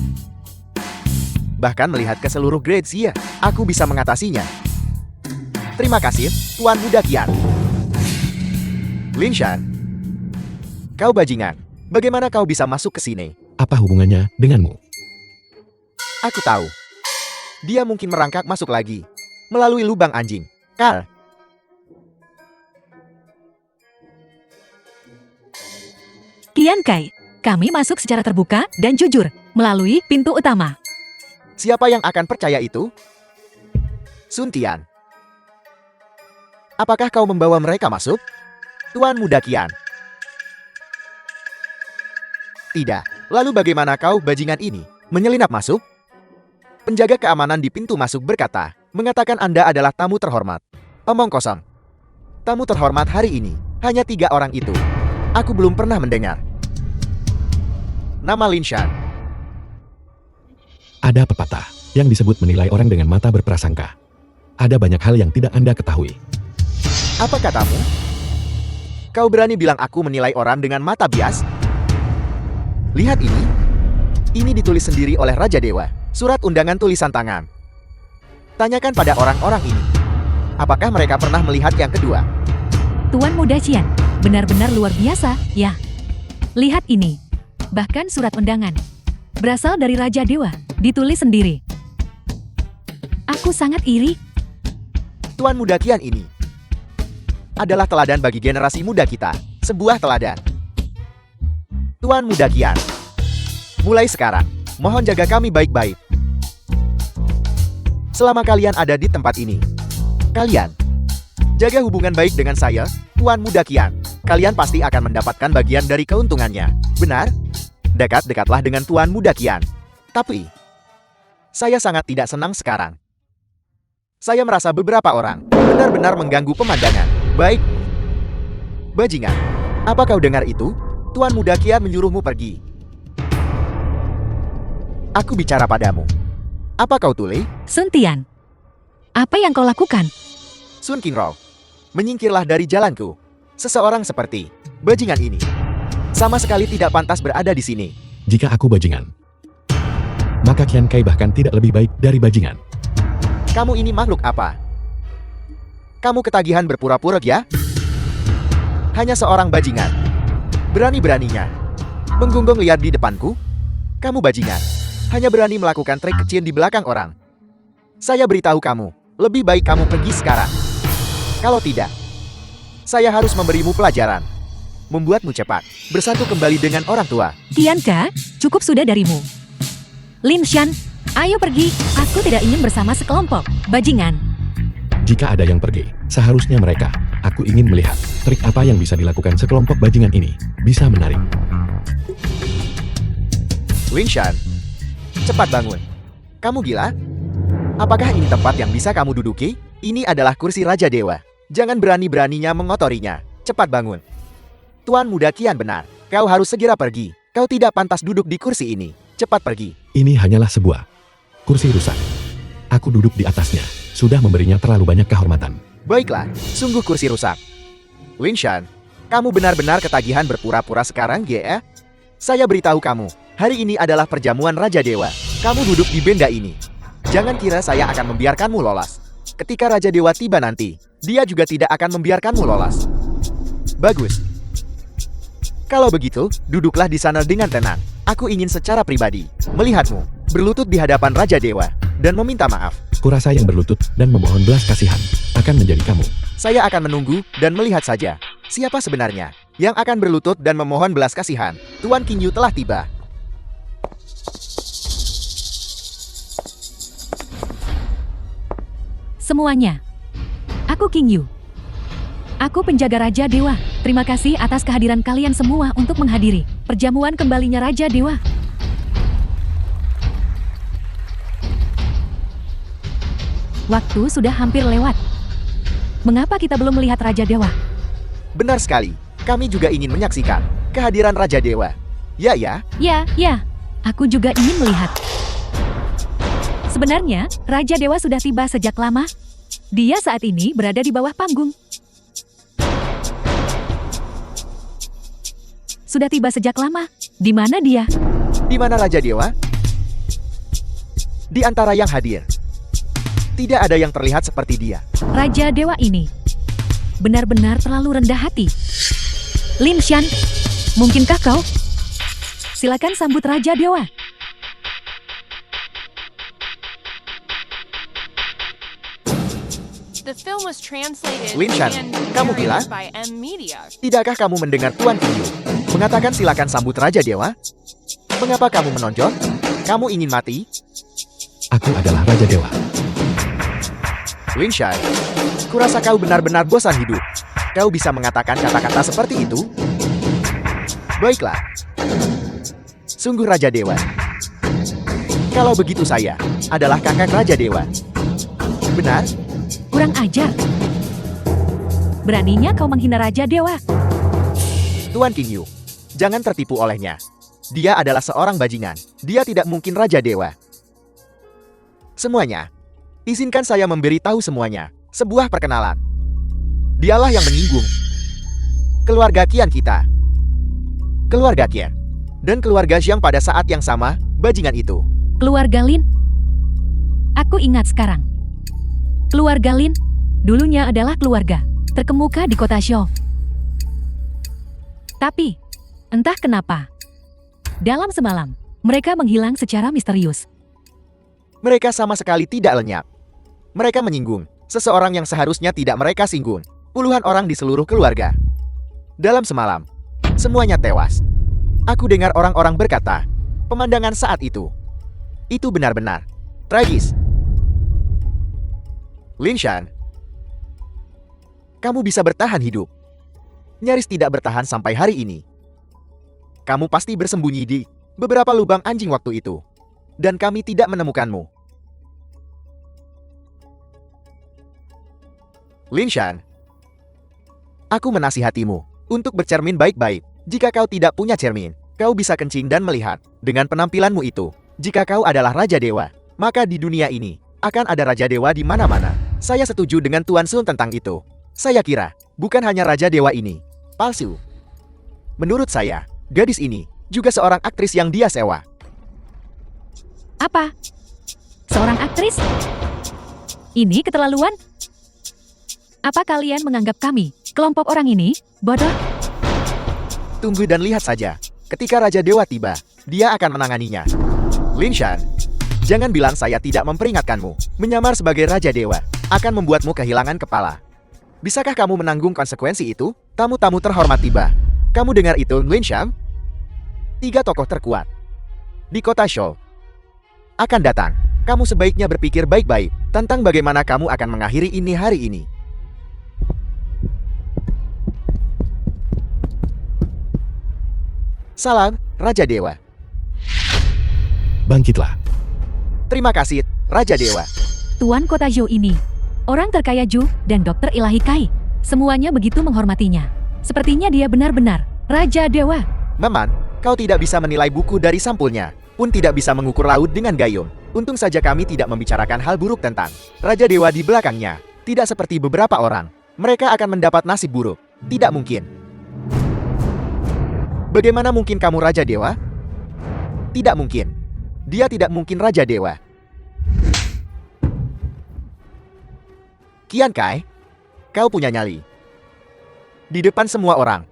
Bahkan melihat ke seluruh Great Xia, aku bisa mengatasinya. Terima kasih, Tuan Muda Qian. Lin Shan. Kau bajingan. Bagaimana kau bisa masuk ke sini? Apa hubungannya denganmu? Aku tahu. Dia mungkin merangkak masuk lagi. Melalui lubang anjing. Kal. Qian Kai, kami masuk secara terbuka dan jujur melalui pintu utama. Siapa yang akan percaya itu? Sun Tian. Apakah kau membawa mereka masuk? Tuan Muda Qian. Tidak. Lalu bagaimana kau bajingan ini menyelinap masuk? Penjaga keamanan di pintu masuk berkata, mengatakan Anda adalah tamu terhormat. Omong kosong. Tamu terhormat hari ini hanya 3 orang itu. Aku belum pernah mendengar. Nama Lin Shan. Ada pepatah yang disebut menilai orang dengan mata berprasangka. Ada banyak hal yang tidak Anda ketahui. Apa katamu? Kau berani bilang aku menilai orang dengan mata bias? Lihat ini. Ini ditulis sendiri oleh Raja Dewa. Surat undangan tulisan tangan. Tanyakan pada orang-orang ini. Apakah mereka pernah melihat yang kedua? Tuan Muda Qian, benar-benar luar biasa, ya. Lihat ini. Bahkan surat undangan berasal dari Raja Dewa, ditulis sendiri. Aku sangat iri. Tuan Muda Qian ini adalah teladan bagi generasi muda kita. Sebuah teladan. Tuan Muda Qian, mulai sekarang, mohon jaga kami baik-baik. Selama kalian ada di tempat ini, kalian jaga hubungan baik dengan saya, Tuan Muda Qian. Kalian pasti akan mendapatkan bagian dari keuntungannya. Benar? Dekat-dekatlah dengan Tuan Muda Qian. Tapi, saya sangat tidak senang sekarang. Saya merasa beberapa orang benar-benar mengganggu pemandangan. Baik. Bajingan, apa kau dengar itu? Tuan Muda Qian menyuruhmu pergi. Aku bicara padamu. Apa kau tuli? Sun Tian, apa yang kau lakukan? Sun Qingro, menyingkirlah dari jalanku. Seseorang seperti bajingan ini sama sekali tidak pantas berada di sini. Jika aku bajingan, maka Qian Kai bahkan tidak lebih baik dari bajingan. Kamu ini makhluk apa? Kamu ketagihan berpura-pura ya? Hanya seorang bajingan. Berani-beraninya menggonggong liar di depanku? Kamu bajingan. Hanya berani melakukan trik kecil di belakang orang. Saya beritahu kamu, lebih baik kamu pergi sekarang. Kalau tidak, saya harus memberimu pelajaran. Membuatmu cepat bersatu kembali dengan orang tua. Qian Kai, cukup sudah darimu. Lin Shan, ayo pergi. Aku tidak ingin bersama sekelompok bajingan. Jika ada yang pergi, seharusnya mereka. Aku ingin melihat trik apa yang bisa dilakukan sekelompok bajingan ini. Bisa menarik. Lin Shan, cepat bangun. Kamu gila? Apakah ini tempat yang bisa kamu duduki? Ini adalah kursi Raja Dewa. Jangan berani-beraninya mengotorinya. Cepat bangun. Tuan Muda Qian benar. Kau harus segera pergi. Kau tidak pantas duduk di kursi ini. Cepat pergi. Ini hanyalah sebuah kursi rusak. Aku duduk di atasnya. Sudah memberinya terlalu banyak kehormatan. Baiklah, sungguh kursi rusak. Lin Shan, kamu benar-benar ketagihan berpura-pura sekarang, ya? Saya beritahu kamu, hari ini adalah perjamuan Raja Dewa. Kamu duduk di benda ini. Jangan kira saya akan membiarkanmu lolos. Ketika Raja Dewa tiba nanti, dia juga tidak akan membiarkanmu lolos. Bagus. Kalau begitu, duduklah di sana dengan tenang. Aku ingin secara pribadi melihatmu berlutut di hadapan Raja Dewa dan meminta maaf. Kurasa yang berlutut dan memohon belas kasihan akan menjadi kamu. Saya akan menunggu dan melihat saja siapa sebenarnya yang akan berlutut dan memohon belas kasihan. Tuan Qingyu telah tiba. Semuanya. Aku Qingyu. Aku penjaga Raja Dewa. Terima kasih atas kehadiran kalian semua untuk menghadiri perjamuan kembalinya Raja Dewa. Waktu sudah hampir lewat. Mengapa kita belum melihat Raja Dewa? Benar sekali. Kami juga ingin menyaksikan kehadiran Raja Dewa. Ya. Ya. Aku juga ingin melihat. Sebenarnya, Raja Dewa sudah tiba sejak lama. Dia saat ini berada di bawah panggung. Sudah tiba sejak lama. Di mana dia? Di mana Raja Dewa? Di antara yang hadir, tidak ada yang terlihat seperti dia. Raja Dewa ini benar-benar terlalu rendah hati. Lin Shan, mungkinkah kau? Silakan sambut Raja Dewa. The film was translated Lin Shan, and kamu gila? narrated by M Media. Tidakkah kamu mendengar Tuan Qingyu mengatakan silakan sambut Raja Dewa? Mengapa kamu menonjol? Kamu ingin mati? Aku adalah Raja Dewa. Lin Shan, kurasa kau benar-benar bosan hidup. Kau bisa mengatakan kata-kata seperti itu? Baiklah. Sungguh Raja Dewa. Kalau begitu saya adalah kakak Raja Dewa. Benar? Kurang ajar. Beraninya kau menghina Raja Dewa. Tuan Qingyu, jangan tertipu olehnya. Dia adalah seorang bajingan. Dia tidak mungkin Raja Dewa. Semuanya. Izinkan saya memberitahu semuanya. Sebuah perkenalan. Dialah yang menyinggung keluarga Qian kita. Keluarga Qian. Dan keluarga Xiang pada saat yang sama, bajingan itu. Keluarga Lin. Aku ingat sekarang. Keluarga Lin dulunya adalah keluarga terkemuka di kota Xiao. Tapi, entah kenapa, dalam semalam, mereka menghilang secara misterius. Mereka sama sekali tidak lenyap. Mereka menyinggung seseorang yang seharusnya tidak mereka singgung. Puluhan orang di seluruh keluarga. Dalam semalam, semuanya tewas. Aku dengar orang-orang berkata, pemandangan saat itu benar-benar tragis. Lin Shan, kamu bisa bertahan hidup. Nyaris tidak bertahan sampai hari ini. Kamu pasti bersembunyi di beberapa lubang anjing waktu itu. Dan kami tidak menemukanmu. Lin Shan, aku menasihatimu untuk bercermin baik-baik. Jika kau tidak punya cermin, kau bisa kencing dan melihat. Dengan penampilanmu itu, jika kau adalah Raja Dewa, maka di dunia ini akan ada Raja Dewa di mana-mana. Saya setuju dengan Tuan Sun tentang itu. Saya kira, bukan hanya Raja Dewa ini palsu. Menurut saya, gadis ini juga seorang aktris yang dia sewa. Apa? Seorang aktris? Ini keterlaluan? Apa kalian menganggap kami, kelompok orang ini, bodoh? Tunggu dan lihat saja. Ketika Raja Dewa tiba, dia akan menanganinya. Lin Shan, jangan bilang saya tidak memperingatkanmu. Menyamar sebagai Raja Dewa akan membuatmu kehilangan kepala. Bisakah kamu menanggung konsekuensi itu? Tamu-tamu terhormat tiba. Kamu dengar itu, Lin Shan? 3 tokoh terkuat di kota Xiao akan datang. Kamu sebaiknya berpikir baik-baik tentang bagaimana kamu akan mengakhiri ini hari ini. Salam, Raja Dewa. Bangkitlah. Terima kasih, Raja Dewa. Tuan kota Zhou ini, orang terkaya Zhu dan dokter ilahi Kai. Semuanya begitu menghormatinya. Sepertinya dia benar-benar Raja Dewa. Meman, kau tidak bisa menilai buku dari sampulnya, pun tidak bisa mengukur laut dengan gayung. Untung saja kami tidak membicarakan hal buruk tentang Raja Dewa di belakangnya. Tidak seperti beberapa orang. Mereka akan mendapat nasib buruk. Tidak mungkin. Bagaimana mungkin kamu Raja Dewa? Tidak mungkin. Dia tidak mungkin Raja Dewa. Qian Kai, kau punya nyali. Di depan semua orang.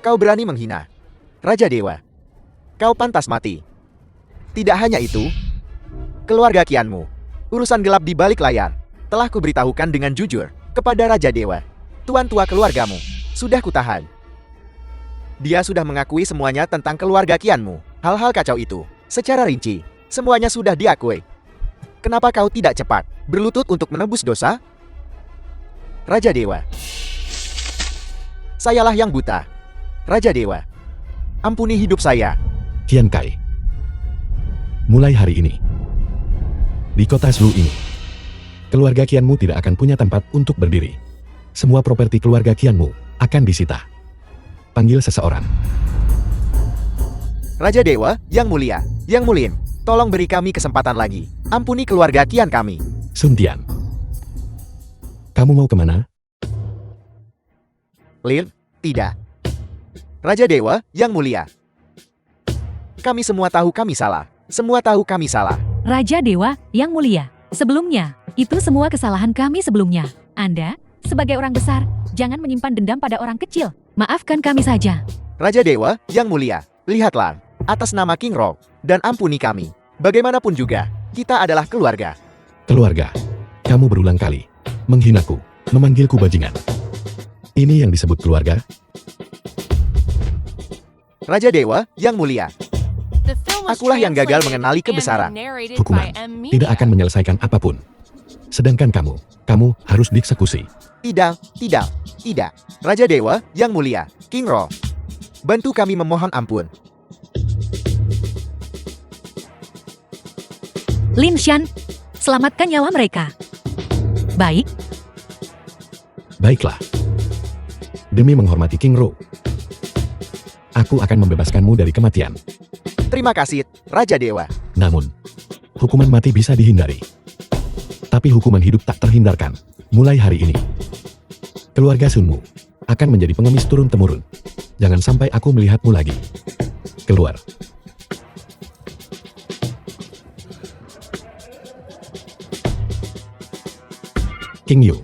Kau berani menghina Raja Dewa. kau pantas mati. Tidak hanya itu, keluarga Qianmu, urusan gelap di balik layar, telah kuberitahukan dengan jujur kepada Raja Dewa. Tuan tua keluargamu sudah kutahan. Dia sudah mengakui semuanya tentang keluarga Qianmu. Hal-hal kacau itu, secara rinci, semuanya sudah diakui. Kenapa kau tidak cepat berlutut untuk menebus dosa? Raja Dewa. Sayalah yang buta. Raja Dewa, ampuni hidup saya. Qian Kai. Mulai hari ini, di kota Slu ini, keluarga Qianmu tidak akan punya tempat untuk berdiri. Semua properti keluarga Qianmu akan disita. Panggil seseorang. Raja Dewa, Yang Mulia, Yang Mulin, tolong beri kami kesempatan lagi. Ampuni keluarga Qian kami. Sun Tian. Kamu mau kemana? Lin, tidak. Raja Dewa, Yang Mulia. Kami semua tahu kami salah. Semua tahu kami salah. Raja Dewa yang mulia, sebelumnya, itu semua kesalahan kami sebelumnya. Anda, sebagai orang besar, jangan menyimpan dendam pada orang kecil. Maafkan kami saja. Raja Dewa, Yang Mulia, lihatlah, atas nama King Rao, dan ampuni kami. Bagaimanapun juga, kita adalah keluarga. Keluarga. Kamu berulang kali menghinaku, memanggilku bajingan. Ini yang disebut keluarga? Raja Dewa, Yang Mulia, The film was Akulah yang gagal translated mengenali and kebesaran. narrated Hukuman by M. tidak akan menyelesaikan apapun. Sedangkan kamu harus dieksekusi. tidak, tidak, tidak. Raja Dewa, Yang Mulia, King Rao, bantu kami memohon ampun. Lin Shan, selamatkan nyawa mereka. Baik, Baiklah. Demi menghormati King Rao, aku akan membebaskanmu dari kematian. Terima kasih, Raja Dewa. Namun, hukuman mati bisa dihindari. Tapi hukuman hidup tak terhindarkan. Mulai hari ini, keluarga Sunmu akan menjadi pengemis turun-temurun. Jangan sampai aku melihatmu lagi. Keluar. King Yu.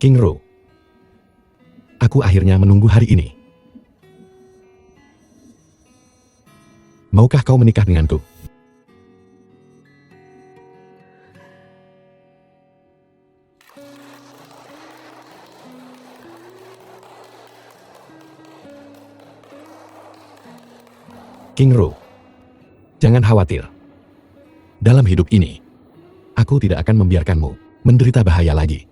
King Rao. Aku akhirnya menunggu hari ini. Maukah kau menikah denganku? King Rao, jangan khawatir. Dalam hidup ini, aku tidak akan membiarkanmu menderita bahaya lagi.